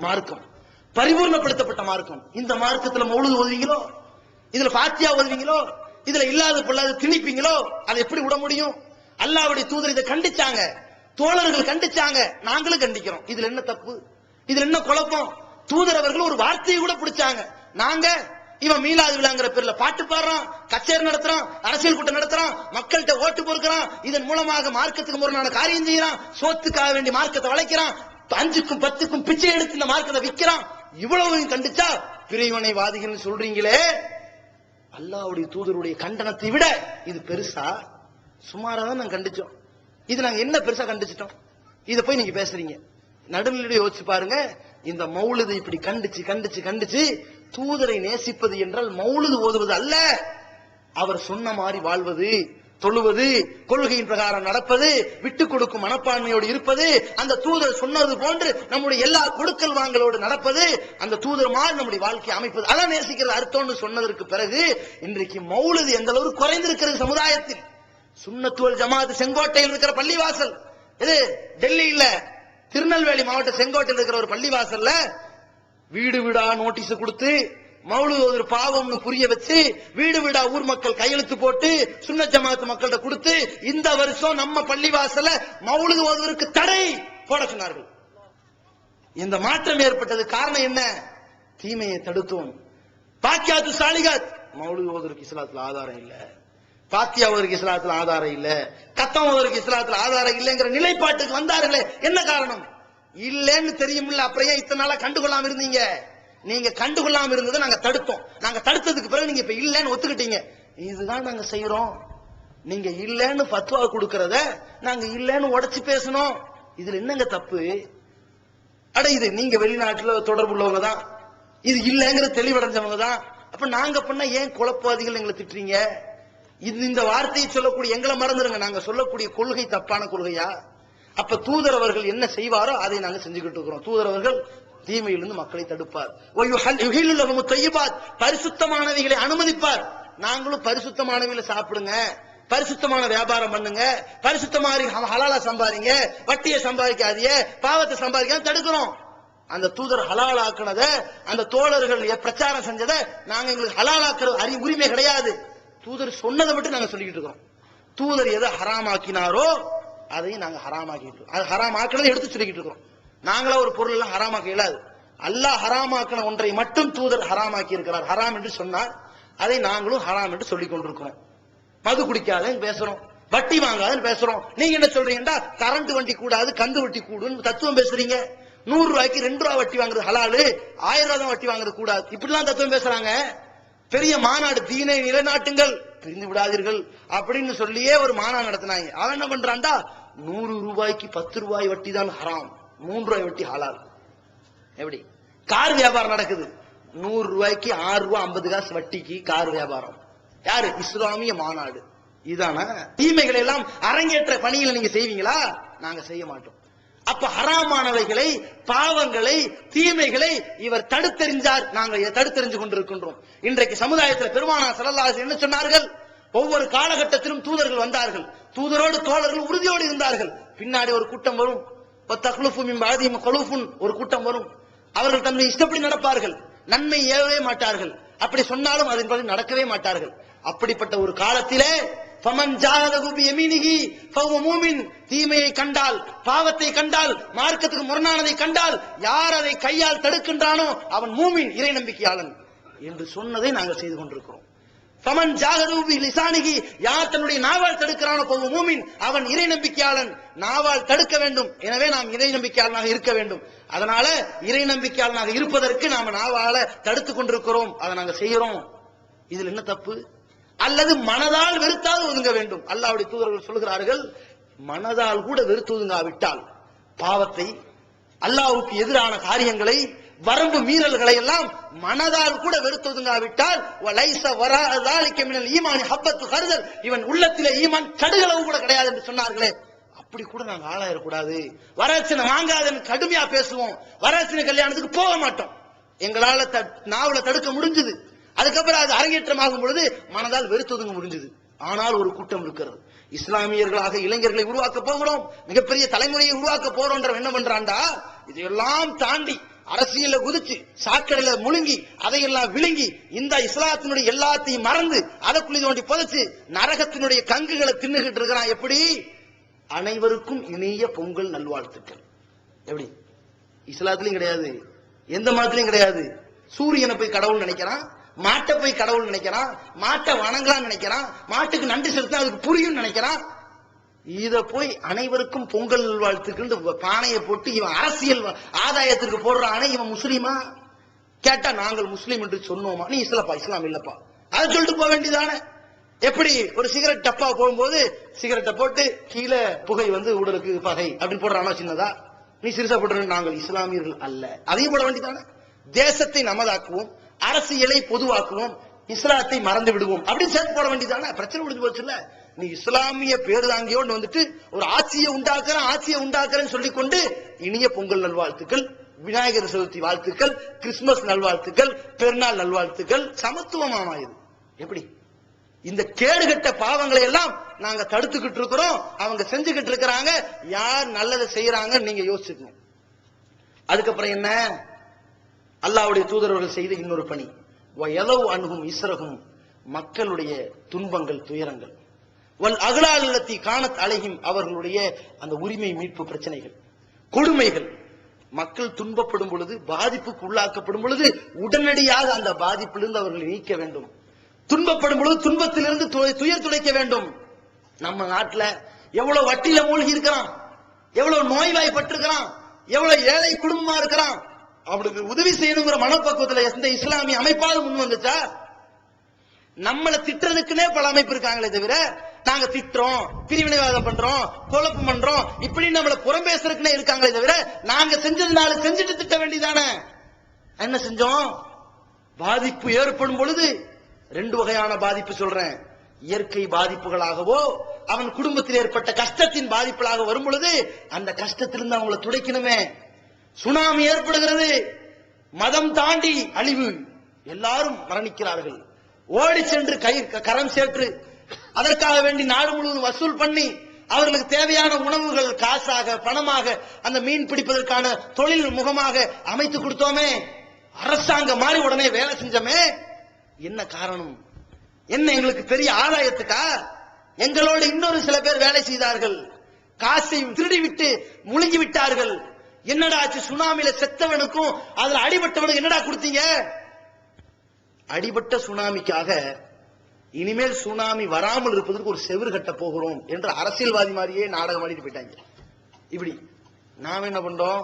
மார்க்கம், பரிபூர்ணப்படுத்தப்பட்ட மார்க்கம். இந்த மார்க்கத்துல மௌலூத் ஓதுவீங்களோ, இதுல ஃபாத்தியா ஓதுவீங்களோ, இதுல இல்லாத பொல்லாத திணிப்பீங்களோ, அதை எப்படி விட முடியும்? அல்லாஹ்வுடைய தூதர் இதை கண்டிச்சாங்க, தோழர்கள் கண்டிச்சாங்க, நாங்களும் கண்டிக்கிறோம். இதுல என்ன தப்பு? இதுல என்ன குழப்பம்? தூதர் அவர்கள் ஒரு வார்த்தையை கூட பிடிச்சாங்க. நாங்க இவன் மீலாது விழாங்கிற பேர்ல பாட்டு பாடுறான், கச்சேரி நடத்துறான், அரசியல் கூட்டம் நடத்துறான், மக்கள்கிட்ட ஓட்டு பொறுக்கிறான், இதன் மூலமாக மார்க்கத்துக்கு முரணான காரியம் செய்யறான், சோத்துக்காக வேண்டி மார்க்கத்தை வளைக்கிறான், 5க்கும் 10க்கும் பிச்சை எடுத்து இந்த மார்க்கத்தை விற்கிறான். இவ்வளவு கண்டிச்சா பிரிவினை வாதிகள் சொல்றீங்களே, அல்லாஹ்வுடைய தூதருடைய கண்டனத்தை விட இது பெருசா? சுமாரா தான் நாங்க கண்டிச்சோம். இது நாங்க என்ன பெருசா கண்டிச்சிட்டோம்? இத போய் நீங்க பேசுறீங்க. நடுநிலையோட யோசிச்சு பாருங்க. இந்த மௌலிதை இப்படி கண்டிச்சு கண்டிச்சு கண்டிச்சு தூதரை நேசிப்பது என்றால் மௌலிது ஓதுவது அல்ல, அவர் சொன்ன மாதிரி வாழ்வது, தொழுவது, கொள்கையின் பிரகாரம் நடப்பது, விட்டுக் கொடுக்கும் மனப்பான்மையோடு இருப்பது, அந்த தூதர் சொன்னது போன்று நம்முடைய எல்லா கொடுக்கல் வாங்கலோடு நடப்பது, அந்த தூதர் மாதிரி நம்முடைய வாழ்க்கையை அமைப்பது, அதான் நேசிக்கிறது அர்த்தம்னு சொன்னதற்கு பிறகு இன்றைக்கு மௌலிது எந்த அளவுக்கு குறைந்திருக்கிறது சமுதாயத்தில். சுன்னத்து வல் ஜமாஅத் செங்கோட்டையில் இருக்கிற பள்ளிவாசல், இது டெல்லி இல்ல, திருநெல்வேலி மாவட்ட செங்கோட்டையில் இருக்கிற ஒரு பள்ளிவாசல்ல வீடு வீடா நோட்டீஸ் கொடுத்து மௌலூத் ஓதுற பாவம்னு புரிய வச்சு வீடு வீடா ஊர் மக்கள் கையெழுத்து போட்டு சுன்னத் ஜமாஅத் மக்கள்கிட்ட கொடுத்து இந்த வருஷம் நம்ம பள்ளிவாசல மௌலூத் ஓதுவதற்கு தடை போட சொன்னார்கள். இந்த மாற்றம் ஏற்பட்டது காரணம் என்ன? தீமையை தடுத்தோம். பாக்கியாத்து சாலிகாத் மௌலூத் ஓதுவதற்கு இஸ்லாத்துல ஆதாரம் இல்ல, பாத்தியா ஓதுவதற்கு இஸ்லாத்துல ஆதாரம் இல்ல, கத்தம் ஓதுவதற்கு இஸ்லாத்துல ஆதாரம் இல்லைங்கிற நிலைப்பாட்டுக்கு வந்தார்களே, என்ன காரணம்? இல்லன்னு தெரியுமில்ல, அப்புறம் ஏன் இத்தனை நாளா கண்டுகொள்ளாம இருந்தீங்க? நீங்க கண்டுகொள்ளாம இருந்ததை நாங்க தடுத்தோம். நாங்க தடுத்ததுக்கு பிறகு நீங்க இப்ப இல்லன்னு ஒத்துக்கிட்டீங்க. இதுதான் நாங்க செய்யறோம். நீங்க இல்லன்னு ஃபத்வா கொடுக்கறத நாங்க இல்லன்னு உடைச்சு பேசணும். இதுல என்னங்க தப்பு? அட இது நீங்க வெளிநாட்டுல தொடர்பு உள்ளவங்க தான், இது இல்லங்கிற தெளிவடைஞ்சவங்க தான். அப்ப நாங்க பண்ண ஏன் குழப்பவாதிகள் எங்களை திட்டுறீங்க? இந்த வார்த்தையை சொல்லக்கூடிய எங்களை மறந்துருங்க. நாங்க சொல்லக்கூடிய கொள்கை தப்பான கொள்கையா? அப்ப தூதர் அவர்கள் என்ன செய்வாரோ அதை நாங்க செஞ்சுக்கிட்டு இருக்கிறோம். தூதர் அவர்கள் தீமையிலிருந்து மக்களை தடுப்பார். பரிசுத்தமானவைகளை அனுமதிப்பார். நாங்களும் பரிசுத்தமானவைகளை சாப்பிடுங்க, பரிசுத்தமான வியாபாரம் பண்ணுங்க, பரிசுத்தமான ஹலாலா சம்பாதிங்க, வட்டியை சம்பாதிக்காதீங்க, பாவத்தை சம்பாதிக்காம தடுக்கிறோம். அந்த தூதர் ஹலால் ஆக்குனத, அந்த தோழர்கள் பிரச்சாரம் செஞ்சதை நாங்க எங்களுக்கு ஹலால் ஆக்குற உரிமை கிடையாது. தூதர் சொன்னதை மட்டும் நாங்க சொல்லிக்கிட்டு இருக்கிறோம். தூதர் எதை ஹராமாக்கினாரோ அதையும் நாங்க ஹராமாக்கிட்டு இருக்கோம். அது ஹராம் ஆக்கினதை எடுத்து சொல்லிக்கிட்டு இருக்கிறோம். நாங்களா ஒரு பொருள் எல்லாம் ஹராமாக்க இயலாது. அல்லாஹ் ஹராமாக்கின ஒன்றை மட்டும் தூதர் ஹராமாக்கி இருக்கிறார். ஹராம் என்று சொன்னார், அதை நாங்களும் ஹராம் என்று சொல்லிக் கொண்டிருக்கிறோம். மது குடிக்காதன்னு பேசுறோம், வட்டி வாங்காதன்னு பேசுறோம். நீங்க என்ன சொல்றீங்கன்னா கரண்ட் வண்டி கூடாது, கந்து வட்டி கூடுன்னு தத்துவம் பேசுறீங்க. 100 ரூபாய்க்கு 2 ரூபாய் வட்டி வாங்குறது ஹலாலு, 1000 ரூபாய் தான் வட்டி வாங்குறது கூடாது, இப்படிலாம் தத்துவம் பேசுறாங்க. பெரிய மாநாடு, தீனை நிலைநாட்டுங்கள், பிரிந்து விடாதீர்கள் அப்படின்னு சொல்லியே ஒரு மாநாடு நடத்தினாங்க. அவன் என்ன பண்றான்டா, 100 ரூபாய்க்கு 10 ரூபாய் வட்டி தான் ஹராம், 3 ரூபாய் வட்டி ஹலால். எப்படி கார் வியாபாரம் நடக்குது? 100 ரூபாய்க்கு 6 ரூபாய் 50 காசு வட்டிக்கு கார் வியாபாரம். யாரு? இஸ்லாமிய மாநாடு. இதான தீமைகளை எல்லாம் அரங்கேற்ற பணிகளை நீங்க செய்வீங்களா? நாங்க செய்ய மாட்டோம். அப்ப ஹராமானவைகளை, பாவங்களை, தீமைகளை இவர் தடுத்தெறிஞ்சார். நாங்கள் தடுத்தெறிஞ்சு கொண்டிருக்கின்றோம். இன்றைக்கு சமுதாயத்தில் பெருமானார் ஸல்லல்லாஹு அலைஹி வஸல்லம் என்ன சொன்னார்கள்? ஒவ்வொரு காலகட்டத்திலும் தூதர்கள் வந்தார்கள். தூதரோடு தோழர்கள் உறுதியோடு இருந்தார்கள். பின்னாடி ஒரு கூட்டம் வரும், ஒரு கூட்டம் வரும். அவர்கள் தன்னை இஷ்டப்படி நடப்பார்கள், நன்மை ஏவவே மாட்டார்கள். அப்படி சொன்னாலும் அதன்படி நடக்கவே மாட்டார்கள். அப்படிப்பட்ட ஒரு காலத்திலே ஃபமன் ஜாஹதஹு பியமீனிஹி ஃபஹுவ மூமின், தீமையை கண்டால், பாவத்தை கண்டால், மார்க்கத்துக்கு முரணானதை கண்டால் யார் அதை கையால் தடுக்கின்றானோ அவன் மூமின், இறை நம்பிக்கையாளன் என்று சொன்னதை நாங்கள் செய்து கொண்டிருக்கிறோம். ஃபமன் ஜாஹதஹு பிலிசானிஹி, யார் தன்னுடைய நாவால் தடுக்கிறானோ ஃபஹுவ மூமின், அவன் இறை நம்பிக்கையாளன். நாவால் தடுக்க வேண்டும், எனவே நாம் இறை நம்பிக்கையாளனாக இருக்க வேண்டும். அதனால இறை நம்பிக்கையாளனாக இருப்பதற்கு நாம நாவால தடுத்துக் கொண்டிருக்கிறோம், அதை நாங்க செய்யறோம். இதுல என்ன தப்பு? அல்லது மனதால் வெறுத்தாவது ஒதுங்க வேண்டும். அல்லாஹ்வுடைய தூதர்கள் சொல்கிறார்கள், மனதால் கூட வெறுத்து ஒதுங்காவிட்டால் பாவத்தை, அல்லாஹ்வுக்கு எதிரான காரியங்களை, வரம்பு மீறல்களை எல்லாம் மனதால் கூட வெறுத்து ஒதுங்காவிட்டால் வலைஸ வராஅ ஸாலிக மினல் ஈமானி ஹப்பத்து ஹர்தல், இவன் உள்ளத்திலே ஈமான் கடுகளவு கூட கிடையாது என்று சொன்னார்களே. அப்படி கூட நாங்க ஆளாயிடக்கூடாது. வரதட்சணை வாங்காதன்னு கடுமையா பேசுவோம், வரதட்சணை கல்யாணத்துக்கு போக மாட்டோம். எங்களால நாவல தடுக்க முடிஞ்சது. அதுக்கப்புறம் அது அரங்கேற்றமாகும் பொழுது மனதால் வெறுத்தொதுங்க முடிஞ்சது. ஆனால் ஒரு கூட்டம் இருக்கிறது, இஸ்லாமியர்களாக இளைஞர்களை உருவாக்க போகிறோம், மிகப்பெரிய தலைமுறையை உருவாக்க போறோம். என்ன பண்றான்டா, இதையெல்லாம் தாண்டி அரசியல குதிச்சு, சாக்கடையில முழுங்கி, அதையெல்லாம் விழுங்கி, இந்த இஸ்லாத்தினுடைய எல்லாத்தையும் மறந்து அதை குழி தோண்டி புதைச்சு நரகத்தினுடைய கங்குகளை தின்னுகிட்டு இருக்கிறான். எப்படி? அனைவருக்கும் இனிய பொங்கல் நல்வாழ்த்துக்கள். எப்படி? இஸ்லாத்திலையும் கிடையாது, எந்த மதத்திலையும் கிடையாது. சூரியனை போய் கடவுள் நினைக்கிறான், மாட்டை போய் கடவுள் நினைக்கிறான், மாட்டை வணங்கலாம் நினைக்கிறான், மாட்டுக்கு நன்றி செலுத்த அதுக்கு புரியும் நினைக்கிறான். இத போய் அனைவருக்கும் பொங்கல் வாழ்த்துக்கள் பானையை போட்டு இவன் அரசியல் ஆதாயத்திற்கு போடுறானே, இவன் முஸ்லீமா? கேட்டா நாங்கள் முஸ்லீம் என்று சொன்னோமா? நீ இஸ்லாம் இல்லப்பா, அதை சொல்லிட்டு போக வேண்டியதானே. எப்படி? ஒரு சிகரெட் டப்பா போகும்போது சிகரெட்டை போட்டு கீழே புகை உடலுக்கு பகை அப்படின்னு போடுறானா சின்னதா? நீ சிறுசா போடுற, நாங்கள் இஸ்லாமியர்கள் அல்ல, அதையும் போட வேண்டியதானே. தேசத்தை நமதாக்குவோம், அரசியலை பொதுவாக்குவோம், இஸ்லாத்தை மறந்து விடுவோம் அப்படின்னு சேர்த்து போட வேண்டியதானே. பிரச்சனை முடிஞ்சு போச்சு இல்ல. நீ இஸ்லாமிய பேரு தாங்கியோன்னு ஒரு ஆட்சியை உண்டாக்குறேன்னு சொல்லிக்கொண்டு இனிய பொங்கல் நல்வாழ்த்துக்கள், விநாயகர் சதுர்த்தி வாழ்த்துக்கள், கிறிஸ்துமஸ் நல்வாழ்த்துக்கள், பெருநாள் நல்வாழ்த்துக்கள், சமத்துவமாமா இது? எப்படி? இந்த கேடுகட்ட பாவங்களை எல்லாம் நாங்க தடுத்துக்கிட்டு இருக்கிறோம், அவங்க செஞ்சுக்கிட்டு இருக்கிறாங்க. யார் நல்லதை செய்யறாங்க நீங்க யோசிச்சுக்கணும். அதுக்கப்புறம் என்ன? அல்லாஹ்வுடைய தூதரவர்கள் செய்த இன்னொரு பணி, வயலவ் அன்ஹும் இஸ்ரஹும், மக்களுடைய துன்பங்கள், துயரங்கள், வல் அகலால் அல்லத்தி கானத் அலைஹிம், அவர்களுடைய அந்த உரிமை மீட்பு பிரச்சனைகள், கொடுமைகள். மக்கள் துன்பப்படும் பொழுது, பாதிப்புக்கு உள்ளாக்கப்படும் பொழுது உடனடியாக அந்த பாதிப்பிலிருந்து அவர்களை நீக்க வேண்டும். துன்பப்படும் பொழுது துன்பத்திலிருந்து துயர் துடைக்க வேண்டும். நம்ம நாட்டுல எவ்வளவு வட்டியில மூழ்கி இருக்கிறான், எவ்வளவு நோய்வாய்ப்பட்டிருக்கிறான், எவ்வளவு ஏழை குடும்பமா இருக்கிறான், அவனுக்கு உதவி செய்யணுங்கிற மனப்பக்குவத்துல எந்த இஸ்லாமிய அமைப்பாவது முன் வந்துச்சா? நம்மளை திட்டுறதுக்குன்னே பல அமைப்பு இருக்காங்களே தவிர, நாங்க திட்டுறோம், பிரிவினைவாதம் பண்றோம், குழப்பம் பண்றோம், இப்படி நம்மள புறம் பேசுறதுக்குன்னே இருக்காங்களே தவிர, நாங்க செஞ்சதுனால செஞ்சுட்டு திட்ட வேண்டியதானே. என்ன செஞ்சோம்? பாதிப்பு ஏற்படும் பொழுது ரெண்டு வகையான பாதிப்பு சொல்றேன். இயற்கை பாதிப்புகளாகவோ, அவன் குடும்பத்தில் ஏற்பட்ட கஷ்டத்தின் பாதிப்புகளாக வரும் பொழுது அந்த கஷ்டத்திலிருந்து அவங்களை துடைக்கணுமே. சுனாமி ஏற்படுகிறது, மதம் தாண்டி அழிவு, எல்லாரும் மரணிக்கிறார்கள். ஓடி சென்று கரம் சேற்று அதற்காக வேண்டி நாடு முழுவதும் வசூல் பண்ணி அவர்களுக்கு தேவையான உணவுகள் காசாக, பணமாக, அந்த மீன் பிடிப்பதற்கான தொழில் முகமாக அமைத்து கொடுத்தோமே. அரசாங்கம் மாறி உடனே வேலை செஞ்சோமே. என்ன காரணம்? என்ன? எங்களுக்கு பெரிய ஆதாயத்துக்கா? எங்களோடு இன்னொரு சில பேர் வேலை செய்தார்கள், காசை திருடி விட்டு முழுங்கி விட்டார்கள். என்னடா ஆச்சு? சுனாமியில செத்தவனுக்கும் அதுல அடிபட்டவனுக்கு என்னடா கொடுத்தீங்க? அடிபட்ட சுனாமிக்காக இனிமேல் சுனாமி வராமல் இருப்பதற்கு ஒரு செவுறு கட்ட போகிறோம் என்று அரசியல்வாதி மாதிரியே நாடகம் ஆடிட்டு போயிட்டாங்க. இப்படி நாம என்ன பண்றோம்?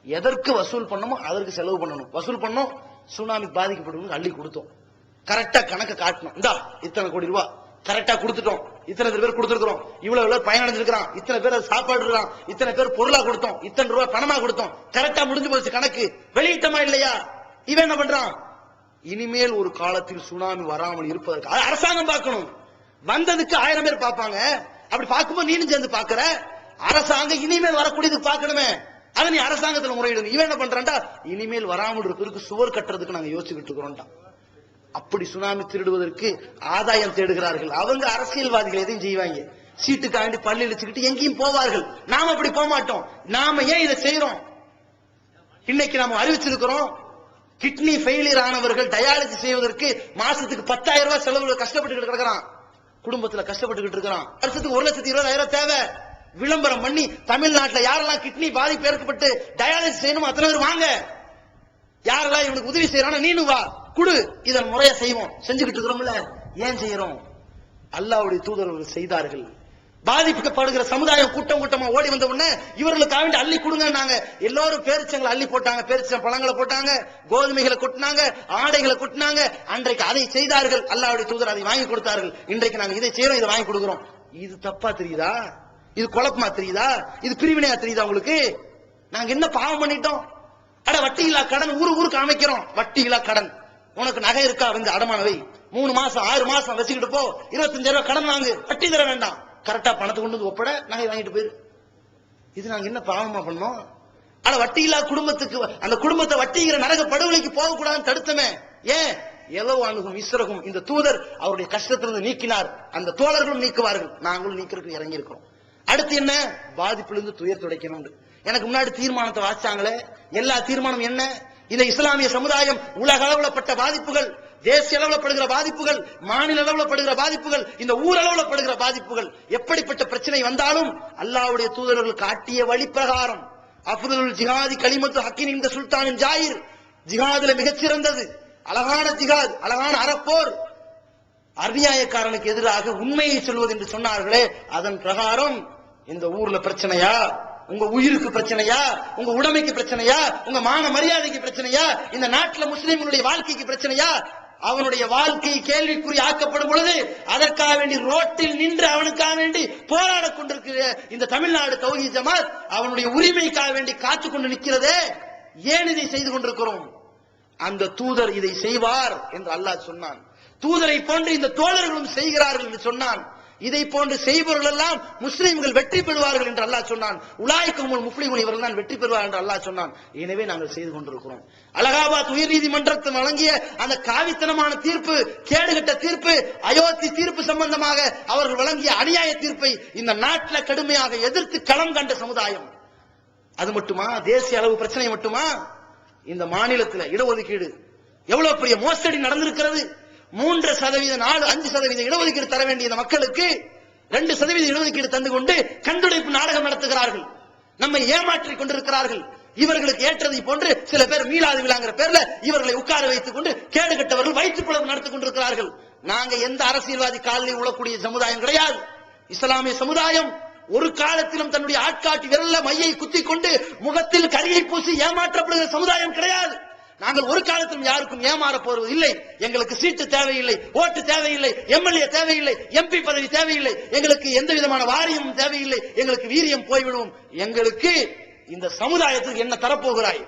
எதற்கு வசூல் பண்ணோமோ அதற்கு செலவு பண்ணணும். வசூல் பண்ணோம், சுனாமி பாதிக்கப்படும் அள்ளி கொடுத்தோம். கரெக்டா கணக்கு காட்டணும். இந்தா இத்தனை கோடி ரூபாய் கரெக்டா கொடுத்துட்டோம், இத்தனை பேர் கொடுத்துருக்கிறோம், இவ்வளவு பயனடைஞ்சிருக்கிறான், இத்தனை பேர் சாப்பாடு இருக்கான், இத்தனை பேர் பொருளா கொடுத்தோம், இத்தனை ரூபாய் பணமா கொடுத்தோம், கரெக்டா முடிஞ்சு போச்சு கணக்கு. வெளியிட்டமா இல்லையா? இவன் என்ன பண்றான்? இனிமேல் ஒரு காலத்தில் சுனாமி வராமல் இருப்பதற்கு அரசாங்கம் பார்க்கணும். வந்ததுக்கு 1000 பேர் பார்ப்பாங்க. அப்படி பார்க்கும்போது நீனும் சேர்ந்து பார்க்கிற, அரசாங்கம் இனிமேல் வரக்கூடியது பார்க்கணுமே, அதை நீ அரசாங்கத்தில் முறையிடுங்க. இவன் என்ன பண்றான்டா, இனிமேல் வராமல் இருப்பதற்கு சுவர் கட்டுறதுக்கு நாங்க யோசிச்சுக்கிட்டு இருக்கிறோம்டா. அப்படி சுனாமி திருடுவதற்கு ஆதாயம் தேடுகிறார்கள். அவங்க அரசியல்வாதிகள் எதையும் செய்வாங்க, சீட்டுக்காண்டி பள்ளி இழிச்சுக்கிட்டு எங்கேயும் போவார்கள். நாம அப்படி போக மாட்டோம். நாம ஏன் இதை செய்யறோம்? இன்னைக்கு நாம அறிவிச்சிருக்கிறோம், கிட்னி ஃபெயிலியர் ஆனவர்கள் டயாலிசிஸ் செய்வதற்கு மாசத்துக்கு 10,000 ரூபாய் செலவு கஷ்டப்பட்டு கிடக்கிறான். குடும்பத்துல கஷ்டப்பட்டுக்கிட்டு இருக்கிறான். வருஷத்துக்கு 1,20,000 தேவை. விளம்பரம் பண்ணி தமிழ்நாட்டில் யாரெல்லாம் கிட்னி பாதிப்பு ஏற்பட்டு டயாலிசிஸ் செய்யணும் அத்தனை பேர் வாங்க, யாரெல்லாம் இவனுக்கு உதவி செய்யறானோ நீனு வா குடு, இதன் முறையை செய்வோம். செஞ்சுக்கிட்டு இருக்கிறோம்ல, ஏன் செய்யறோம்? அல்லாஹ்வுடைய தூதர்கள் செய்தார்கள். பாதிக்கப்படுகிற சமுதாயம் கூட்டம் கூட்டமா ஓடி வந்த உடனே இவர்களுக்காக வேண்டி அள்ளி கொடுங்க. எல்லாரும் பேரிச்சங்களை அள்ளி போட்டாங்க, பேரிச்சம் பழங்களை போட்டாங்க, கோதுமைகளை கொட்டினாங்க, ஆடைகளை கொட்டினாங்க. அன்றைக்கு அதை செய்தார்கள். அல்லாஹ்வுடைய தூதர் அதை வாங்கி கொடுத்தார்கள். இன்றைக்கு நாங்க இதை செய்யறோம், இதை வாங்கி கொடுக்கிறோம். இது தப்பா தெரியுதா? இது குழப்பமா தெரியுதா? இது பிரிவினையா தெரியுதா உங்களுக்கு? நாங்க என்ன பாவம் பண்ணிட்டோம்? அட வட்டி இல்லா கடன் ஊருக்கு அமைக்கிறோம். வட்டி இல்லா கடன். உனக்கு நகை இருக்கா, வந்து அடமான வை, 3 மாசம் 6 மாசம் வச்சுக்கிட்டு போ, 25,000 ரூபாய் கடன் வாங்கு, வட்டி தர வேண்டாம், கரெக்டா பணத்தை கொண்டு வந்து ஒப்பட, நகை வாங்கிட்டு போயிரு. இது நாங்க என்ன பாவமா பண்ணோம்? ஆனா வட்டி இல்லா குடும்பத்துக்கு, அந்த குடும்பத்தை வட்டிங்கிற நரக படுகொலைக்கு போக கூடாதுன்னு தடுத்தமே. ஏன்? எவ்வளவு அணுகும் இஸ்ரகும் இந்த தூதர் அவருடைய கஷ்டத்திலிருந்து நீக்கினார். அந்த தோழர்களும் நீக்குவார்கள், நாங்களும் நீக்கிறதுக்கு இறங்கி இருக்கிறோம். அடுத்து என்ன? பாதிப்பிலிருந்து துயர் துடைக்கணும். எனக்கு முன்னாடி தீர்மானத்தை வாச்சாங்களே, எல்லா தீர்மானம் என்ன? இந்த இஸ்லாமிய சமுதாயம் உலக அளவில் பட்ட பாதிப்புகள், தேசிய அளவில் படுகிற பாதிப்புகள், மாநில அளவில் படுகிற பாதிப்புகள், இந்த ஊரளவில் படுகிற பாதிப்புகள், எப்படிப்பட்ட பிரச்சனை வந்தாலும் அல்லாஹ்வுடைய தூதர்கள் காட்டிய வழி பிரகாரம் அஃதலுல் ஜிஹாதி கலிமத்து ஹக்கின் இந்த சுல்தானின் ஜாயிர், ஜிஹாதுல மிகச்சிறந்தது அழகான ஜிஹாத், அழகான அறப்போர், அநியாயக்காரனுக்கு எதிராக உண்மையை சொல்வது என்று சொன்னார்களே, அதன் பிரகாரம் இந்த ஊர்ல பிரச்சனையா, உங்க உயிருக்கு பிரச்சனையா, உங்க உடைமைக்கு பிரச்சனையா, உங்க மான மரியாதைக்கு பிரச்சனையா, இந்த நாட்டில் முஸ்லிம்களுடைய வாழ்க்கைக்கு பிரச்சனையா, அவனுடைய வாழ்க்கை கேள்விக்குறி ஆக்கப்படும் பொழுது அதற்காக வேண்டி ரோட்டில் நின்று அவனுக்காக வேண்டி போராட கொண்டிருக்கிற இந்த தமிழ்நாடு தௌஹீத் ஜமாத் அவனுடைய உரிமைக்காக வேண்டி காத்துக் கொண்டு நிற்கிறதே, ஏன் இதை செய்து கொண்டிருக்கிறோம்? அந்த தூதர் இதை செய்வார் என்று அல்லாஹ் சொன்னான். தூதரை போன்று இந்த தோழர்களும் செய்கிறார்கள் என்று சொன்னான். இதை போன்று செய்பவர்கள் எல்லாம் முஸ்லிம்கள் வெற்றி பெறுவார்கள் என்று அல்லாஹ் சொன்னான். உலாய்க்குமுல் முஃப்லிஹூன், இவர்கள் தான் வெற்றி பெறுவார்கள் என்று அல்லாஹ் சொன்னான். எனவே நாங்கள் செய்து கொண்டிருக்கிறோம். அலகாபாத் உயர் நீதிமன்றத்தில் வழங்கிய அந்த காவித்தனமான தீர்ப்பு, கேடுகட்ட தீர்ப்பு, அயோத்தி தீர்ப்பு சம்பந்தமாக அவர்கள் வழங்கிய அநியாய தீர்ப்பை இந்த நாட்டில் கடுமையாக எதிர்த்து களம் கண்ட சமுதாயம். அது மட்டுமா? தேசிய அளவு பிரச்சனை மட்டுமா? இந்த மாநிலத்தில் இடஒதுக்கீடு எவ்வளவு பெரிய மோசடி நடந்திருக்கிறது. 3%, 4%, 5% இடஒதுக்கீடு தர வேண்டிய மக்களுக்கு 2% இடஒதுக்கீடு தந்து கொண்டு கண்டுடைப்பு நாடகம் நடத்துகிறார்கள், நம்மை ஏமாற்றிக் கொண்டிருக்கிறார்கள். இவர்களுக்கு ஏற்றதை போன்று சில பேர் மீளாது விழாங்கிற பேர்ல இவர்களை உட்கார வைத்துக் கொண்டு கேடு கட்டவர்கள் வயிற்று பிளவு நடத்திக் கொண்டிருக்கிறார்கள். நாங்க எந்த அரசியல்வாதி காலில் உழக்கூடிய சமுதாயம் கிடையாது. இஸ்லாமிய சமுதாயம் ஒரு காலத்திலும் தன்னுடைய ஆட்காட்டி விரல்ல மையை குத்திக் கொண்டு முகத்தில் கரியை பூசி ஏமாற்றப்படுகிற சமுதாயம் கிடையாது. நாங்கள் ஒரு காலத்திலும் யாருக்கும் ஏமாற போவது இல்லை. எங்களுக்கு சீட்டு தேவையில்லை, ஓட்டு தேவையில்லை, எம்எல்ஏ தேவையில்லை, எம்பி பதவி தேவையில்லை, எங்களுக்கு எந்த விதமான வாரியமும் தேவையில்லை. எங்களுக்கு வீரியம் போய்விடும். எங்களுக்கு இந்த சமுதாயத்துக்கு என்ன தரப்போகிறாய்,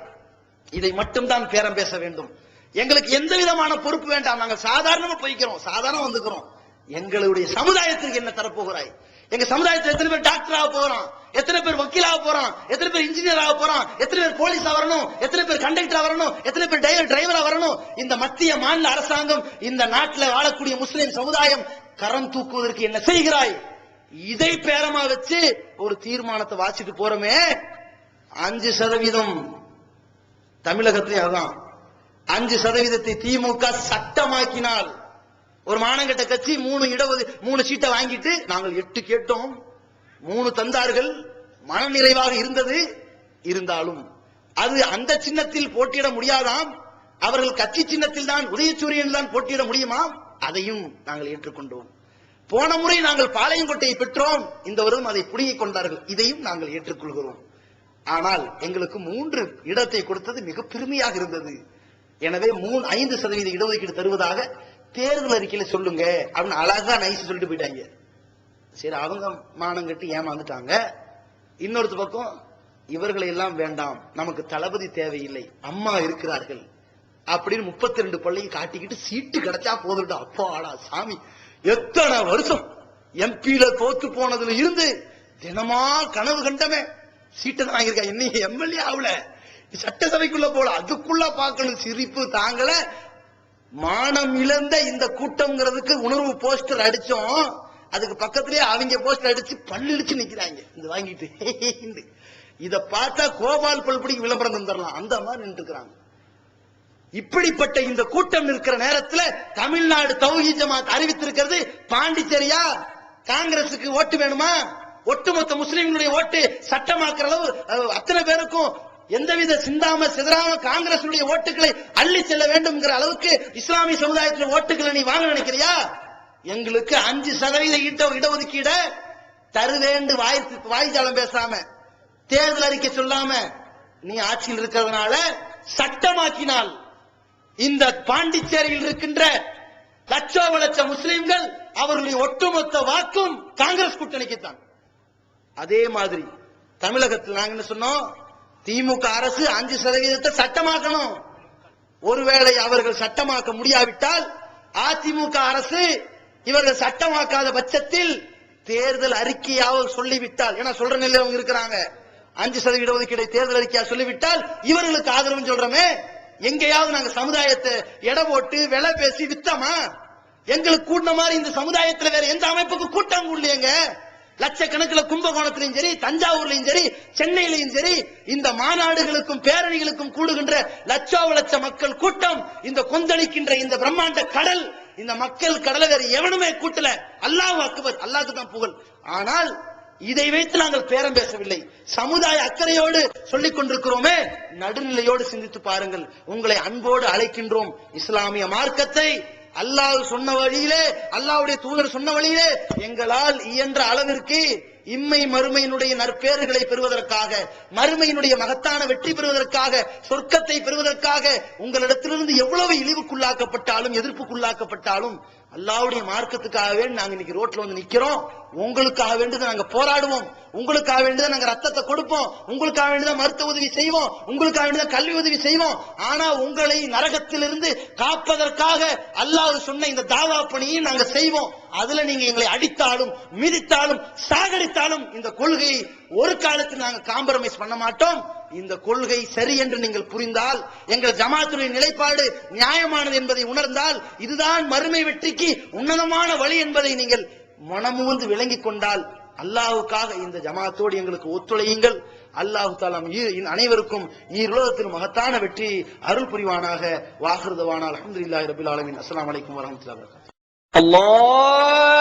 இதை மட்டும்தான் பேரம் பேச வேண்டும். எங்களுக்கு எந்த விதமான பொறுப்பு வேண்டாம். நாங்கள் சாதாரணமா போய்க்கிறோம், சாதாரண வந்துக்கிறோம். எங்களுடைய சமுதாயத்திற்கு என்ன தரப்போகிறாய்? எங்க சமுதாயத்தில் எத்தனை பேர் டாக்டர் ஆக போறான், எத்தனை பேர் வக்கீலாக போறான், எத்தனை பேர் இன்ஜினியர் ஆக போறான், எத்தனை பேர் போலீஸா வரணும், எத்தனை பேர் கண்டக்டரா வரணும், எத்தனை பேர் டிரைவரா வரணும். இந்த மத்திய மாநில அரசாங்கம் இந்த நாட்டில் வாழக்கூடிய முஸ்லிம் சமுதாயம் கரம் தூக்குவதற்கு என்ன செய்கிறாய்? இதை பேரமா வச்சு ஒரு தீர்மானத்தை வாசிட்டு போறோமே. 5% தமிழகத்திலே அதுதான். 5% திமுக சட்டமாக்கினால் ஒரு மானங்கட்ட கட்சி 3 சீட்டை வாங்கிட்டு, நாங்கள் 8 கேட்டோம், 3 தந்தார்கள், மனநிறைவாக இருந்தது. இருந்தாலும் அது அந்த சின்னத்தில் போட்டியிட முடியாதாம். அவர்கள் கட்சி சின்னத்தில் தான், உதயசூரியன் தான் போட்டியிட முடியுமா? அதையும் நாங்கள் ஏற்றுக்கொண்டோம். போன முறை நாங்கள் பாளையங்கோட்டையை பெற்றோம், இந்த வருடம் அதை புடுங்கிக் கொண்டார்கள். இதையும் நாங்கள் ஏற்றுக்கொள்கிறோம். ஆனால் எங்களுக்கு 3 இடத்தை கொடுத்தது மிக பெருமையாக இருந்தது. எனவே 5% இடஒதுக்கீடு தருவதாக தேர்தல் அறிக்கையில சொல்லுங்க அப்படின்னு அழகா நைஸ் சொல்லிட்டு போயிட்டாங்க. சரி, அவங்க மானம் கட்டி ஏமாந்துட்டாங்க. இன்னொரு பக்கம் இவர்களை எல்லாம் வேண்டாம், நமக்கு தளபதி தேவையில்லை, அம்மா இருக்கிறார்கள் அப்படின்னு 32 பள்ளியை காட்டிக்கிட்டு சீட்டு கிடைச்சா போதுட்டா. அப்பாடா சாமி, எத்தனை வருஷம் எம்பியில தோத்து போனதுல இருந்து தினமா கனவு கண்டமே சீட்டை தான் வாங்கியிருக்கா, இன்னைக்கு எம்எல்ஏ ஆகல, சட்டசபைக்குள்ள போல, அதுக்குள்ள பார்க்கணும், சிரிப்பு தாங்கல. மானம் இழந்த இந்த கூட்டம்ங்கிறதுக்கு உணர்வு போஸ்டர் அடிச்சோம், அதுக்கு பக்கத்திலேயே அவங்க போஸ்டர் அடிச்சு பல்லிடிச்சு நிக்கிறாங்க இது வாங்கிட்டு. இத பார்த்தா கோபால் பல்படிக்கு விளம்பரம் தந்துடலாம், அந்த மாதிரி நின்று இருக்கிறாங்க. இப்படிப்பட்ட இந்த கூட்டம் இருக்கிற நேரத்தில் தமிழ்நாடு தௌஹீத் ஜமாத் அறிவித்திருக்கிறது, பாண்டிச்சேரியா காங்கிரசுக்கு ஓட்டு வேணுமா, ஒட்டுமொத்த முஸ்லிம்களுடைய ஓட்டு சட்டமாக்குற அளவு அத்தனை பேருக்கும் எந்தவித சிந்தாம சிதறாம காங்கிரஸ் ஓட்டுகளை அள்ளி செல்ல வேண்டும்ங்கிற அளவுக்கு இஸ்லாமிய சமுதாயத்தில் ஓட்டுகளை நீ வாங்க நினைக்கிறியா? எங்களுக்கு 5% இடஒதுக்கீட தருவேண்டு வாய்ஜாலம் பேசாம, தேர்தல் அறிக்கை சொல்லாம நீ ஆட்சியில் இருக்கிறதுனால சட்டமாக்கினால் இந்த பாண்டிச்சேரியில் இருக்கின்ற லட்சோப லட்ச முஸ்லிம்கள் அவர்களுடைய ஒட்டுமொத்த வாக்கும் காங்கிரஸ் கூட்டணிக்குத்தான். அதே மாதிரி தமிழகத்தில் நாங்க என்ன சொன்னோம், திமுக அரசு 5% சட்டமாக்கணும். ஒருவேளை அவர்கள் சட்டமாக்க முடியாவிட்டால் அதிமுக அரசு இவர்கள் சட்டமாக்காத பட்சத்தில் தேர்தல் அறிக்கையாவது சொல்லிவிட்டால், ஏன்னா சொல்ற நிலையில் அவங்க இருக்கிறாங்க, 5% ஒதுக்கீடை தேர்தல் அறிக்கையா சொல்லிவிட்டால் இவர்களுக்கு ஆதரவு சொல்றோமே, எங்கேயாவது நாங்க சமுதாயத்தை எடை போட்டு விலை பேசி வித்தமா? எங்களுக்கு கூட்டின மாதிரி இந்த சமுதாயத்தில் வேற எந்த அமைப்புக்கு கூட்டம் கூடலையங்க. லட்சக்கணக்கில் கும்பகோணத்திலையும் சரி, தஞ்சாவூர்லையும் சரி, சென்னையிலையும் சரி, இந்த மாநாடுகளுக்கும் பேரணிகளுக்கும் கூடுகின்ற லட்சோப லட்ச மக்கள் கூட்டம், இந்த கொந்தளிக்கின்ற இந்த பிரம்மாண்ட கடல், இந்த மக்கள் கடலை வேற எவனுமே கூட்டல. அல்லாஹ் அக்பர், அல்லாஹ்க்கு தான் புகழ். ஆனால் இதை வைத்து நாங்கள் பேரம் பேசவில்லை, சமுதாய அக்கறையோடு சொல்லிக் கொண்டிருக்கிறோமே, நடுநிலையோடு சிந்தித்து பாருங்கள். உங்களை அன்போடு அழைக்கின்றோம். இஸ்லாமிய மார்க்கத்தை அல்லாஹ் சொன்ன வழியிலே, அல்லாஹ்வுடைய தூதர் சொன்ன வழியிலே எங்களால் இயன்ற அளவிற்கு இம்மை மறுமையினுடைய நற்பேறுகளை பெறுவதற்காக, மறுமையினுடைய மகத்தான வெற்றி பெறுவதற்காக, சொர்க்கத்தை பெறுவதற்காக உங்களிடத்திலிருந்து எவ்வளவு இழிவுக்குள்ளாக்கப்பட்டாலும் எதிர்ப்புக்குள்ளாக்கப்பட்டாலும் அல்லாஹ்வுடைய மார்க்கத்துக்காக வேண்டி நாங்க இன்னைக்கு ரோட்ல வந்து நிக்கிறோம். உங்களுக்காக வேண்டிதான் நாங்க போராடுவோம், உங்களுக்காக வேண்டிதான் நாங்க ரத்தத்தை கொடுப்போம், உங்களுக்காக வேண்டிதான் மருத்துவ உதவி செய்வோம், உங்களுக்காக வேண்டிதான் கல்வி உதவி செய்வோம். ஆனா உங்களை நரகத்திலிருந்து காப்பதற்காக அல்லாஹ் சொன்ன இந்த தாவா பணியை நாங்க செய்வோம். அதுல நீங்க எங்களை அடித்தாலும் மிதித்தாலும் சாகடித்தாலும் இந்த கொள்கையை ஒரு காலத்தில் நாங்க காம்ப்ரமைஸ் பண்ண மாட்டோம். இந்த கொள்கை சரி என்று நீங்கள் புரிந்தால், எங்கள் ஜமாத்துடைய நிலைப்பாடு நியாயமானது என்பதை உணர்ந்தால், இதுதான் மறுமை வெற்றிக்கு உன்னதமான வழி என்பதை நீங்கள் மனமுவந்து விளங்கிக் கொண்டால், அல்லாஹ்வுக்காக இந்த ஜமாத்தோடு எங்களுக்கு ஒத்துழையுங்கள். அல்லாஹ் தஆலா அனைவருக்கும் ஈருலகத்தில் மகத்தான வெற்றி அருள் புரிவானாக. வாஹிரு தவானா அல்ஹம்துலில்லாஹி ரப்பில் ஆலமீன். அஸ்ஸலாமு அலைக்கும் வரஹ்மத்துல்லாஹி வபரகாத்துஹு. அல்லாஹ்